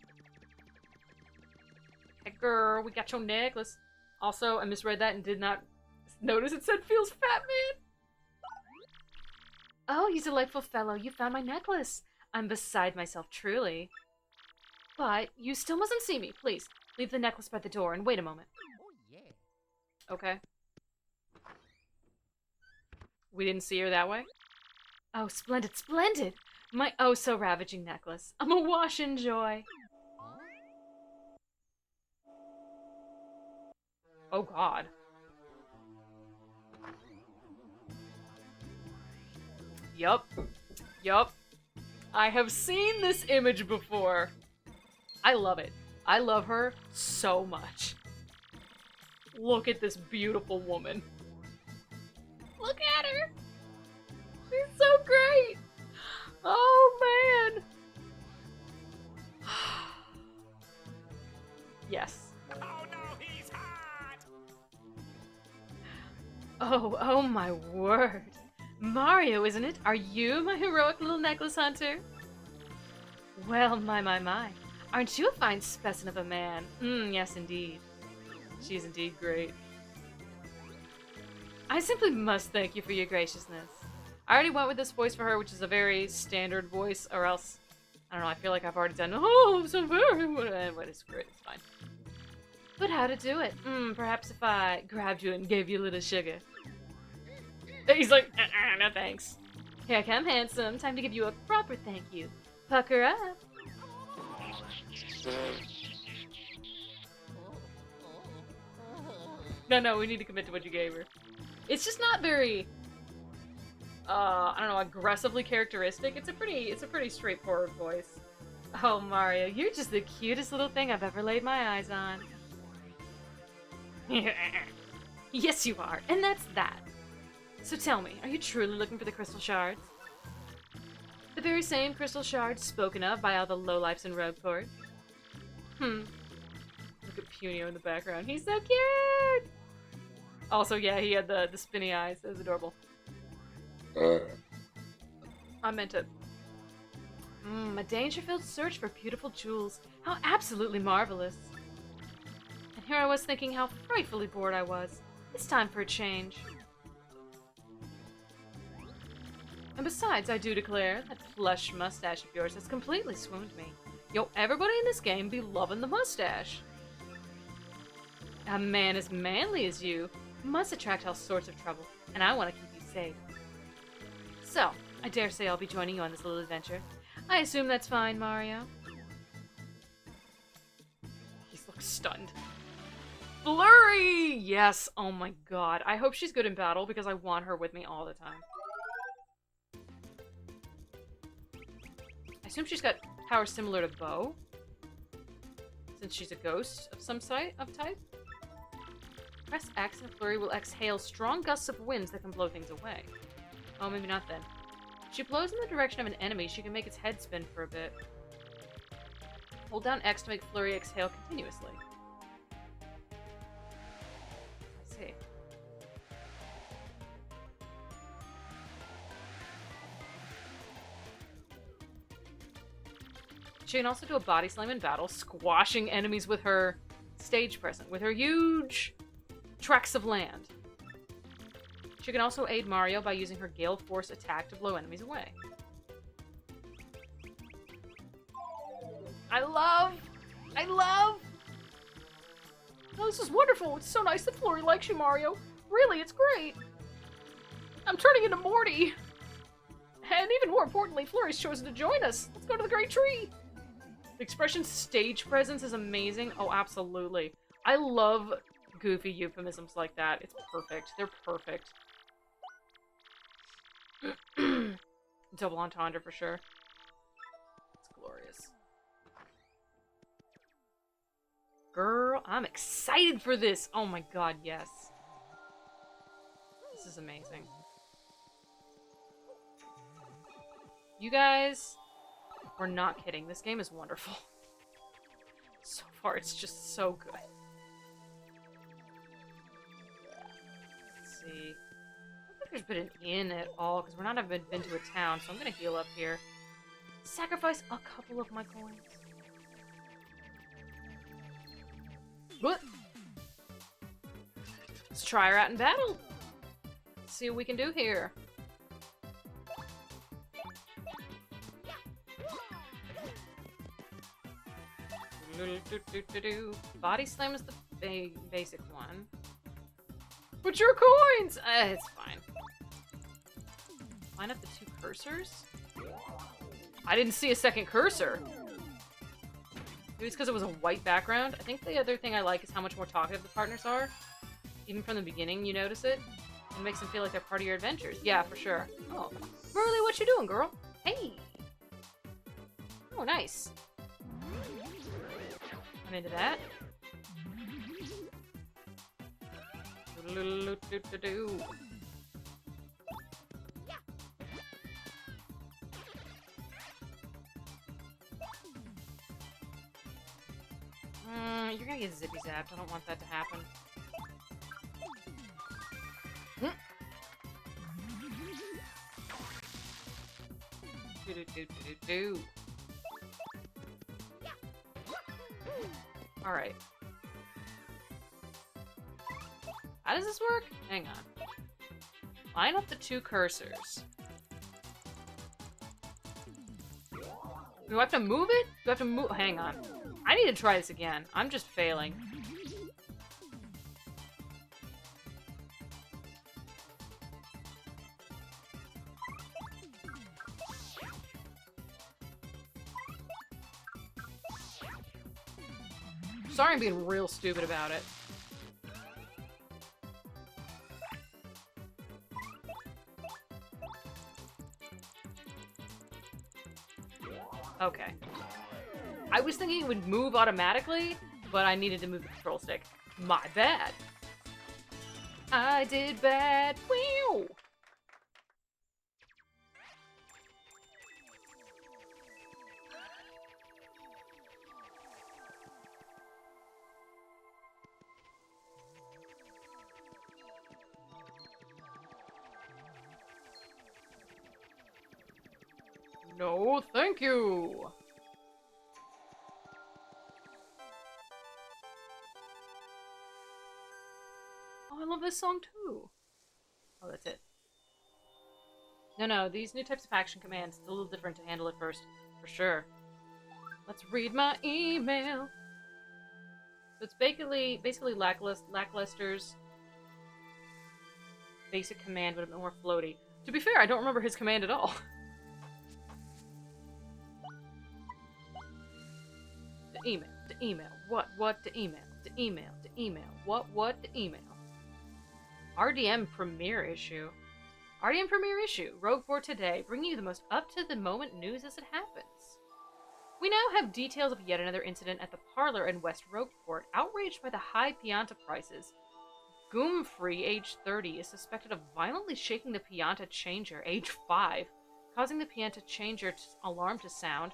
Hey girl, we got your necklace. Also, I misread that and did not notice it said feels fat, man. Oh, you delightful fellow, you found my necklace. I'm beside myself, truly. But you still mustn't see me, please. Leave the necklace by the door and wait a moment. Oh, yeah. Okay. We didn't see her that way? Oh, splendid, splendid! My oh so ravaging necklace. I'm awash in joy. Oh god. Yup. Yup. I have seen this image before. I love it. I love her so much. Look at this beautiful woman. Look at her. She's so great. Oh, man. Yes. Oh no, he's hot! Oh my word. Mario, isn't it? Are you my heroic little necklace hunter? Well, my. Aren't you a fine specimen of a man? Yes, indeed. She is indeed great. I simply must thank you for your graciousness. I already went with this voice for her, which is a very standard voice, or else, I don't know, I feel like I've already done, oh, so very, but it's great, it's fine. But how to do it? Perhaps if I grabbed you and gave you a little sugar. He's like, no thanks. Here I come, handsome. Time to give you a proper thank you. Pucker up. No, we need to commit to what you gave her. It's just not very, I don't know, aggressively characteristic. It's a pretty straightforward voice. Oh, Mario, you're just the cutest little thing I've ever laid my eyes on. Yes, you are, and that's that. So tell me, are you truly looking for the crystal shards? The very same crystal shards spoken of by all the lowlifes in Rogueport? Look at Punio in the background. He's so cute! Also, yeah, he had the spinny eyes. It was adorable. I meant it. A danger-filled search for beautiful jewels. How absolutely marvelous. And here I was thinking how frightfully bored I was. It's time for a change. And besides, I do declare, that plush mustache of yours has completely swooned me. Yo, everybody in this game be loving the mustache. A man as manly as you must attract all sorts of trouble, and I want to keep you safe. So, I dare say I'll be joining you on this little adventure. I assume that's fine, Mario? He looks stunned. Flurry! Yes, oh my god. I hope she's good in battle because I want her with me all the time. I assume she's got powers similar to Bo, since she's a ghost of some type. Press X and Flurry will exhale strong gusts of winds that can blow things away. Oh, maybe not then. If she blows in the direction of an enemy, she can make its head spin for a bit. Hold down X to make Flurry exhale continuously. Let's see. She can also do a body slam in battle, squashing enemies with her stage presence, with her huge tracts of land. She can also aid Mario by using her Gale Force attack to blow enemies away. I love! Oh, this is wonderful! It's so nice that Flurry likes you, Mario. Really, it's great! I'm turning into Morty! And even more importantly, Flurry's chosen to join us! Let's go to the Great Tree! The expression stage presence is amazing. Oh, absolutely. I love goofy euphemisms like that. It's perfect. They're perfect. Double entendre for sure. It's glorious. Girl, I'm excited for this. Oh my god, yes. This is amazing. You guys, we're not kidding. This game is wonderful. So far, it's just so good. Let's see. I don't think there's been an inn at all, because we're not having been to a town, so I'm gonna heal up here. Sacrifice a couple of my coins. What? Let's try her out in battle. Let's see what we can do here. Body slam is the basic one. But your coins! It's fine. Line up the two cursors? I didn't see a second cursor. Maybe it's because it was a white background. I think the other thing I like is how much more talkative the partners are. Even from the beginning, you notice it. It makes them feel like they're part of your adventures. Yeah, for sure. Oh, Merly, what you doing, girl? Hey! Oh, nice. I'm into that. You're gonna get zippy zapped. I don't want that to happen. Alright. How does this work? Hang on. Line up the two cursors. Do I have to move it? Do I have to move? Hang on. I need to try this again. I'm just failing. Sorry I'm being real stupid about it. Okay. I was thinking it would move automatically, but I needed to move the control stick. My bad. I did bad. Whew. No, thank you. Oh, I love this song too. Oh, that's it. No, these new types of action commands, it's a little different to handle at first, for sure. Let's read my email. So it's basically Lackluster's basic command would have been more floaty. To be fair, I don't remember his command at all. The email, what, the email, what, the email. RDM Premiere Issue. RDM Premiere Issue, Rogueport today, bringing you the most up-to-the-moment news as it happens. We now have details of yet another incident at the parlor in West Rogueport. Outraged by the high Pianta prices, Goomfree, age 30, is suspected of violently shaking the Pianta changer, age 5, causing the Pianta changer alarm to sound,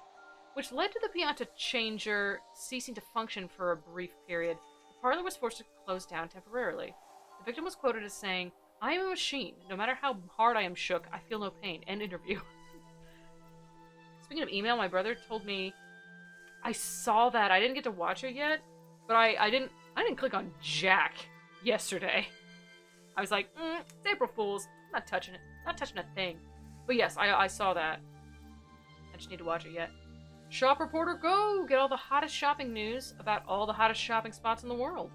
which led to the Pianta changer ceasing to function for a brief period. The parlor was forced to close down temporarily. The victim was quoted as saying, "I am a machine. No matter how hard I am shook, I feel no pain." End interview. Speaking of email, my brother told me I saw that. I didn't get to watch it yet, but I didn't click on Jack yesterday. I was like, it's April Fool's. I'm not touching it. Not touching a thing. But yes, I saw that. I just need to watch it yet. Shop Reporter, go! Get all the hottest shopping news about all the hottest shopping spots in the world.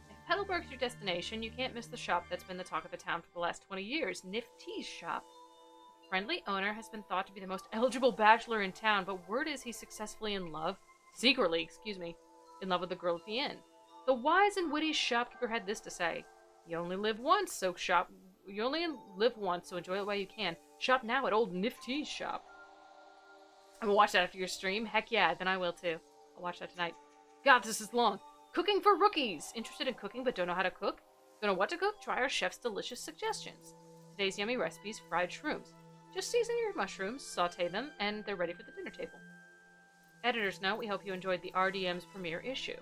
If Petalburg's your destination, you can't miss the shop that's been the talk of the town for the last 20 years, Nifty's shop. The friendly owner has been thought to be the most eligible bachelor in town, but word is he's successfully in love with the girl at the inn. The wise and witty shopkeeper had this to say: "You only live once, so enjoy it while you can. Shop now at old Nifty's shop." I'm gonna watch that after your stream. Heck yeah, then I will too. I'll watch that tonight. God, this is long. Cooking for rookies! Interested in cooking but don't know how to cook? Don't know what to cook? Try our chef's delicious suggestions. Today's yummy recipes: fried shrooms. Just season your mushrooms, saute them, and they're ready for the dinner table. Editor's note: we hope you enjoyed the RDM's premiere issue.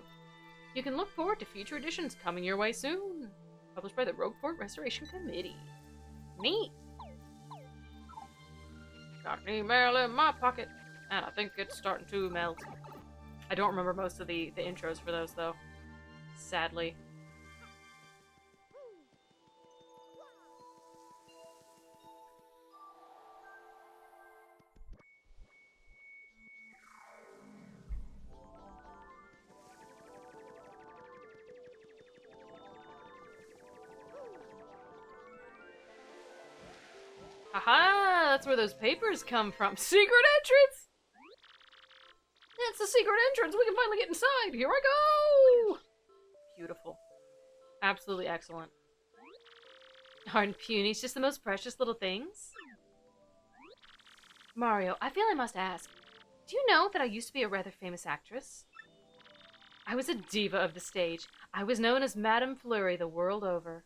You can look forward to future editions coming your way soon. Published by the Rogueport Restoration Committee. Neat! Got an email in my pocket, and I think it's starting to melt. I don't remember most of the intros for those, though. Sadly. Haha! That's where those papers come from. Secret entrance! That's the secret entrance! We can finally get inside! Here I go! Beautiful. Absolutely excellent. Aren't peonies just the most precious little things? Mario, I feel I must ask. Do you know that I used to be a rather famous actress? I was a diva of the stage. I was known as Madame Fleury the world over.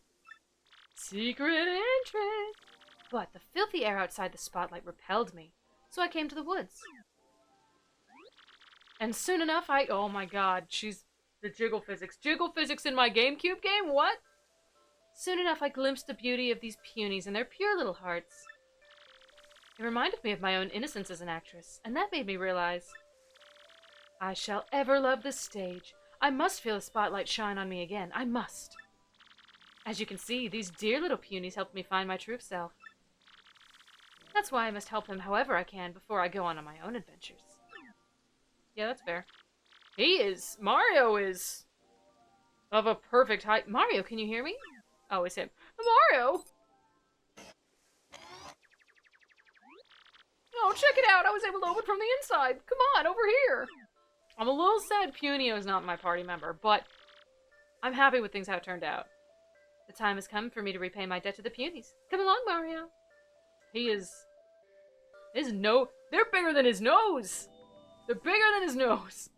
Secret entrance! But the filthy air outside the spotlight repelled me, so I came to the woods. And soon enough oh my god, she's the jiggle physics. Jiggle physics in my GameCube game? What? Soon enough I glimpsed the beauty of these peonies and their pure little hearts. It reminded me of my own innocence as an actress, and that made me realize I shall ever love this stage. I must feel the spotlight shine on me again. I must. As you can see, these dear little peonies helped me find my true self. That's why I must help them however I can before I go on my own adventures. Yeah, that's fair. Mario is of a perfect height. Mario, can you hear me? Oh, it's him. Mario! Oh, check it out! I was able to open from the inside! Come on, over here! I'm a little sad Punio is not my party member, but I'm happy with things how it turned out. The time has come for me to repay my debt to the Punies. Come along, Mario. He is... They're bigger than his nose! They're bigger than his nose!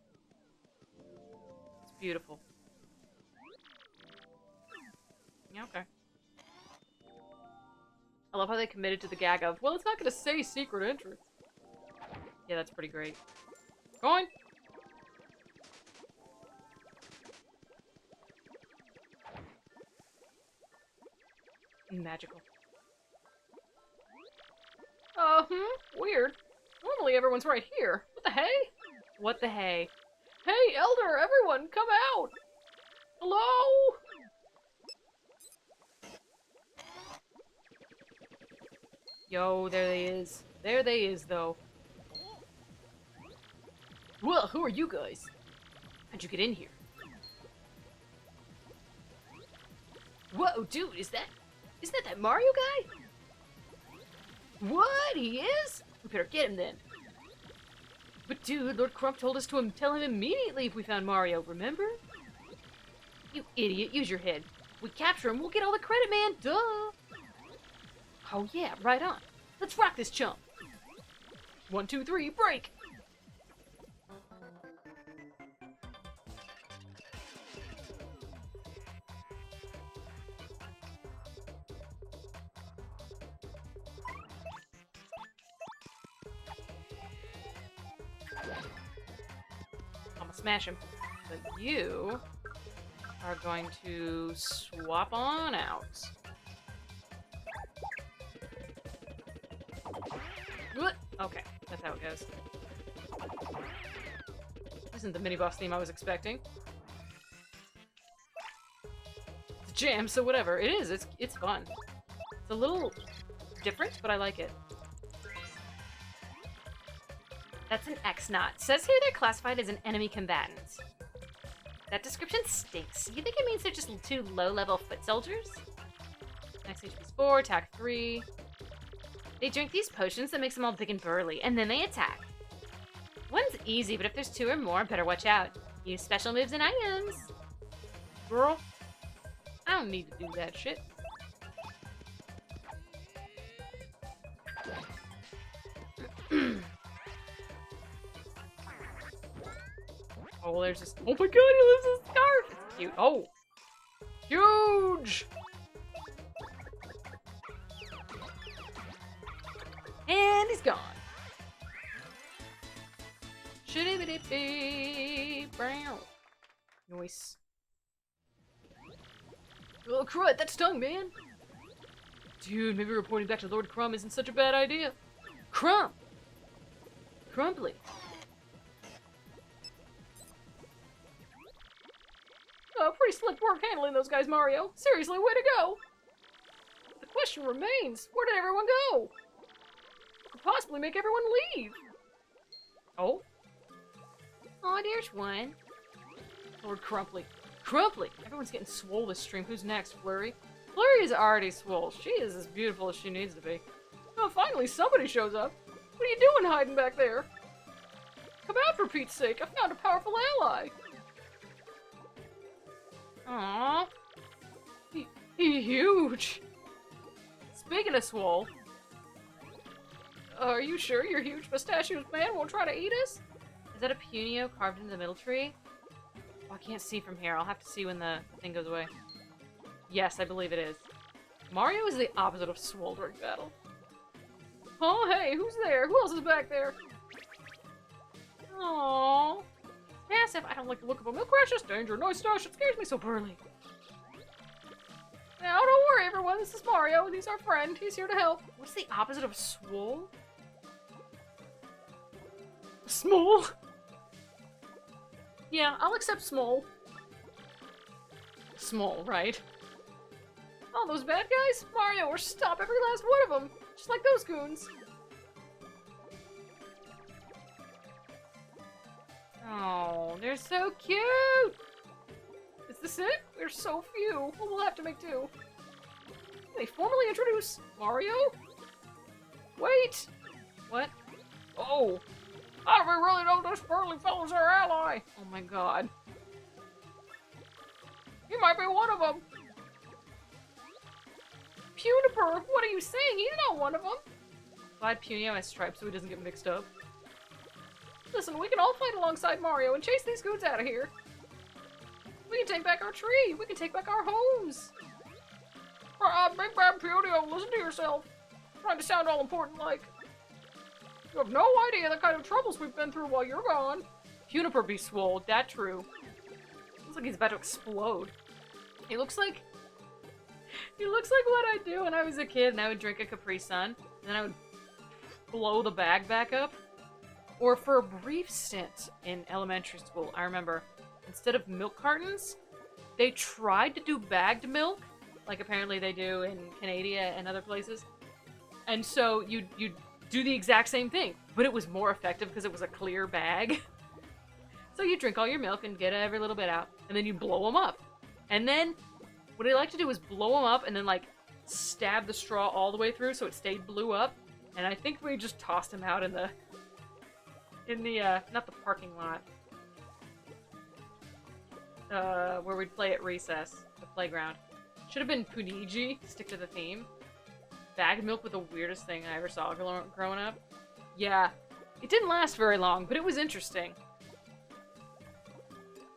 It's beautiful. Yeah, okay. I love how they committed to the gag of, well, it's not gonna say secret entrance. Yeah, that's pretty great. Going! Magical. Weird. Normally everyone's right here. What the hey? What the hey? Hey, Elder, everyone, come out! Hello? Yo, there they is. There they is, though. Well, who are you guys? How'd you get in here? Whoa, dude, isn't that Mario guy? What? He is? We better get him then. But dude, Lord Crump told us to tell him immediately if we found Mario, remember? You idiot, use your head. We capture him, we'll get all the credit, man, duh! Oh yeah, right on. Let's rock this chump. 1, 2, 3, break! I'm gonna smash him. But you are going to swap on out. Okay, that's how it goes. Isn't the mini-boss theme I was expecting. It's a jam, so whatever. It is, it's fun. It's a little different, but I like it. That's an X-Knot. Says here they're classified as an enemy combatant. That description stinks. You think it means they're just 2 low-level foot soldiers? Max HP's 4, attack 3. They drink these potions that makes them all big and burly, and then they attack. One's easy, but if there's 2 or more, better watch out. Use special moves and items. Girl, I don't need to do that shit. Oh, there's this. Oh my god, he lives in a scarf! It's cute. Oh! Huge! And he's gone. Shitty-bitty-bee. Brown. Nice. Oh, crud, that stung, man. Dude, maybe reporting back to Lord Crumb isn't such a bad idea. Crumb! Crumbly. Pretty slick work handling those guys, Mario. Seriously, way to go! The question remains, where did everyone go? What could possibly make everyone leave? Oh? Oh, there's one. Lord Crumply. Crumply! Everyone's getting swole this stream. Who's next, Flurry? Flurry is already swole. She is as beautiful as she needs to be. Oh, finally somebody shows up. What are you doing hiding back there? Come out for Pete's sake. I found a powerful ally. Aww. He's huge. Speaking of swole, are you sure your huge mustachioed man won't try to eat us? Is that a Punio carved into the middle tree? Oh, I can't see from here. I'll have to see when the thing goes away. Yes, I believe it is. Mario is the opposite of swole during battle. Oh, hey, who's there? Who else is back there? Aww. Massive. I don't like the look of him. He'll crash us. Danger. No stash. It scares me so burly. Now, don't worry, everyone. This is Mario. He's our friend. He's here to help. What's the opposite of swole? Small? Yeah, I'll accept small. Small, right? Oh, those bad guys? Mario, or stop every last one of them. Just like those goons. Oh, they're so cute! Is this it? We're so few. Well, we'll have to make do. They formally introduce Mario? Wait! What? Oh! How do we really know this burly fellow's our ally? Oh my god. He might be one of them. Puniper, what are you saying? He's not one of them. Glad Punio has stripes so he doesn't get mixed up. Listen, we can all fight alongside Mario and chase these goons out of here. We can take back our tree. We can take back our homes. Big Bad Punio, listen to yourself. Trying to sound all important like. You have no idea the kind of troubles we've been through while you're gone. Puniper be swole, that true. Looks like he's about to explode. He looks like what I do when I was a kid and I would drink a Capri Sun, and then I would blow the bag back up. Or for a brief stint in elementary school, I remember, instead of milk cartons, they tried to do bagged milk, like apparently they do in Canada and other places. And so you'd do the exact same thing, but it was more effective because it was a clear bag. So you drink all your milk and get every little bit out, and then you blow them up. And then what I like to do is blow them up and then like stab the straw all the way through so it stayed blew up. And I think we just tossed him out in the not the parking lot, where we'd play at recess, the playground. Should have been Puniji, stick to the theme. Bagged milk was the weirdest thing I ever saw growing up. Yeah, it didn't last very long, but it was interesting.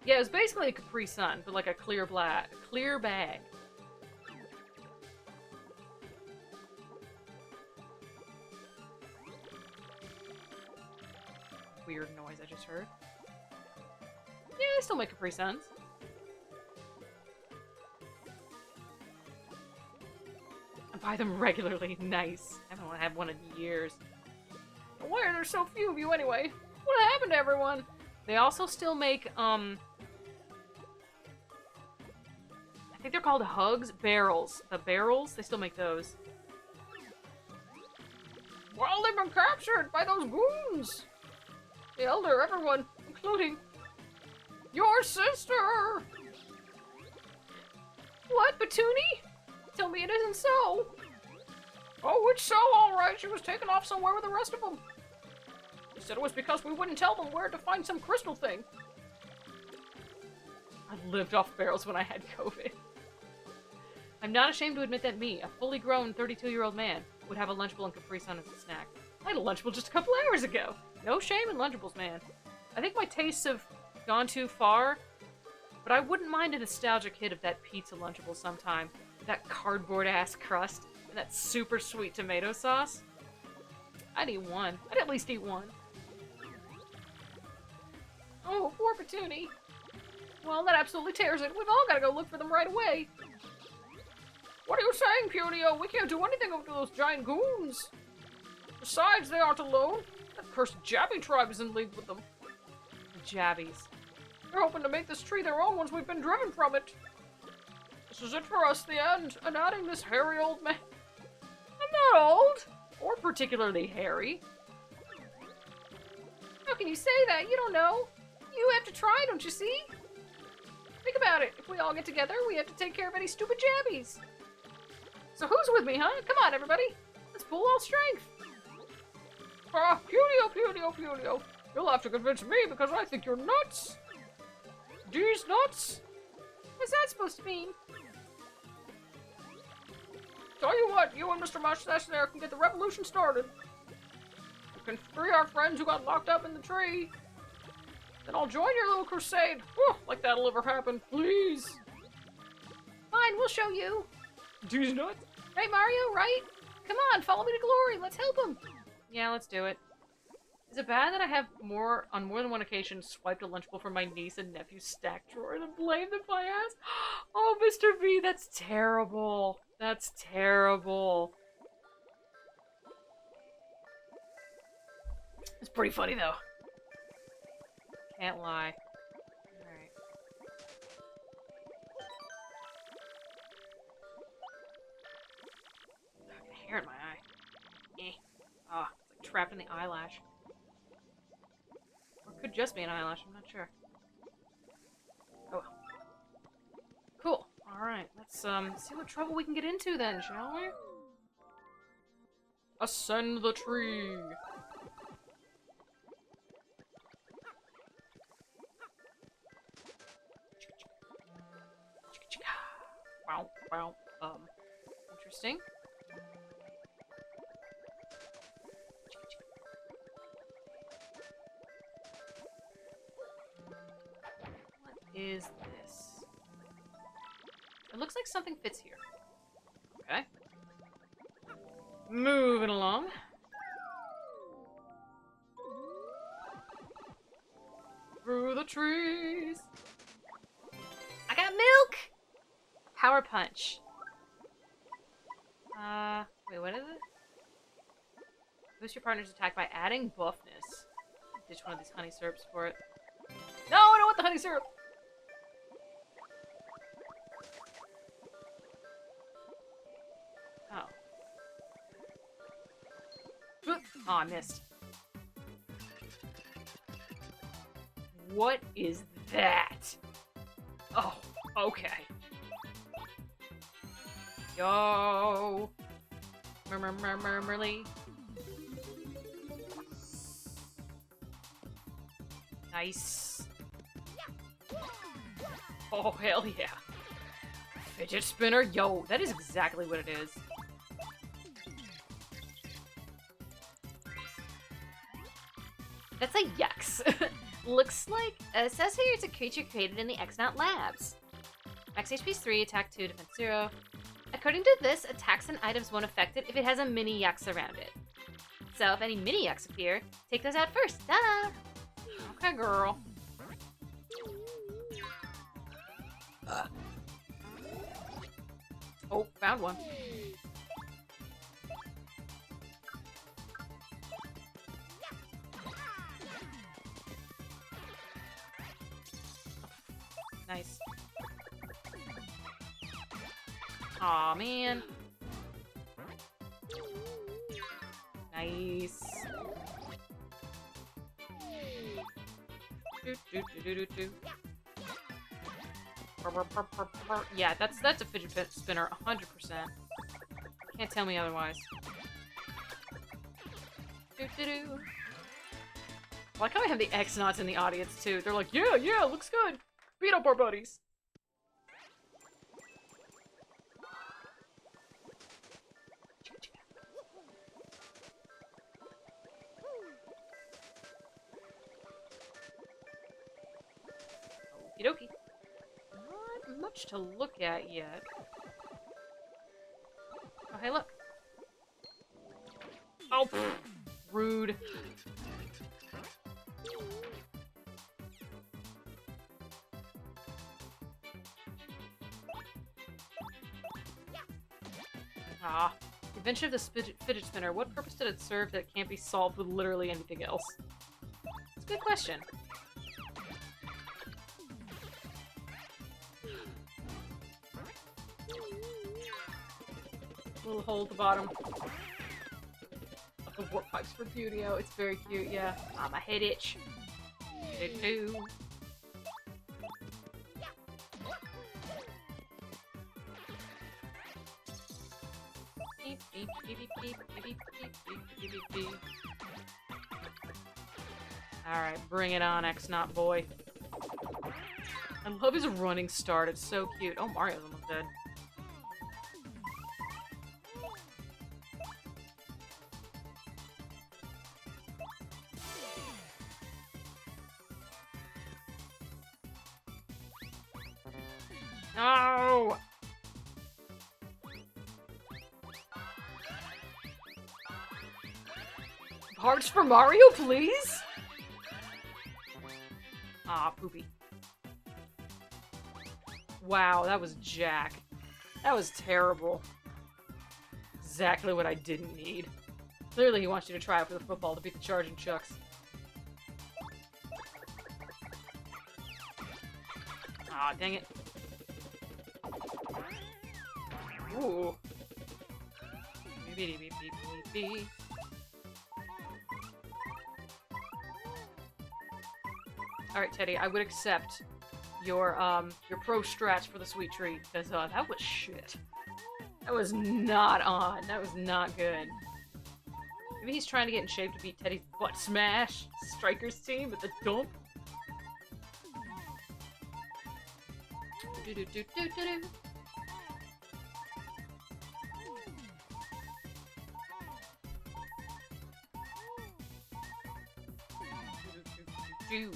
Yeah, it was basically a Capri Sun, but like a clear bag. Weird noise I just heard. Yeah, I still make Capri Suns. I buy them regularly. Nice. I haven't had one in years. Why are there so few of you anyway? What happened to everyone? They also still make, I think they're called Hugs Barrels. The barrels, they still make those. Well, they've been captured by those goons! The elder, everyone, including your sister! What, Batoonie? Tell me it isn't so. Oh, it's so, alright. She was taken off somewhere with the rest of them. They said it was because we wouldn't tell them where to find some crystal thing. I lived off barrels when I had COVID. I'm not ashamed to admit that me, a fully grown 32-year-old man, would have a Lunchable and Capri Sun as a snack. I had a Lunchable just a couple hours ago. No shame in Lunchables, man. I think my tastes have gone too far, but I wouldn't mind a nostalgic hit of that pizza Lunchable sometime. That cardboard-ass crust, and that super sweet tomato sauce. I'd eat one. I'd at least eat one. Oh, poor Patoonie. Well, that absolutely tears it. We've all got to go look for them right away. What are you saying, Punio? We can't do anything over those giant goons. Besides, they aren't alone. That cursed Jabby tribe is in league with them. The Jabbies. They're hoping to make this tree their own once we've been driven from it. This is it for us, the end. And adding this hairy old man. I'm not old. Or particularly hairy. How can you say that? You don't know. You have to try, don't you see? Think about it. If we all get together, we have to take care of any stupid Jabbies. So who's with me, huh? Come on, everybody. Let's pull all strength. Punio. You'll have to convince me because I think you're nuts. These nuts? What's that supposed to mean? Tell you what, you and Mr. Mustache there can get the revolution started. You can free our friends who got locked up in the tree. Then I'll join your little crusade. Whew, like that'll ever happen, please. Fine, we'll show you. These nuts? Right, Mario, right? Come on, follow me to glory. Let's help him. Yeah, let's do it. Is it bad that I have on more than one occasion, swiped a Lunchable from my niece and nephew's stack drawer and blamed them my ass? Oh, Mr. B, that's terrible. That's terrible. It's pretty funny, though. Can't lie. Alright. I got hair in my eye. Eh. Ah, it's like trapped in the eyelash. Or it could just be an eyelash, I'm not sure. Oh well. Cool. Alright, let's see what trouble we can get into then, shall we? Ascend the tree! Interesting. What is this? It looks like something fits here. Okay. Moving along. Through the trees. I got milk! Power punch. Wait, what is it? Boost your partner's attack by adding buffness. Ditch one of these honey syrups for it. No, I don't want the honey syrup! Oh. Oh, I missed. What is that? Oh, okay. Yo! Murmurly. Nice. Oh, hell yeah. Fidget spinner? Yo, that is exactly what it is. That's a yucks. Looks like, it says here it's a creature created in the X-Naut Labs. Max HP is 3, attack 2, defense 0. According to this, attacks and items won't affect it if it has a mini yucks around it. So if any mini yucks appear, take those out first. Duh! Okay, girl. Oh, found one. Nice. Aw, man. Nice. Yeah, that's a fidget spinner, 100%. Can't tell me otherwise. I like how we have the X-Nauts in the audience too. They're like, yeah, looks good. Beat up our buddies. Okie dokie. Not much to look at yet. Oh, hey, look. Oh, pfft. Rude. Ah. The invention of the fidget spinner. What purpose did it serve that can't be solved with literally anything else? It's a good question. Little hole at the bottom of the warp pipes for beauty. Oh, it's very cute, yeah. Ah, my head itch. It too. Alright, bring it on, X-Naut boy. I love his running start, it's so cute. Oh, Mario's almost dead. No! Hearts for Mario, please? Ah, poopy. Wow, that was Jack. That was terrible. Exactly what I didn't need. Clearly he wants you to try out for the football to beat the Charging Chucks. Ah, dang it. Ooh. Beep, beep, beep, beep, beep. Alright, Teddy, I would accept your pro strats for the sweet treat, because that was shit. That was not on. That was not good. Maybe he's trying to get in shape to beat Teddy's butt smash strikers team at the dump. Pew.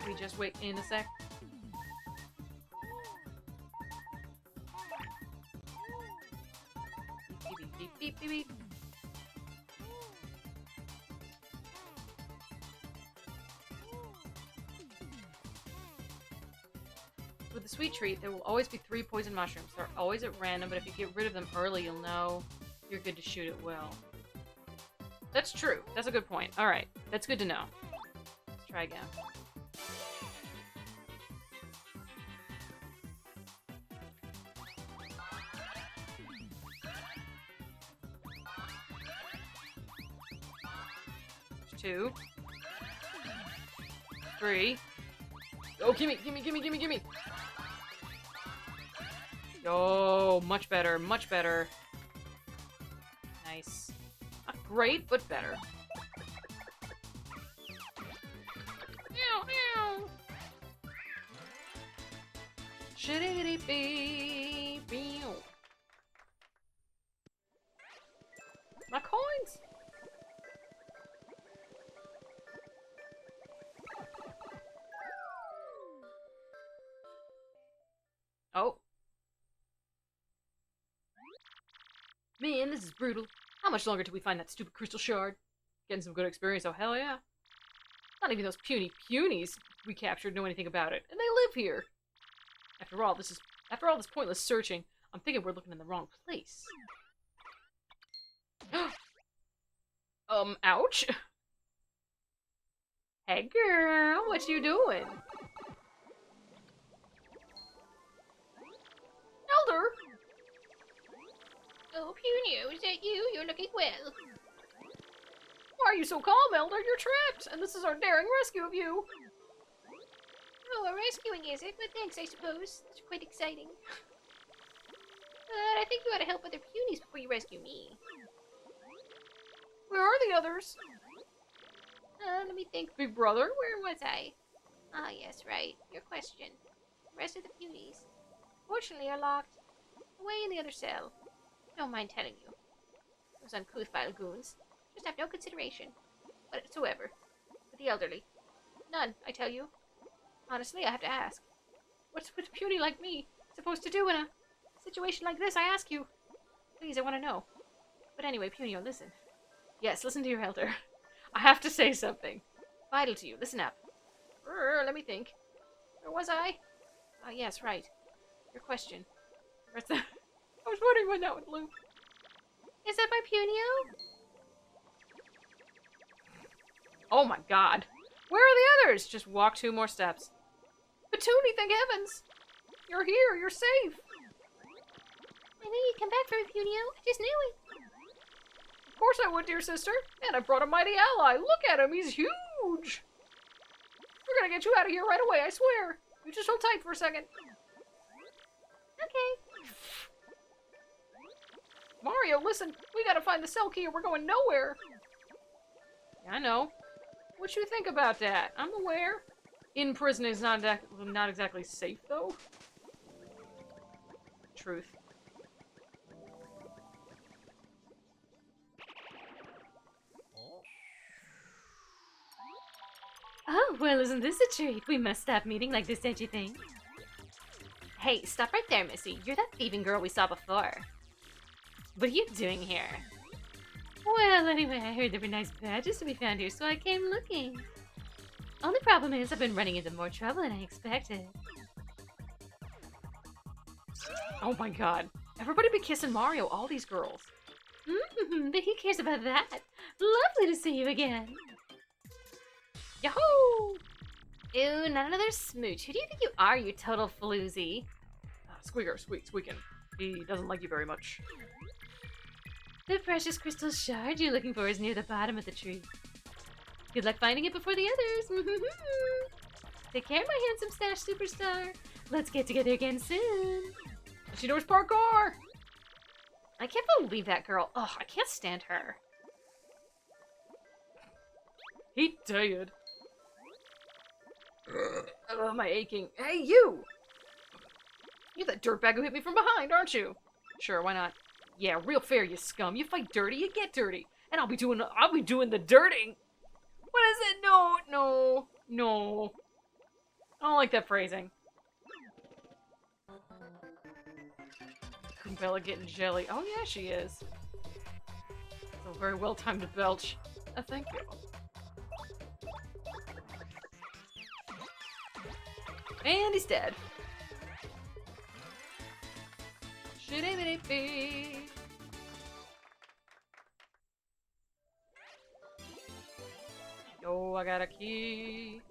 We just wait in a sec. Beep, beep, beep, beep, beep. With the sweet treat, there will always be 3 poison mushrooms. They're always at random, but if you get rid of them early, you'll know you're good to shoot it well. That's true. That's a good point. Alright, that's good to know. Let's try again. There's 2. 3. Oh, gimme, gimme, gimme, gimme, gimme! Oh, much better, much better. Nice. Not great, but better. Ow, ow! Shittity bee bee. My coins! Oh. Man, this is brutal. How much longer till we find that stupid crystal shard? Getting some good experience, oh hell yeah. Not even those puny punies we captured know anything about it, and they live here. After all this pointless searching, I'm thinking we're looking in the wrong place. Ouch. Hey girl, what you doing? Elder! Oh, Punio, is that you? You're looking well. Why are you so calm, Elder? You're trapped, and this is our daring rescue of you. Oh, a rescuing is it? But thanks, I suppose. It's quite exciting. But I think you ought to help other punies before you rescue me. Where are the others? Let me think. Big brother? Where was I? Ah, yes, right. Your question. The rest of the punies, fortunately, are locked away in the other cell. Don't mind telling you. Those uncouth vile goons just have no consideration whatsoever for the elderly. None, I tell you. Honestly, I have to ask. What's a puny like me supposed to do in a situation like this? I ask you. Please, I want to know. But anyway, Punio, listen. Yes, listen to your elder. I have to say something. Vital to you. Listen up. Let me think. Where was I? Ah, yes, right. Your question. Where's the... I was wondering when that would loop. Is that my Punio? Oh my god. Where are the others? Just walk 2 more steps. Petuni, thank heavens! You're here, you're safe! I knew you'd come back for me, Punio. I just knew it. Of course I would, dear sister. And I brought a mighty ally. Look at him, he's huge! We're gonna get you out of here right away, I swear. You just hold tight for a second. Okay. Mario, listen, we gotta find the cell key or we're going nowhere. Yeah, I know. What you think about that? I'm aware. In prison is not exactly safe, though. Truth. Oh, well, isn't this a treat? We must stop meeting like this, don't you think? Hey, stop right there, Missy. You're that thieving girl we saw before. What are you doing here? Well, anyway, I heard there were nice badges to be found here, so I came looking. Only problem is I've been running into more trouble than I expected. Oh my god. Everybody be kissing Mario, all these girls. But who cares about that? Lovely to see you again. Yahoo! Ew, not another smooch. Who do you think you are, you total floozy? Squeaker, squeaking. He doesn't like you very much. The precious crystal shard you're looking for is near the bottom of the tree. Good luck finding it before the others. Take care, my handsome stash superstar. Let's get together again soon. She knows parkour! I can't believe that girl. Ugh, I can't stand her. He did. Oh, my aching. Hey, you! You're that dirtbag who hit me from behind, aren't you? Sure, why not? Yeah, real fair, you scum. You fight dirty, you get dirty. And I'll be doing the dirting. What is it? No, no, no. I don't like that phrasing. Bella getting jelly. Oh yeah, she is. So very well timed to belch. Thank you. And he's dead. Shitty-bitty-bee. Yo, I got a key.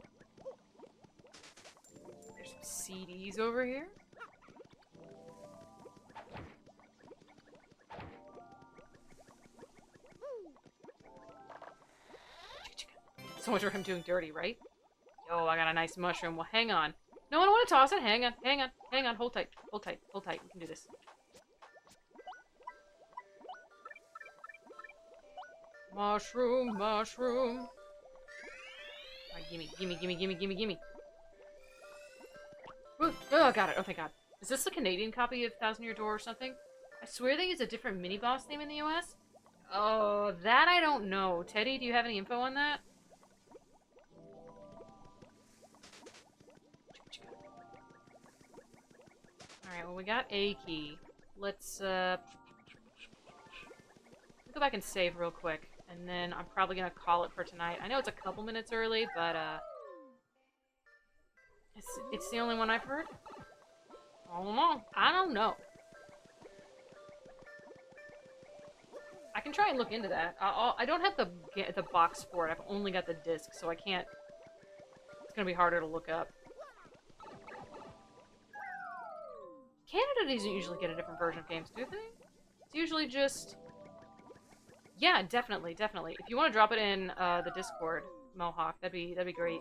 There's some CDs over here. So much for him doing dirty, right? Yo, I got a nice mushroom. Well, hang on. No, I don't want to toss it. Hang on, hang on, hang on. Hold tight, hold tight, hold tight. We can do this. Mushroom, mushroom. Alright, gimme, gimme, gimme, gimme, gimme, gimme. Ooh, oh, I got it. Oh, thank God. Is this the Canadian copy of Thousand Year Door or something? I swear they use a different mini-boss name in the US. Oh, that I don't know. Teddy, do you have any info on that? Alright, well, we got a key. Let's go back and save real quick, and then I'm probably gonna call it for tonight. I know it's a couple minutes early, but, it's the only one I've heard. I don't know. I don't know. I can try and look into that. I don't have the box for it. I've only got the disc, so I can't... It's gonna be harder to look up. Canada doesn't usually get a different version of games, do they? It's usually just... Yeah, definitely, definitely. If you want to drop it in the Discord, Mohawk, that'd be great.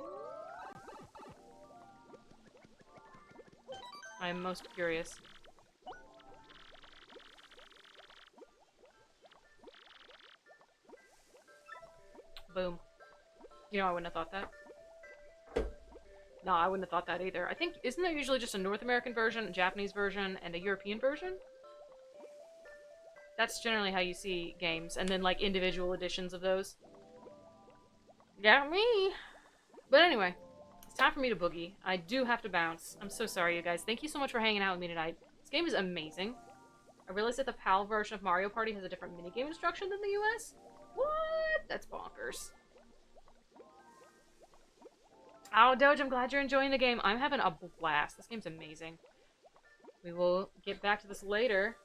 I'm most curious. Boom. You know, I wouldn't have thought that. No, I wouldn't have thought that either. I think, isn't there usually just a North American version, a Japanese version, and a European version? That's generally how you see games, and then, like, individual editions of those. Got me! But anyway, it's time for me to boogie. I do have to bounce. I'm so sorry, you guys. Thank you so much for hanging out with me tonight. This game is amazing. I realized that the PAL version of Mario Party has a different minigame instruction than the US. What? That's bonkers. Oh, Doge, I'm glad you're enjoying the game. I'm having a blast. This game's amazing. We will get back to this later.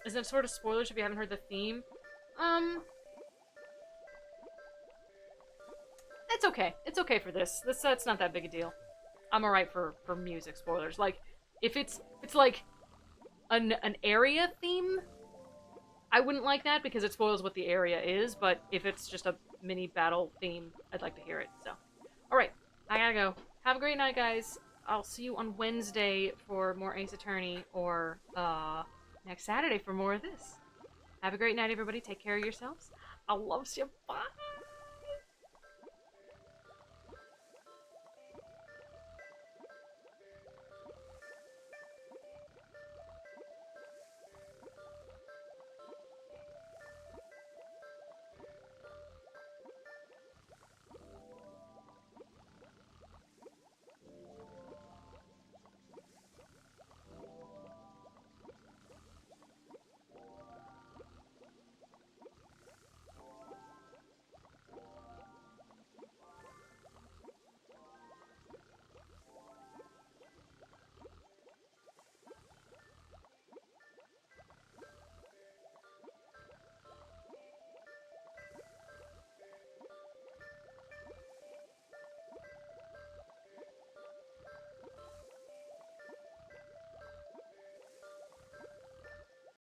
Is it sort of spoilers if you haven't heard the theme? It's okay. It's okay for this. That's not that big a deal. I'm alright for music spoilers. Like, if it's like an area theme, I wouldn't like that because it spoils what the area is, but if it's just a mini battle theme, I'd like to hear it, so. Alright, I gotta go. Have a great night, guys. I'll see you on Wednesday for more Ace Attorney, or, next Saturday for more of this. Have a great night, everybody. Take care of yourselves. I love you. Bye!